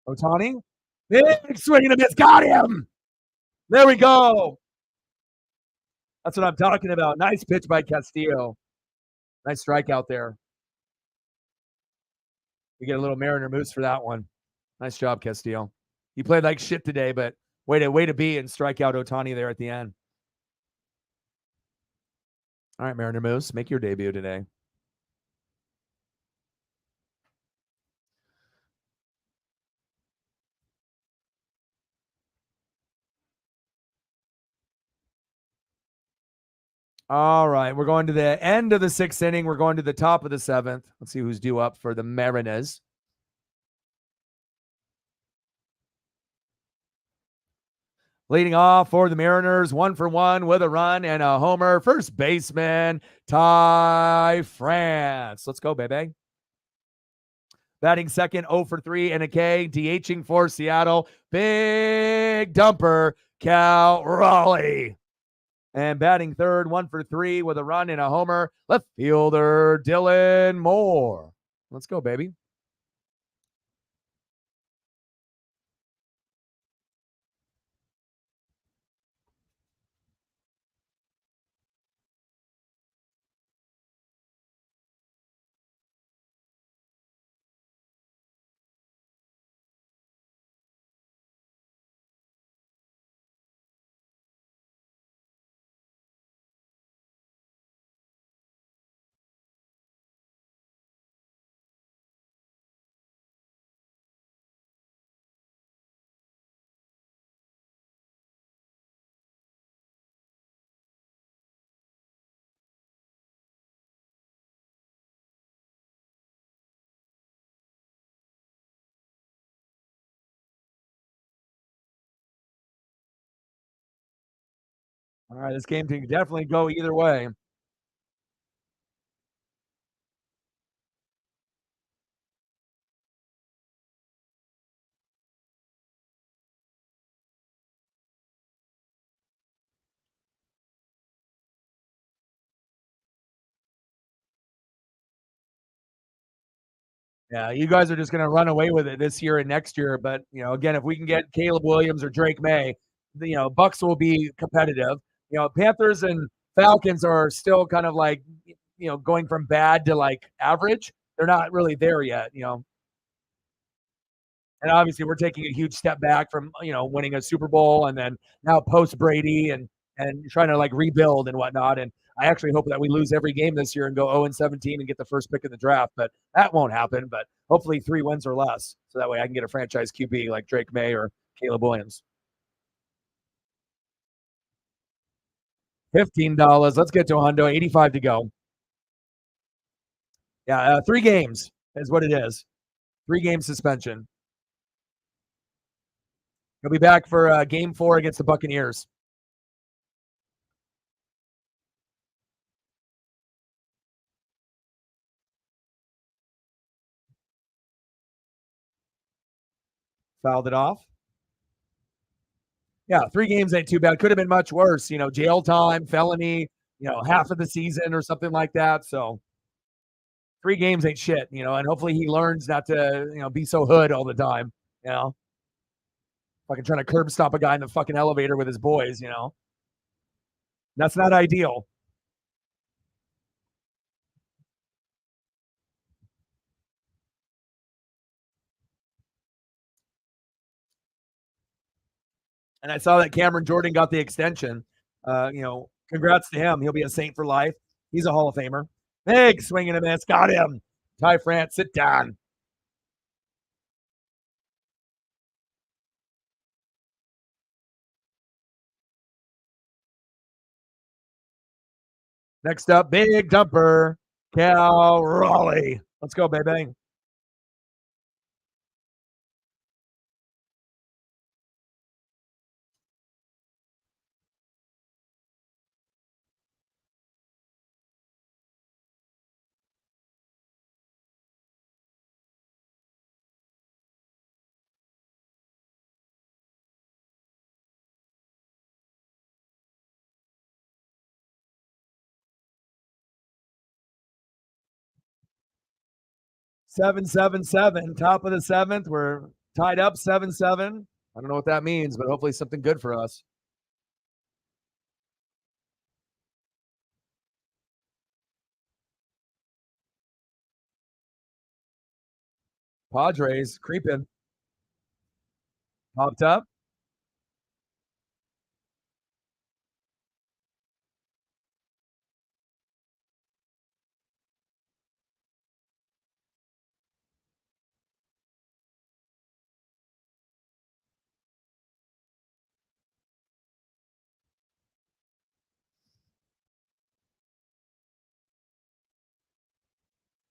Ohtani. Big swing and a miss. Got him. There we go. That's what I'm talking about. Nice pitch by Castillo. Nice strikeout there. We get a little Mariner Moose for that one. Nice job, Castillo. You played like shit today, but way to be and strike out Ohtani there at the end. All right, Mariner Moose, make your debut today. All right, we're going to the end of the 6th inning. We're going to the top of the 7th. Let's see who's due up for the Mariners. Leading off for the Mariners, 1 for 1 with a run and a homer. First baseman, Ty France. Let's go, baby. Batting second, 0 for 3 and a K. DHing for Seattle, big dumper, Cal Raleigh. And batting third, 1 for 3 with a run and a homer, left fielder, Dylan Moore. Let's go, baby. All right, this game can definitely go either way. Yeah, you guys are just going to run away with it this year and next year. But, again, if we can get Caleb Williams or Drake May, Bucks will be competitive. Panthers and Falcons are still kind of like, going from bad to like average. They're not really there yet, And obviously we're taking a huge step back from, winning a Super Bowl and then now post Brady and trying to like rebuild and whatnot. And I actually hope that we lose every game this year and go 0-17 and get the first pick in the draft, but that won't happen. But hopefully 3 wins or less, so that way I can get a franchise QB like Drake May or Caleb Williams. $15. Let's get to $100. 85 to go. Yeah, 3 games is what it is. 3 game suspension. He'll be back for game 4 against the Buccaneers. Fouled it off. Yeah, 3 games ain't too bad. Could have been much worse. Jail time, felony, half of the season or something like that. So 3 games ain't shit, and hopefully he learns not to, be so hood all the time, you know. Fucking trying to curb stop a guy in the fucking elevator with his boys. That's not ideal. And I saw that Cameron Jordan got the extension. Congrats to him. He'll be a Saint for life. He's a Hall of Famer. Big swing and a miss. Got him. Ty France, sit down. Next up, big dumper. Cal Raleigh. Let's go, baby. Seven, 7-7. Top of the 7th. We're tied up 7-7. I don't know what that means, but hopefully something good for us. Padres creeping. Popped up.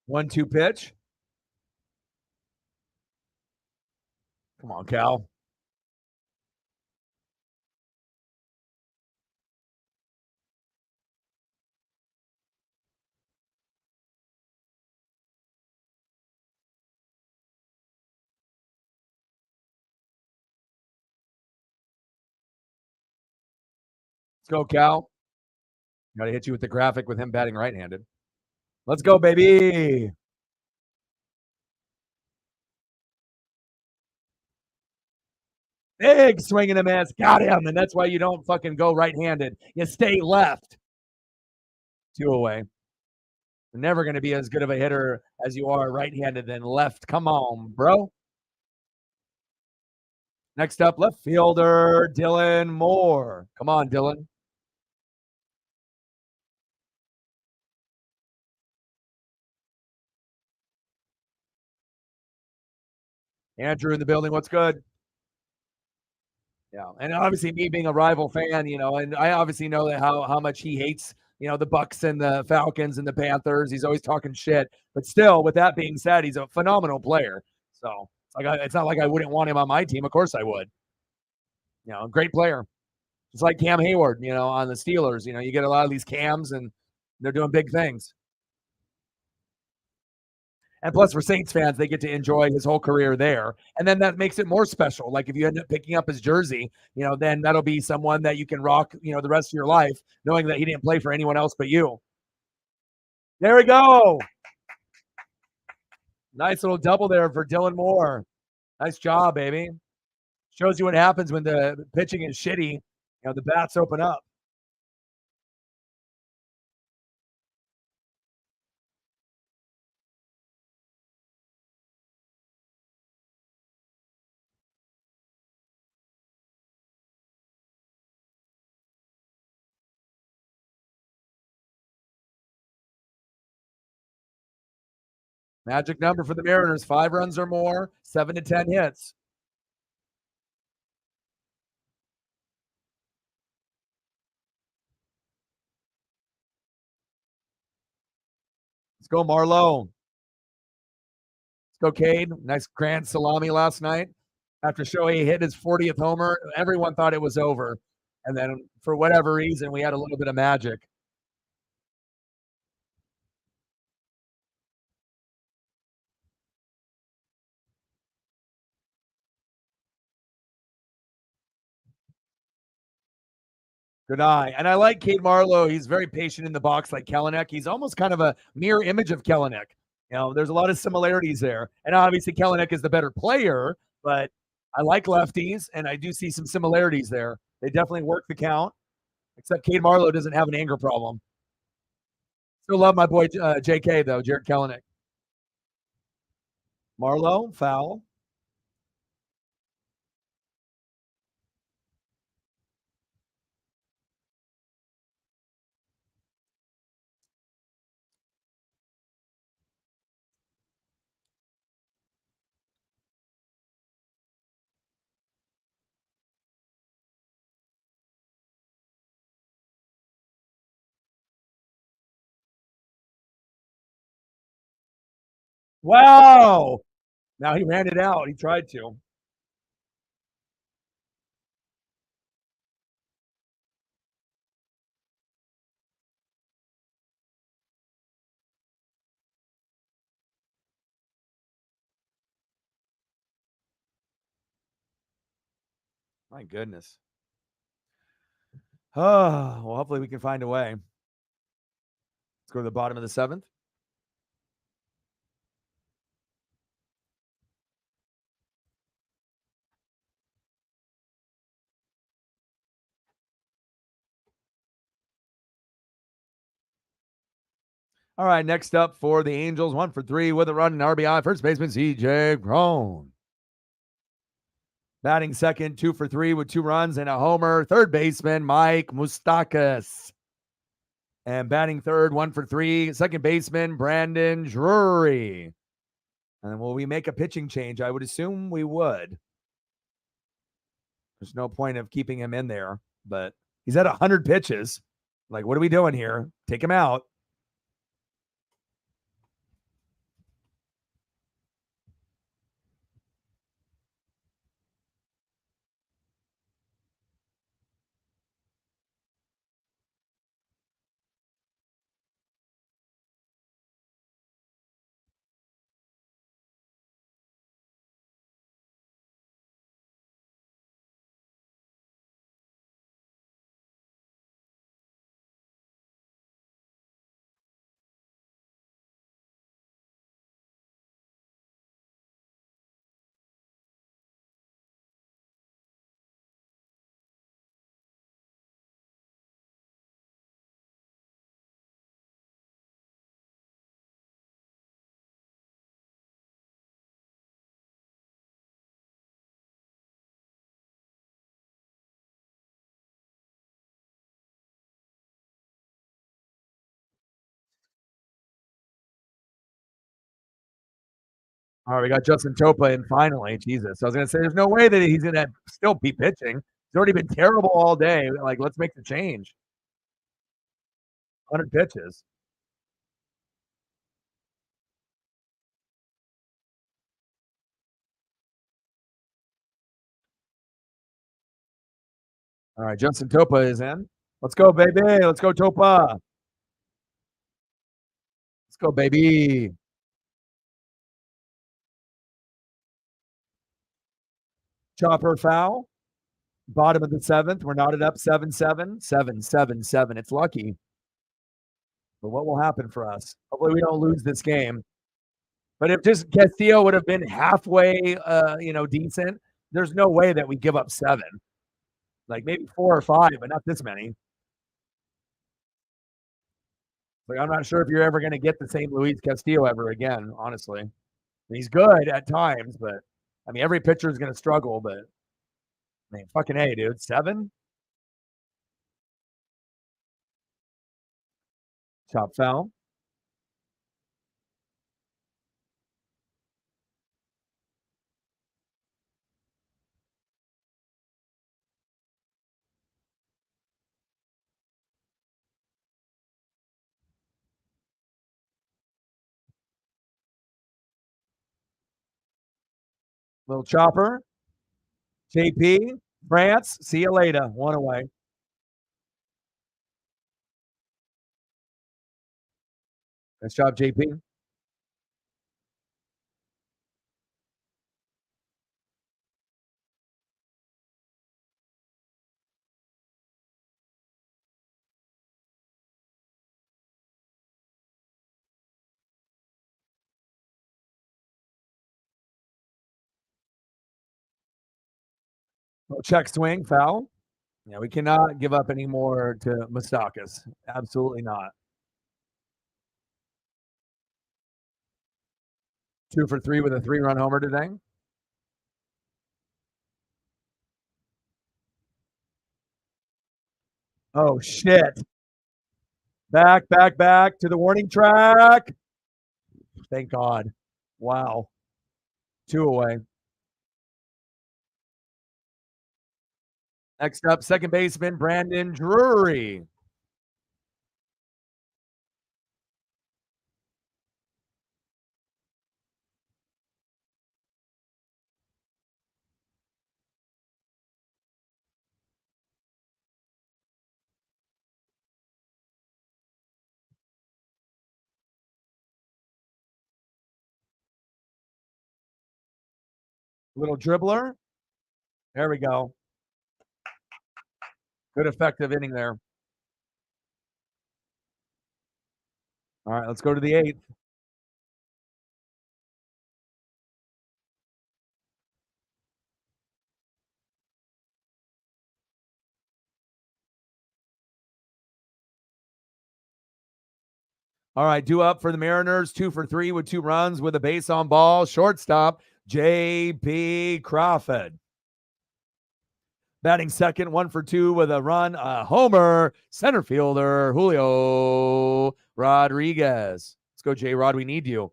One, two pitch. Come on, Cal. Let's go, Cal. Got to hit you with the graphic with him batting right-handed. Let's go, baby. Big swing and a miss. Got him. And that's why you don't fucking go right-handed. You stay left. 2 away. You're never going to be as good of a hitter as you are right-handed than left. Come on, bro. Next up, left fielder, Dylan Moore. Come on, Dylan. Andrew in the building. What's good? Yeah, and obviously me being a rival fan, and I obviously know that how much he hates, the Bucks and the Falcons and the Panthers. He's always talking shit, but still, with that being said, he's a phenomenal player. So it's not like I wouldn't want him on my team. Of course I would. Great player. It's like Cam Hayward, on the Steelers. You get a lot of these Cams and they're doing big things. And plus, for Saints fans, they get to enjoy his whole career there. And then that makes it more special. Like if you end up picking up his jersey, then that'll be someone that you can rock, the rest of your life, knowing that he didn't play for anyone else but you. There we go. Nice little double there for Dylan Moore. Nice job, baby. Shows you what happens when the pitching is shitty. The bats open up. Magic number for the Mariners, 5 runs or more, 7 to 10 hits. Let's go, Marlowe. Let's go, Cade. Nice grand salami last night. After Shohei hit his 40th homer, everyone thought it was over. And then for whatever reason, we had a little bit of magic. Good eye. And I like Cade Marlowe. He's very patient in the box, like Kellenic. He's almost kind of a mirror image of Kellenic. There's a lot of similarities there. And obviously, Kellenic is the better player, but I like lefties, and I do see some similarities there. They definitely work the count, except Cade Marlowe doesn't have an anger problem. Still love my boy JK, though, Jared Kellenic. Marlowe, foul. Wow. Now he ran it out. He tried to. My goodness. Oh, well, hopefully we can find a way. Let's go to the bottom of the seventh. All right, next up for the Angels, 1 for 3 with a run and RBI. First baseman CJ Cron. Batting second, 2 for 3 with 2 runs and a homer. Third baseman Mike Moustakas. And batting third, 1 for 3, second baseman Brandon Drury. And will we make a pitching change? I would assume we would. There's no point of keeping him in there, but he's at 100 pitches. Like, what are we doing here? Take him out. All right, we got Justin Topa in finally. Jesus. I was going to say, there's no way that he's going to still be pitching. He's already been terrible all day. Like, let's make the change. 100 pitches. All right, Justin Topa is in. Let's go, baby. Let's go, Topa. Let's go, baby. Chopper foul. Bottom of the seventh. We're knotted up 7-7. 7-7-7. It's lucky. But what will happen for us? Hopefully we don't lose this game. But if just Castillo would have been halfway, decent, there's no way that we give up 7. Like maybe 4 or 5, but not this many. Like I'm not sure if you're ever going to get the same Luis Castillo ever again. Honestly, he's good at times, but I mean every pitcher is going to struggle. But I mean, fucking A, dude, 7. Chop foul. Little chopper. JP, France, see you later. One away. Nice job, JP. Check swing, foul. Yeah, we cannot give up any more to Mustakis. Absolutely not. 2 for 3 with a 3-run homer today. Oh, shit. Back to the warning track. Thank God. Wow. 2 away. Next up, second baseman Brandon Drury. Little dribbler. There we go. Good effective inning there. All right, let's go to the eighth. All right, due up for the Mariners, 2 for 3 with 2 runs with a base on ball. Shortstop, J.P. Crawford. Batting second, 1 for 2 with a run, a homer. Center fielder, Julio Rodriguez. Let's go, J-Rod. We need you.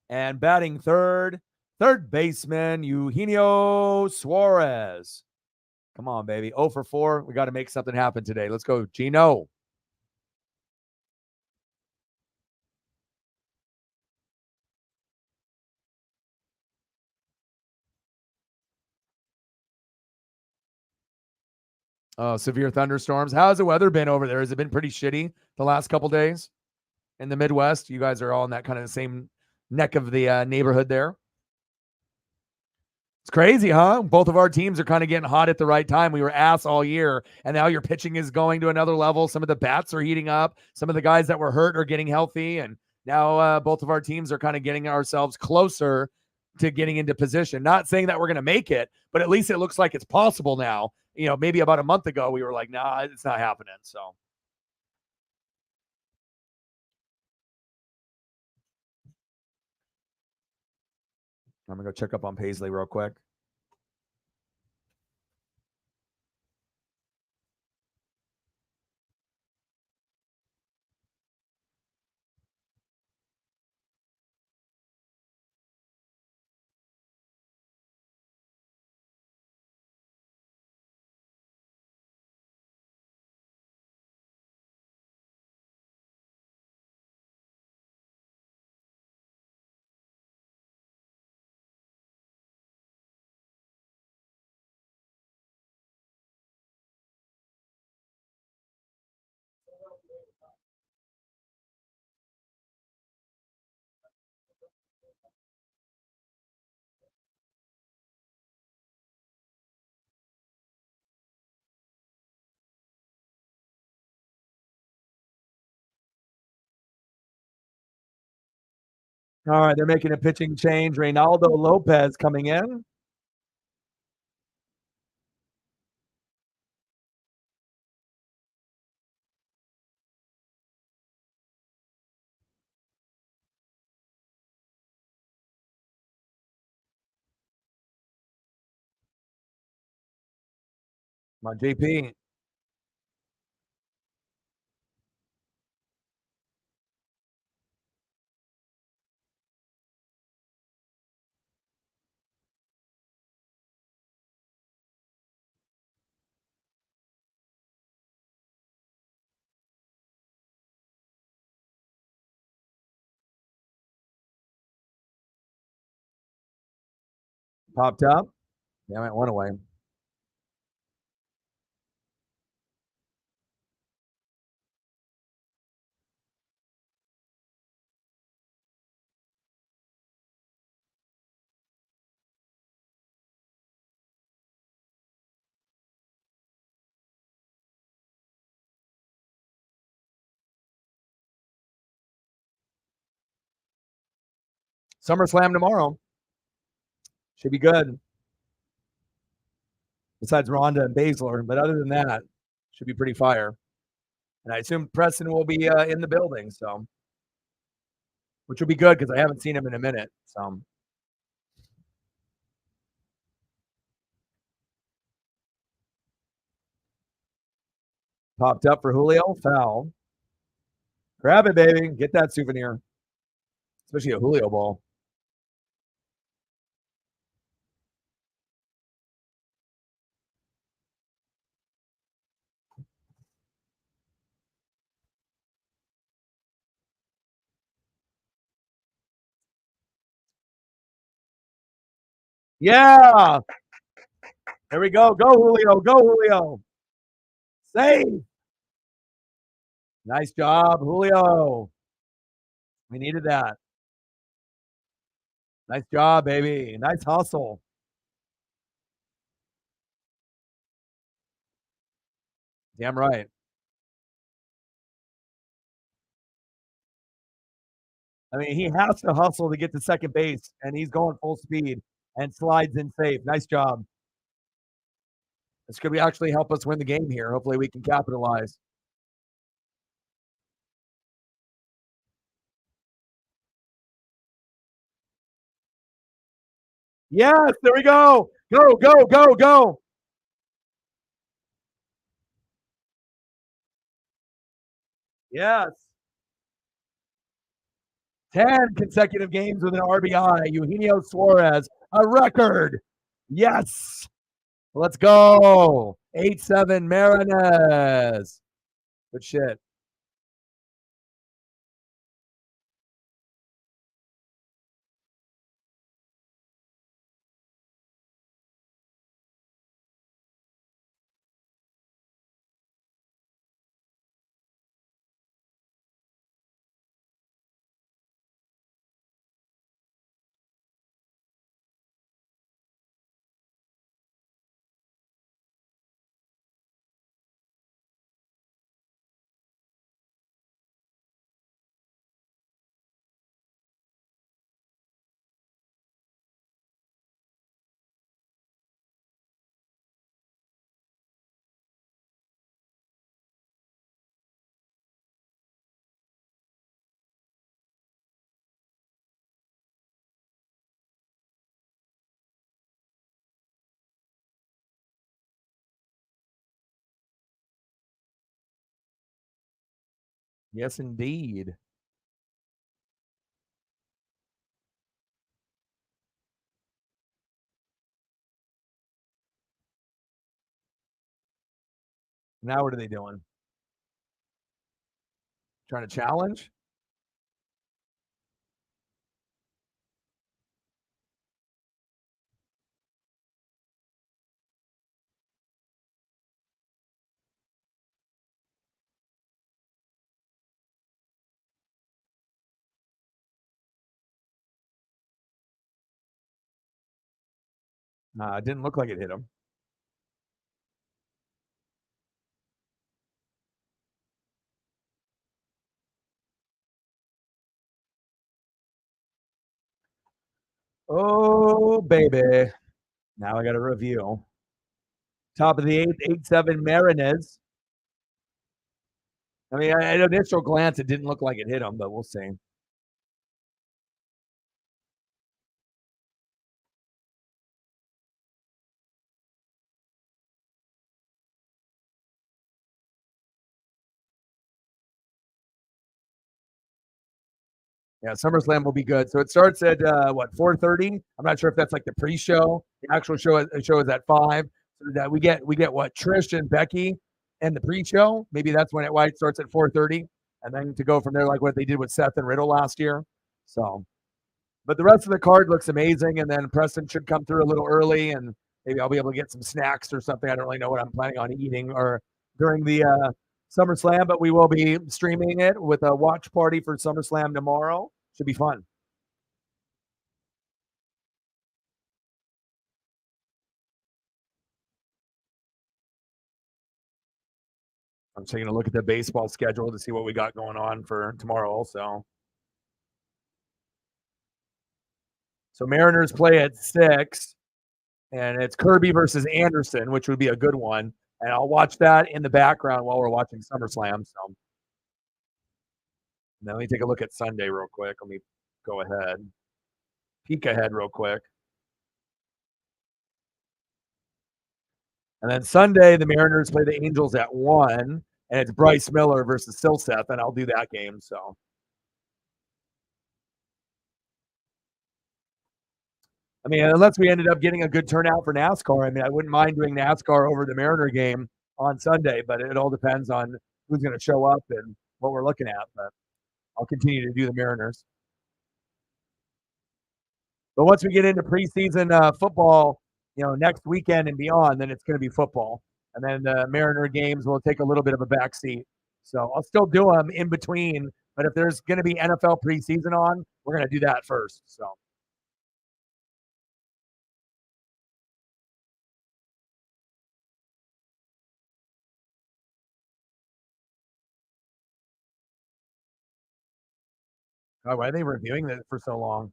And batting third baseman, Eugenio Suarez. Come on, baby. 0 for 4. We got to make something happen today. Let's go, Gino. Severe thunderstorms. How's the weather been over there? Has it been pretty shitty the last couple days in the Midwest? You guys are all in that kind of the same neck of the neighborhood there. It's crazy, huh? Both of our teams are kind of getting hot at the right time. We were ass all year, and now your pitching is going to another level. Some of the bats are heating up. Some of the guys that were hurt are getting healthy, and now both of our teams are kind of getting ourselves closer to getting into position. Not saying that we're going to make it, but at least it looks like it's possible now. You know, maybe about a month ago, we were like, nah, it's not happening. So I'm going to go check up on Paisley real quick. All right, they're making a pitching change. Reynaldo Lopez coming in. Come on, JP. Popped up. Yeah, I went one away. SummerSlam tomorrow. Should be good. Besides Ronda and Baszler, but other than that, should be pretty fire. And I assume Preston will be in the building, so which will be good because I haven't seen him in a minute. So popped up for Julio, foul. Grab it, baby. Get that souvenir, especially a Julio ball. Yeah. There we go. Go, Julio. Go, Julio. Save. Nice job, Julio. We needed that. Nice job, baby. Nice hustle. Damn right. I mean, he has to hustle to get to second base, and he's going full speed and slides in safe. Nice job. This could actually help us win the game here. Hopefully, we can capitalize. Yes, there we go. Go, go, go, go. Yes. 10 consecutive games with an RBI. Eugenio Suarez, a record. Yes. Let's go. 8-7 Marinez. Good shit. Yes, indeed. Now what are they doing? Trying to challenge? It didn't look like it hit him. Oh, baby. Now I got a review. Top of the eighth, 8-7 Marinez. I mean, at initial glance, it didn't look like it hit him, but we'll see. Yeah, SummerSlam will be good. So it starts at what 4:30. I'm not sure if that's like the pre-show. The actual show is at 5. So that we get what Trish and Becky and the pre-show. Maybe that's when it starts at 4:30, and then to go from there like what they did with Seth and Riddle last year. So, but the rest of the card looks amazing, and then Preston should come through a little early, and maybe I'll be able to get some snacks or something. I don't really know what I'm planning on eating or during the SummerSlam, but we will be streaming it with a watch party for SummerSlam tomorrow. Should be fun. I'm taking a look at the baseball schedule to see what we got going on for tomorrow also. So Mariners play at 6, and it's Kirby versus Anderson, which would be a good one. And I'll watch that in the background while we're watching SummerSlam. So now let me take a look at Sunday real quick. Let me go ahead, peek ahead real quick. And then Sunday, the Mariners play the Angels at 1, and it's Bryce Miller versus Silseth, and I'll do that game. So, I mean, unless we ended up getting a good turnout for NASCAR, I mean, I wouldn't mind doing NASCAR over the Mariner game on Sunday, but it all depends on who's going to show up and what we're looking at. But I'll continue to do the Mariners. But once we get into preseason football, next weekend and beyond, then it's going to be football. And then the Mariner games will take a little bit of a backseat. So I'll still do them in between. But if there's going to be NFL preseason on, we're going to do that first. So God, why are they reviewing this for so long?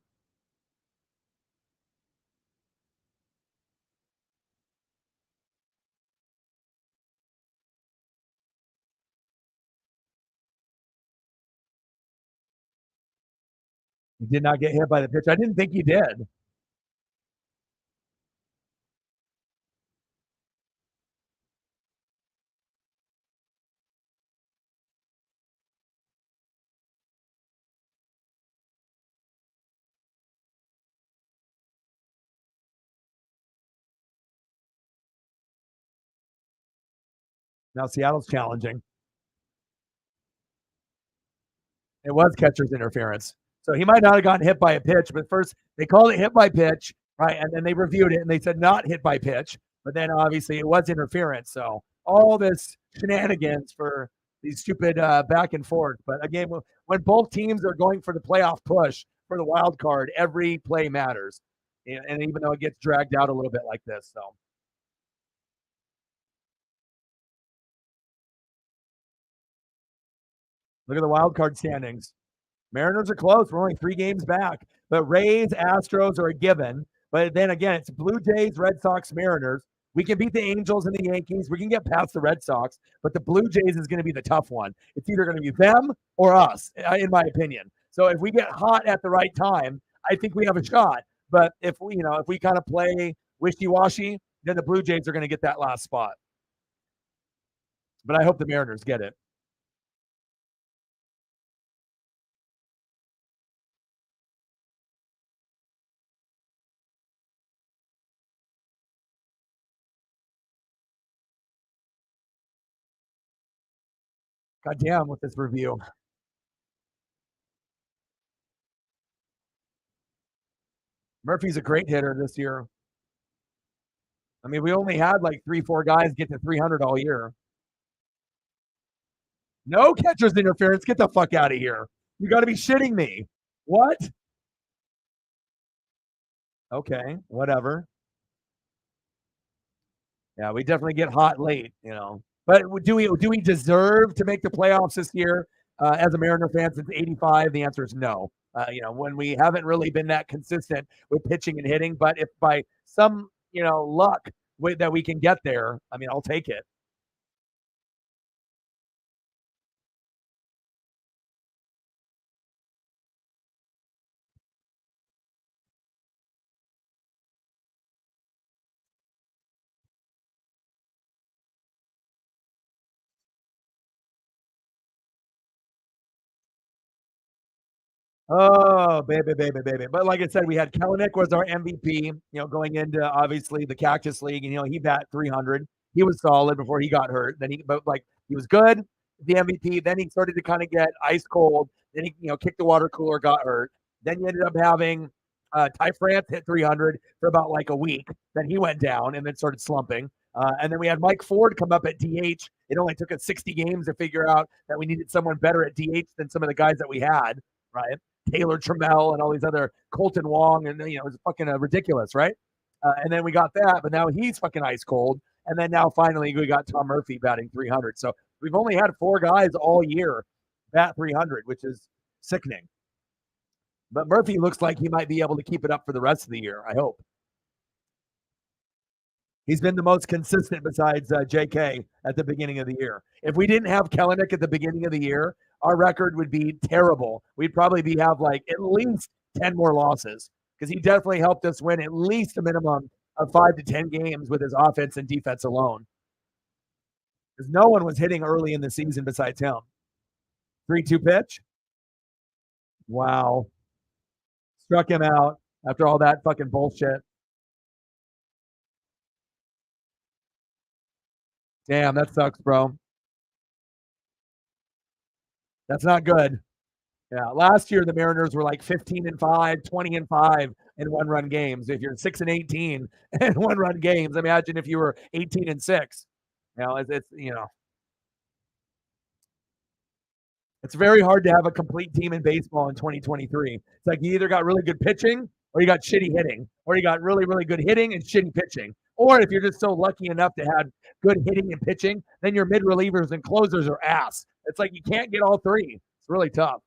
He did not get hit by the pitch. I didn't think he did. Now Seattle's challenging. It was catcher's interference. So he might not have gotten hit by a pitch, but first they called it hit by pitch, right? And then they reviewed it and they said not hit by pitch. But then obviously it was interference. So all this shenanigans for these stupid back and forth. But again, when both teams are going for the playoff push for the wild card, every play matters. And even though it gets dragged out a little bit like this. So look at the wild card standings. Mariners are close. We're only 3 games back. But Rays, Astros are a given. But then again, it's Blue Jays, Red Sox, Mariners. We can beat the Angels and the Yankees. We can get past the Red Sox. But the Blue Jays is going to be the tough one. It's either going to be them or us, in my opinion. So if we get hot at the right time, I think we have a shot. But if we kind of play wishy-washy, then the Blue Jays are going to get that last spot. But I hope the Mariners get it. God damn with this review. Murphy's a great hitter this year. I mean, we only had like 3-4 guys get to 300 all year. No catcher's interference. Get the fuck out of here. You got to be shitting me. What? Okay, whatever. Yeah, we definitely get hot late. But do we deserve to make the playoffs this year as a Mariner fan since '85? The answer is no. When we haven't really been that consistent with pitching and hitting, but if by some luck that we can get there, I mean, I'll take it. Oh, baby, baby, baby. But like I said, we had Kellenic was our MVP, going into obviously the Cactus League. And, he bat 300. He was solid before he got hurt. But he was good, the MVP. Then he started to kind of get ice cold. Then he, kicked the water cooler, got hurt. Then you ended up having Ty France hit 300 for about like a week. Then he went down and then started slumping. And then we had Mike Ford come up at DH. It only took us 60 games to figure out that we needed someone better at DH than some of the guys that we had, right? Taylor Trammell and all these other Colton Wong, and it was fucking ridiculous, right? And then we got that, but now he's fucking ice cold. And then now finally we got Tom Murphy batting 300. So we've only had 4 guys all year bat 300, which is sickening. But Murphy looks like he might be able to keep it up for the rest of the year. I hope. He's been the most consistent besides JK at the beginning of the year. If we didn't have Kellenick at the beginning of the year, our record would be terrible. We'd probably have like at least 10 more losses because he definitely helped us win at least a minimum of 5 to 10 games with his offense and defense alone. Because no one was hitting early in the season besides him. 3-2 pitch. Wow. Struck him out after all that fucking bullshit. Damn, that sucks, bro. That's not good. Yeah, last year the Mariners were like 15-5, 20-5 in one-run games. If you're 6-18 in one-run games, imagine if you were 18-6. It's very hard to have a complete team in baseball in 2023. It's like you either got really good pitching or you got shitty hitting, or you got really, really good hitting and shitty pitching. Or if you're just so lucky enough to have good hitting and pitching, then your mid relievers and closers are ass. It's like you can't get all three. It's really tough.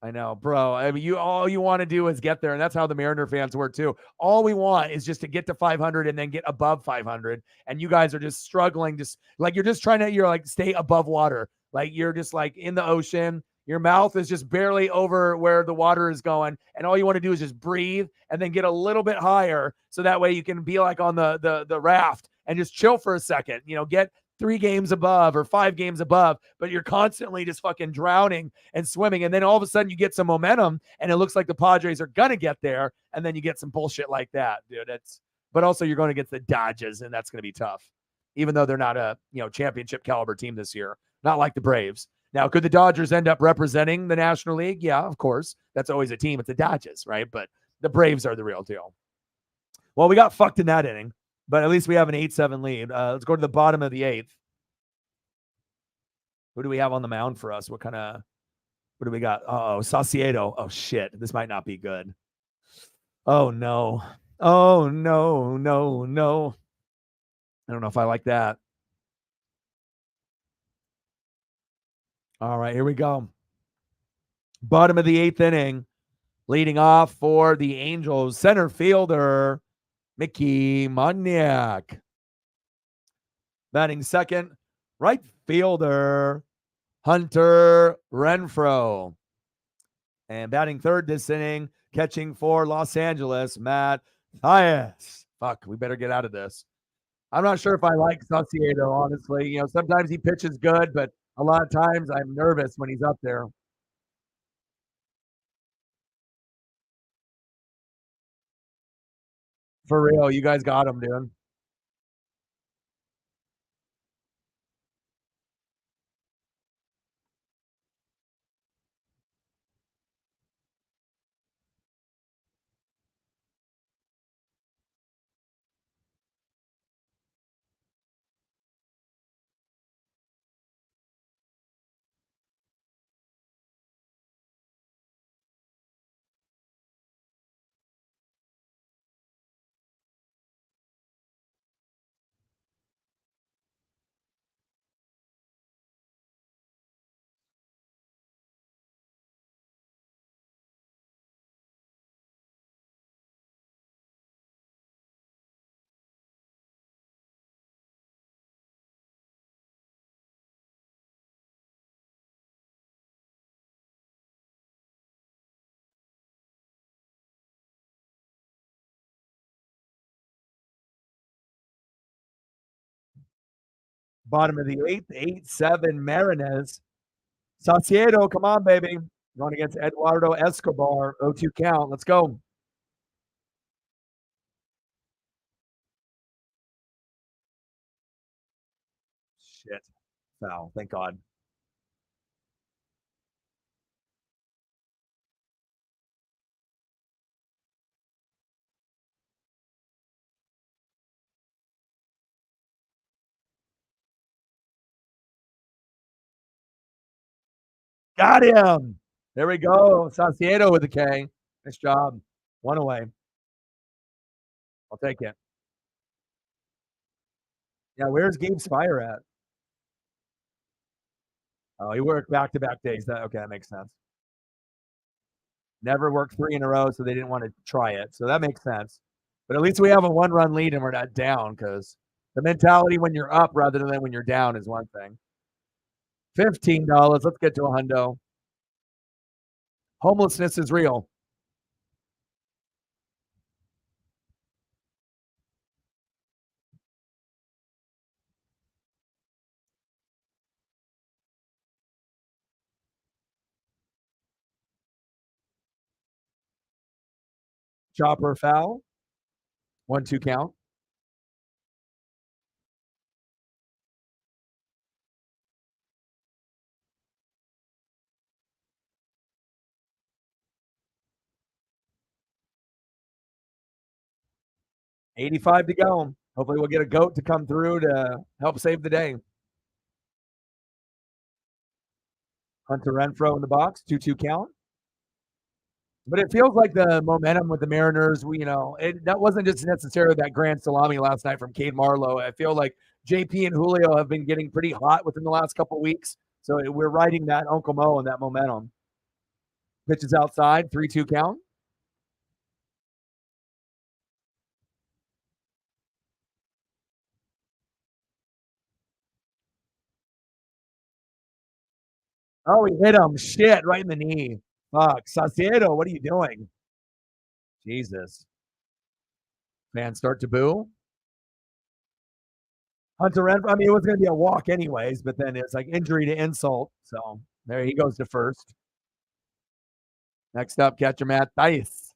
I know, bro. I mean, all you want to do is get there, and that's how the Mariner fans were too. All we want is just to get to 500 and then get above 500. And you guys are just struggling, just like you're just trying to, you're like stay above water, like you're just like in the ocean. Your mouth is just barely over where the water is going, and all you want to do is just breathe and then get a little bit higher, so that way you can be like on the raft and just chill for a second. Get 3 games above or 5 games above, but you're constantly just fucking drowning and swimming. And then all of a sudden you get some momentum and it looks like the Padres are going to get there. And then you get some bullshit like that, dude. But also you're going to get the Dodgers, and that's going to be tough, even though they're not a, championship caliber team this year. Not like the Braves. Now, could the Dodgers end up representing the National League? Yeah, of course. That's always a team. It's the Dodgers, right? But the Braves are the real deal. Well, we got fucked in that inning, but at least we have an 8-7 lead. Let's go to the bottom of the 8th. Who do we have on the mound for us? What do we got? Oh, Saucedo. Oh, shit. This might not be good. Oh, no. Oh, no, no, no. I don't know if I like that. All right, here we go. Bottom of the 8th inning. Leading off for the Angels, center fielder, Mickey Moniak. Batting second, right fielder, Hunter Renfroe. And batting third this inning, catching for Los Angeles, Matt Thias. Fuck, we better get out of this. I'm not sure if I like Saucedo, honestly. Sometimes he pitches good, but a lot of times I'm nervous when he's up there. For real, you guys got him, dude. Bottom of the 8th, 8-7 Mariners. Saucedo, come on, baby. Going against Eduardo Escobar. 0-2 count. Let's go. Shit. Foul. Thank God. Got him. There we go. Saucedo with a K. Nice job. One away. I'll take it. Yeah, where's Gabe Spire at? Oh, he worked back-to-back days. Okay, that makes sense. Never worked 3 in a row, so they didn't want to try it. So that makes sense. But at least we have a one-run lead and we're not down because the mentality when you're up rather than when you're down is one thing. $15. Let's get to a hundo. Homelessness is real. Chopper foul. 1-2 count. $85 to go. Hopefully we'll get a goat to come through to help save the day. Hunter Renfro in the box. 2-2 count. But it feels like the momentum with the Mariners, that wasn't just necessarily that grand salami last night from Cade Marlowe. I feel like JP and Julio have been getting pretty hot within the last couple of weeks. So we're riding that Uncle Mo and that momentum. Pitches outside, 3-2 count. Oh, he hit him. Shit, right in the knee. Fuck. Saucedo, what are you doing? Jesus. Fans start to boo. Hunter Renfro, I mean, it was going to be a walk anyways, but then it's like injury to insult. So there he goes to first. Next up, catcher Matt Dice.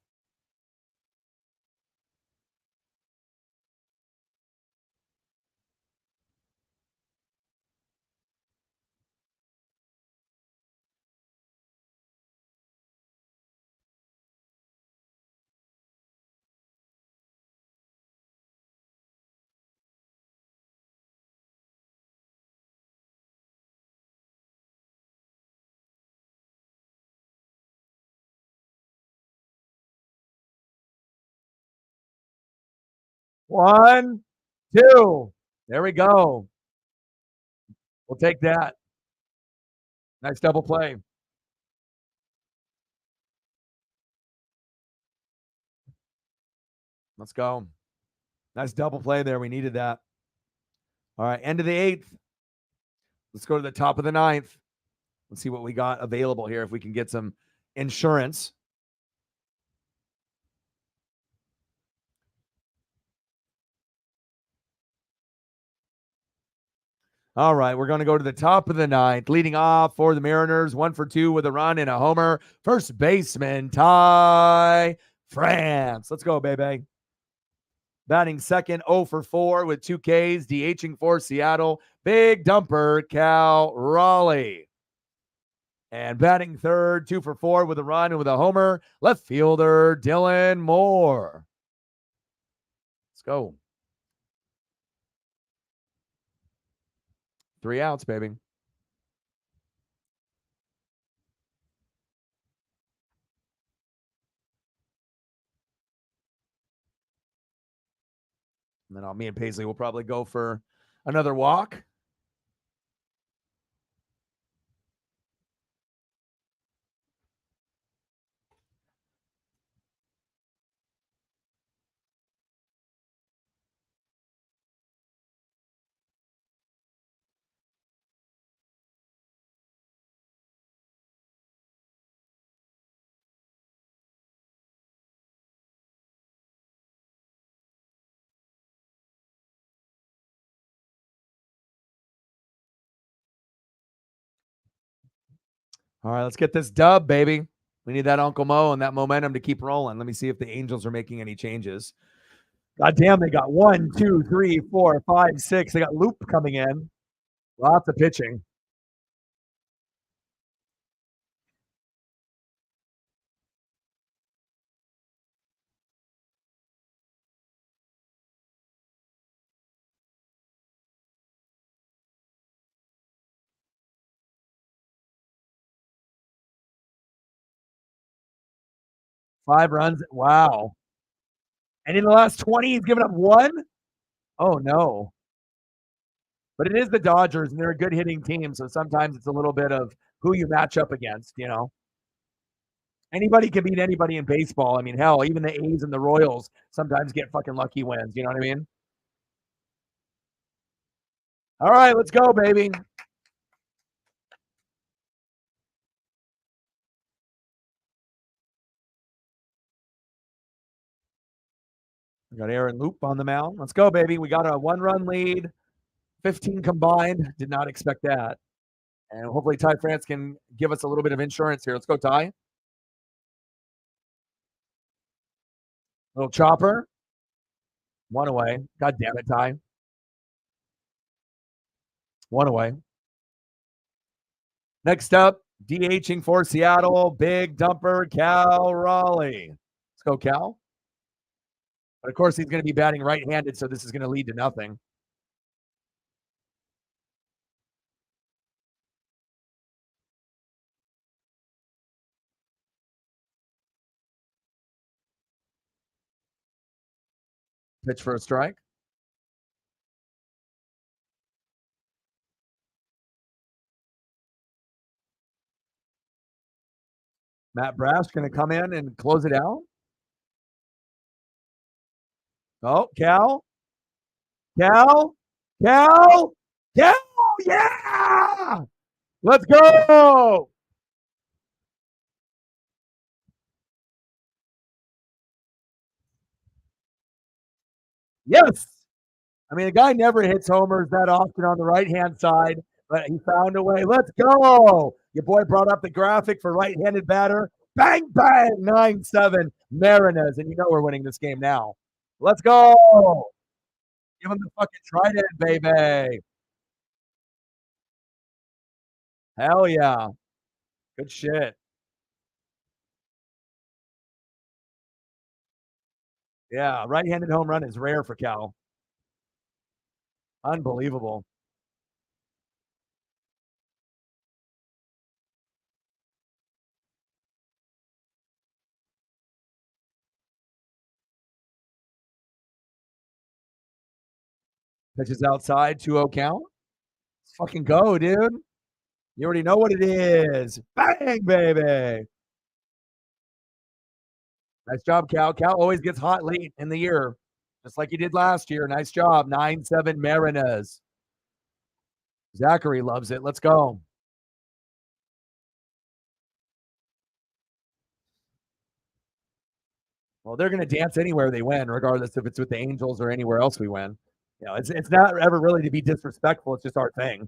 One, two. There we go. We'll take that. Nice double play. Let's go. Nice double play there. We needed that. All right, end of the 8th. Let's go to the top of the 9th. Let's see what we got available here if we can get some insurance. All right, we're going to go to the top of the 9th. Leading off for the Mariners, 1 for 2 with a run and a homer. First baseman, Ty France. Let's go, baby. Batting second, 0 for 4 with 2 Ks. DHing for Seattle, big dumper, Cal Raleigh. And batting third, 2 for 4 with a run and with a homer, left fielder, Dylan Moore. Let's go. 3 outs, baby. And then me and Paisley will probably go for another walk. All right, let's get this dub, baby. We need that Uncle Mo and that momentum to keep rolling. Let me see if the Angels are making any changes. God damn, they got 1, 2, 3, 4, 5, 6. They got Loop coming in. Lots of pitching. 5 runs. Wow. And in the last 20, he's given up 1? Oh, no. But it is the Dodgers, and they're a good hitting team, so sometimes it's a little bit of who you match up against, you know? Anybody can beat anybody in baseball. I mean, hell, even the A's and the Royals sometimes get fucking lucky wins, you know what I mean? All right, let's go, baby. We got Aaron Loop on the mound. Let's go, baby. We got a 1-run lead, 15 combined. Did not expect that. And hopefully Ty France can give us a little bit of insurance here. Let's go, Ty. Little chopper. 1 away. God damn it, Ty. 1 away. Next up, DHing for Seattle, big dumper, Cal Raleigh. Let's go, Cal. But of course, he's going to be batting right-handed, so this is going to lead to nothing. Pitch for a strike. Matt Brash going to come in and close it out. Oh, Cal. Cal. Cal. Cal. Yeah. Let's go. Yes. I mean, the guy never hits homers that often on the right-hand side, but he found a way. Let's go. Your boy brought up the graphic for right-handed batter. Bang, bang, 9-7 Mariners. And you know we're winning this game now. Let's go. Give him the fucking trident, baby. Hell yeah. Good shit. Yeah, right-handed home run is rare for Cal. Unbelievable. Pitches outside, 2-0 count. Let's fucking go, dude. You already know what it is. Bang, baby. Nice job, Cal. Cal always gets hot late in the year, just like he did last year. Nice job. 9-7 Mariners. Zachary loves it. Let's go. Well, they're going to dance anywhere they win, regardless if it's with the Angels or anywhere else we win. You know, it's not ever really to be disrespectful. It's just our thing.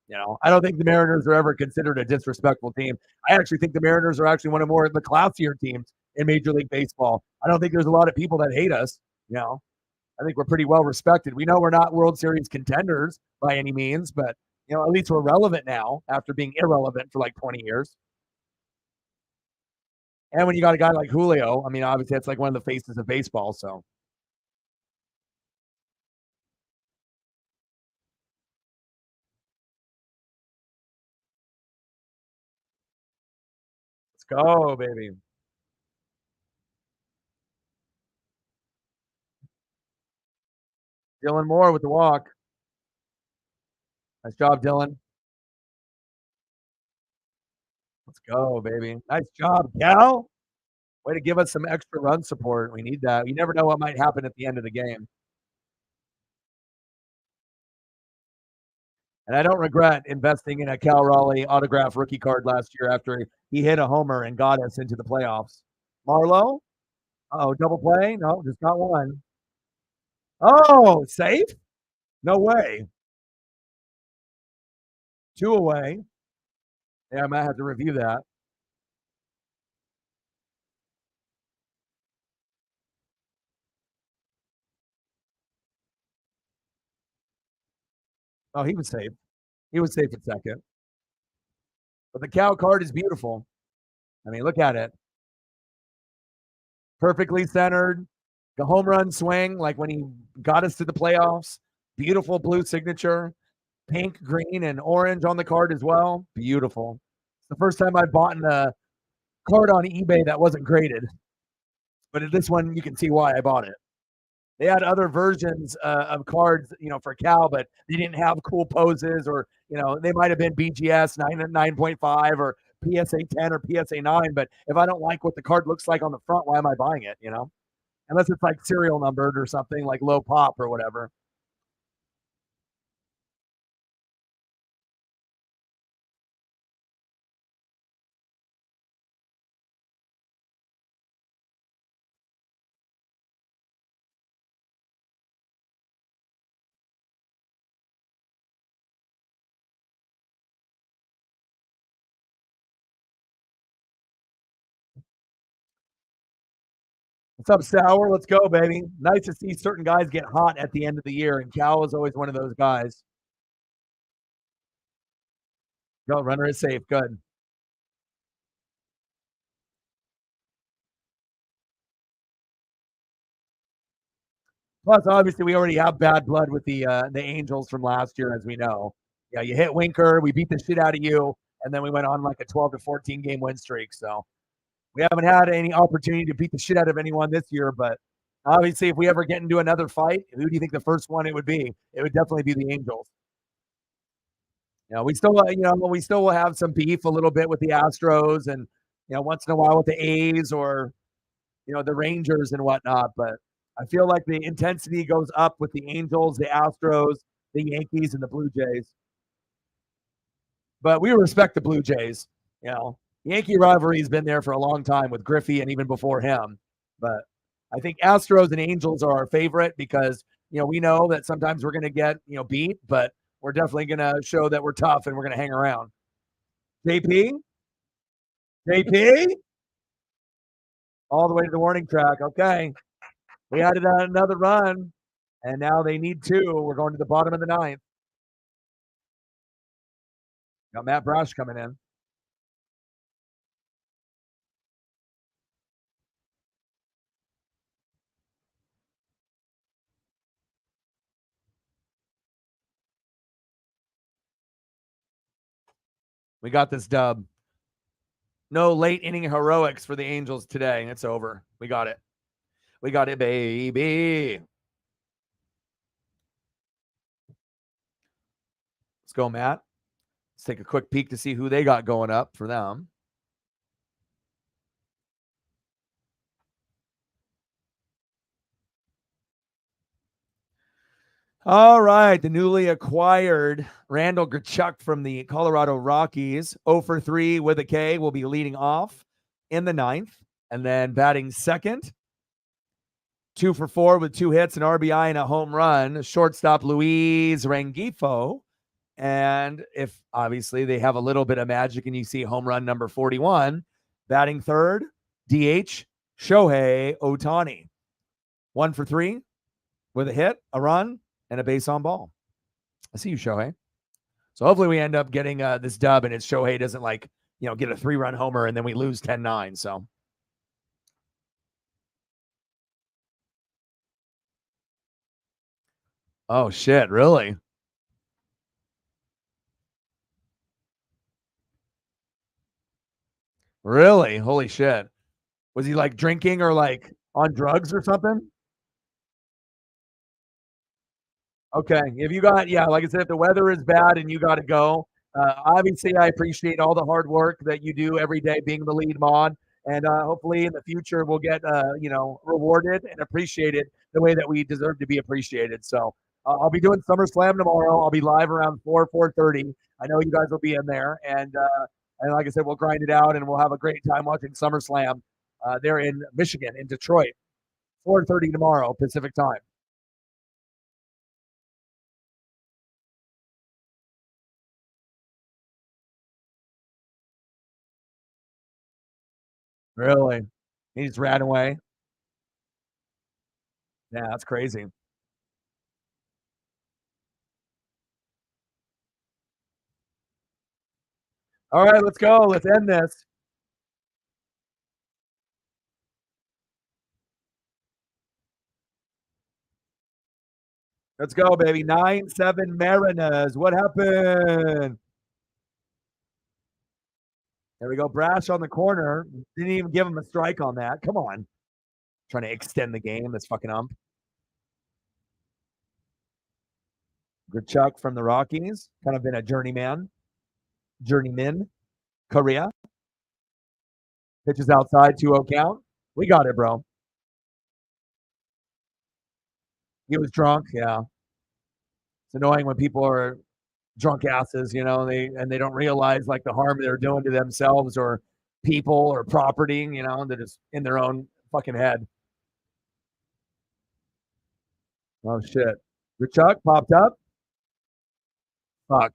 You know, I don't think the Mariners are ever considered a disrespectful team. I actually think the Mariners are actually one of the classier teams in Major League Baseball. I don't think there's a lot of people that hate us. You know, I think we're pretty well respected. We know we're not World Series contenders by any means, but you know, at least we're relevant now after being irrelevant for like 20 years. And when you got a guy like Julio, I mean, obviously that's like one of the faces of baseball. So let's go, baby. Dylan Moore with the walk. Nice job, Dylan. Let's go, baby. Nice job, Cal. Way to give us some extra run support. We need that. You never know what might happen at the end of the game. And I don't regret investing in a Cal Raleigh autograph rookie card last year after he hit a homer and got us into the playoffs. Marlowe? Oh, double play? No, just got one. Oh, safe? No way. 2 away. Yeah, I might have to review that. Oh, he was safe. He was safe at second. But the Cal card is beautiful. I mean, look at it. Perfectly centered. The home run swing, like when he got us to the playoffs. Beautiful blue signature. Pink, green, and orange on the card as well. Beautiful. It's the first time I've bought a card on eBay that wasn't graded. But this one, you can see why I bought it. They had other versions of cards, for Cal, but they didn't have cool poses, or they might have been BGS 9.5 or PSA 10 or PSA 9. But if I don't like what the card looks like on the front, why am I buying it? Unless it's like serial numbered or something like low pop or whatever. What's up, Sour? Let's go, baby. Nice to see certain guys get hot at the end of the year, and Cal is always one of those guys. Go, runner is safe. Good. Plus, obviously, we already have bad blood with the Angels from last year, as we know. Yeah, you hit Winker, we beat the shit out of you, and then we went on like a 12 to 14 game win streak. So we haven't had any opportunity to beat the shit out of anyone this year. But obviously, if we ever get into another fight, who do you think the first one it would be? It would definitely be the Angels. We still will have some beef a little bit with the Astros, and once in a while with the A's, or the Rangers and whatnot. But I feel like the intensity goes up with the Angels, the Astros, the Yankees, and the Blue Jays. But we respect the Blue Jays. Yankee rivalry has been there for a long time with Griffey and even before him. But I think Astros and Angels are our favorite because we know that sometimes we're going to get beat, but we're definitely going to show that we're tough and we're going to hang around. JP, JP, all the way to the warning track. Okay, we added another run, and now they need two. We're going to the bottom of the ninth. Got Matt Brash coming in. We got this dub. No late inning heroics for the Angels today. It's over. We got it. We got it, baby. Let's go, Matt. Let's take a quick peek to see who they got going up for them. All right, the newly acquired Randall Grichuk from the Colorado Rockies, 0 for 3 with a K, will be leading off in the ninth. And then batting second, 2 for 4 with 2 hits, an RBI, and a home run, shortstop Luis Rengifo. And if obviously they have a little bit of magic and you see home run number 41, batting third, DH Shohei Ohtani. 1 for 3 with a hit, a run, and a base on ball. I see you, Shohei. So hopefully we end up getting this dub, and it's Shohei doesn't get a 3-run homer and then we lose 10-9. So oh shit, really? Really? Holy shit. Was he like drinking or like on drugs or something? Okay. If you got, yeah, like I said, if the weather is bad and you got to go, obviously I appreciate all the hard work that you do every day being the lead mod. And hopefully in the future we'll get, rewarded and appreciated the way that we deserve to be appreciated. So I'll be doing SummerSlam tomorrow. I'll be live around 4:30. I know you guys will be in there. And like I said, we'll grind it out and we'll have a great time watching SummerSlam there in Michigan, in Detroit, 4:30 tomorrow, Pacific time. Really? He just ran away. Yeah, that's crazy. All right, let's go. Let's end this. Let's go, baby. 9-7 Mariners. What happened? There we go. Brash on the corner. Didn't even give him a strike on that. Come on. Trying to extend the game, this fucking ump. Grichuk from the Rockies, kind of been a journeyman. Korea. Pitches outside, 2-0 count. We got it, bro. He was drunk, yeah. It's annoying when people are drunk asses, and they don't realize like the harm they're doing to themselves or people or property, they're just in their own fucking head. Oh shit. Grichuk popped up. Fuck.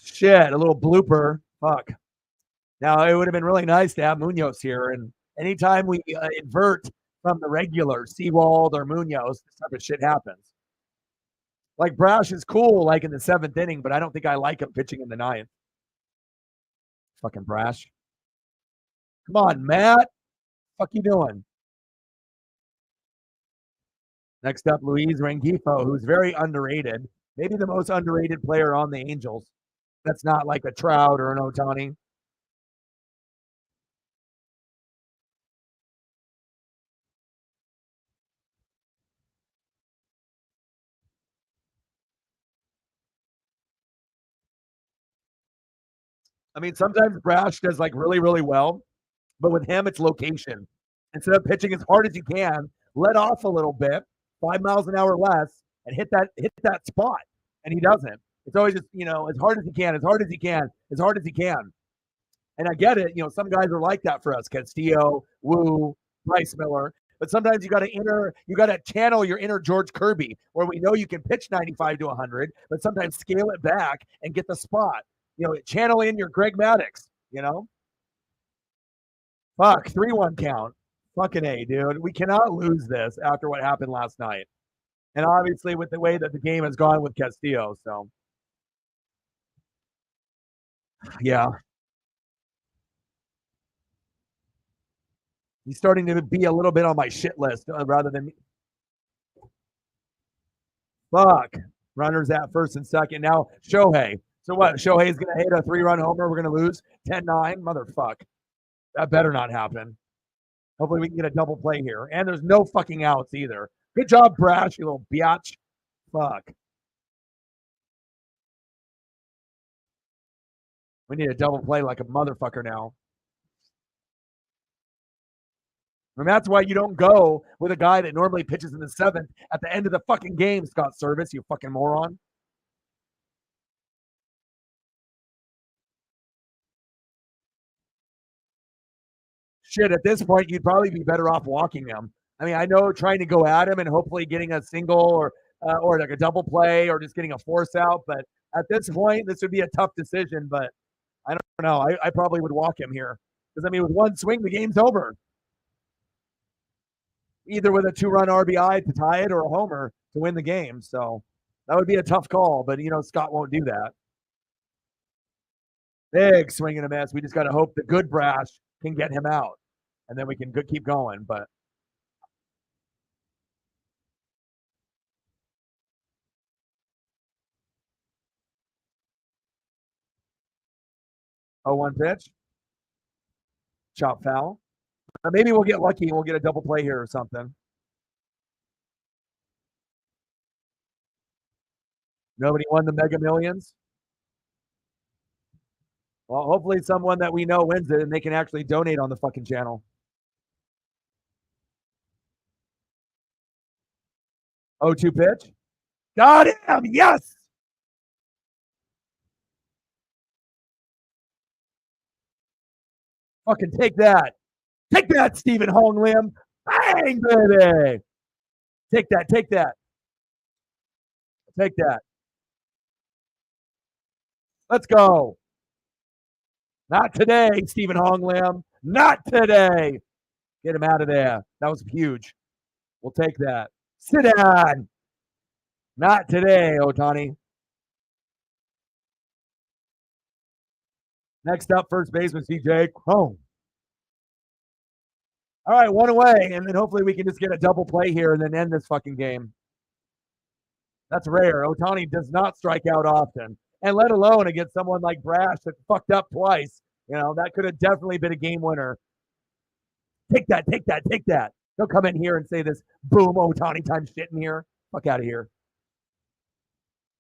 Shit. A little blooper. Fuck. Now, it would have been really nice to have Munoz here. And anytime we invert from the regular Seawald or Munoz, this type of shit happens. Like, Brash is cool, like in the 7th inning, but I don't think I like him pitching in the 9th. Fucking Brash. Come on, Matt. Fuck you doing? Next up, Luis Rengifo, who's very underrated. Maybe the most underrated player on the Angels. That's not like a Trout or an Ohtani. I mean, sometimes Brash does like really, really well, but with him, it's location. Instead of pitching as hard as you can, let off a little bit, 5 miles an hour less, and hit that spot. And he doesn't. It's always just, as hard as he can, as hard as he can, as hard as he can. And I get it. Some guys are like that for us. Castillo, Wu, Bryce Miller. But sometimes you got to channel your inner George Kirby, where we know you can pitch 95 to 100, but sometimes scale it back and get the spot. Channel in your Greg Maddux. Fuck, 3-1 count. Fucking A, dude. We cannot lose this after what happened last night. And obviously with the way that the game has gone with Castillo. So, yeah. He's starting to be a little bit on my shit list rather than fuck. Runners at first and second. Now, Shohei. So what? Shohei's going to hit a 3-run homer. We're going to lose 10-9. Motherfuck. That better not happen. Hopefully we can get a double play here. And there's no fucking outs either. Good job, Brash, you little biatch. Fuck. We need a double play like a motherfucker now. And that's why you don't go with a guy that normally pitches in the 7th at the end of the fucking game, Scott Service, you fucking moron. Shit, at this point, you'd probably be better off walking him. I mean, I know trying to go at him and hopefully getting a single or like a double play or just getting a force out, but at this point, this would be a tough decision, but I don't know. I probably would walk him here because, I mean, with one swing, the game's over. Either with a 2-run RBI to tie it or a homer to win the game. So that would be a tough call, but, Scott won't do that. Big swing and a miss. We just got to hope the good Brash can get him out, and then we can keep going, but oh, 1 pitch. Chop foul. Maybe we'll get lucky and we'll get a double play here or something. Nobody won the Mega Millions. Well, hopefully someone that we know wins it and they can actually donate on the fucking channel. 0-2 pitch. Got him. Yes. Fucking take that. Take that, Stephen Hong Lim. Bang, baby. Take that. Take that. Take that. Let's go. Not today, Stephen Hong Lim. Not today. Get him out of there. That was huge. We'll take that. Sit down. Not today, Ohtani. Next up, first baseman CJ Cron. All right, 1 away, and then hopefully we can just get a double play here and then end this fucking game. That's rare. Ohtani does not strike out often. and let alone against someone like Brash that fucked up twice. That could have definitely been a game winner. Take that, take that, take that. Don't come in here and say this boom Otani time shit in here. Fuck out of here.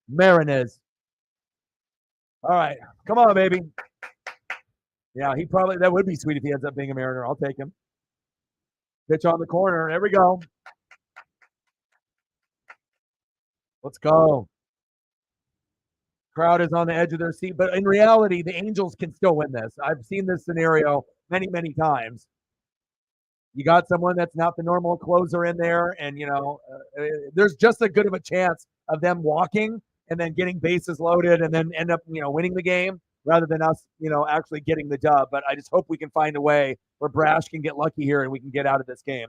Marinez. All right. Come on, baby. Yeah, that would be sweet if he ends up being a Mariner. I'll take him. Pitch on the corner. There we go. Let's go. Crowd is on the edge of their seat, but in reality, the Angels can still win this. I've seen this scenario many, many times. You got someone that's not the normal closer in there, and there's just as good of a chance of them walking and then getting bases loaded and then end up winning the game rather than us actually getting the dub. But I just hope we can find a way where Brash can get lucky here and we can get out of this game.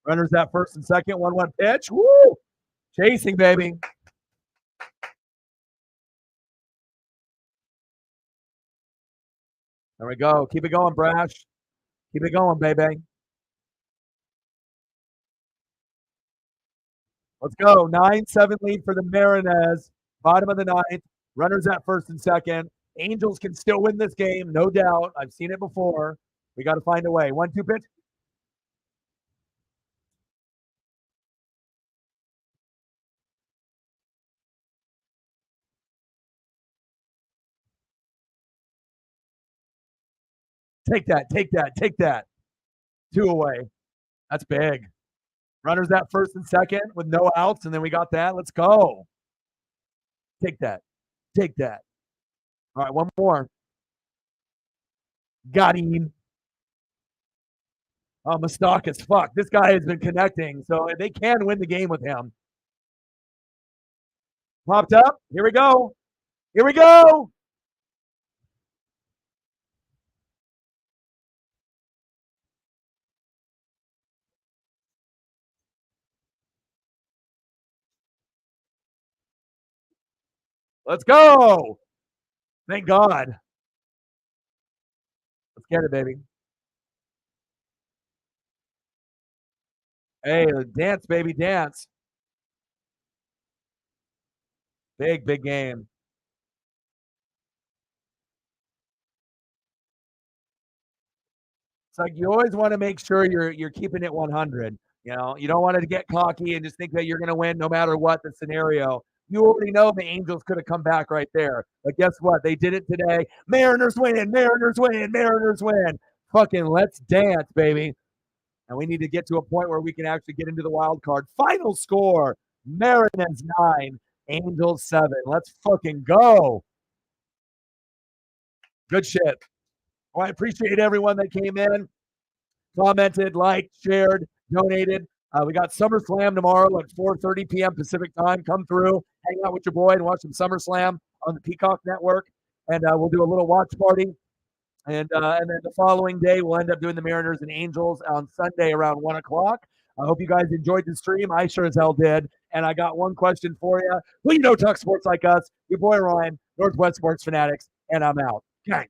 Runners at first and second, 1-1 pitch. Woo! Chasing, baby. There we go. Keep it going, Brash. Keep it going, baby. Let's go. 9-7 lead for the Mariners. Bottom of the ninth. Runners at first and second. Angels can still win this game, no doubt. I've seen it before. We got to find a way. 1-2 pitch. Take that, take that, take that. 2 away. That's big. Runners at first and second with no outs, and then we got that. Let's go. Take that. Take that. All right, one more. Got him. Oh, Moustakas, fuck. This guy has been connecting, so they can win the game with him. Popped up. Here we go. Here we go. Let's go. Thank God. Let's get it, baby. Hey, dance, baby, dance. Big, big game. It's like you always want to make sure you're keeping it 100. You don't want to get cocky and just think that you're going to win no matter what the scenario. You already know the Angels could have come back right there. But guess what? They did it today. Mariners win. Mariners win. Mariners win. Fucking let's dance, baby. And we need to get to a point where we can actually get into the wild card. Final score, Mariners 9, Angels 7. Let's fucking go. Good shit. Well, I appreciate everyone that came in, commented, liked, shared, donated. We got SummerSlam tomorrow at 4:30 p.m. Pacific time. Come through, hang out with your boy, and watch some SummerSlam on the Peacock Network. And we'll do a little watch party. And then the following day, we'll end up doing the Mariners and Angels on Sunday around 1 o'clock. I hope you guys enjoyed the stream. I sure as hell did. And I got one question for you. Who talk sports like us? Your boy Ryan, Northwest Sports Fanatics, and I'm out. Gang.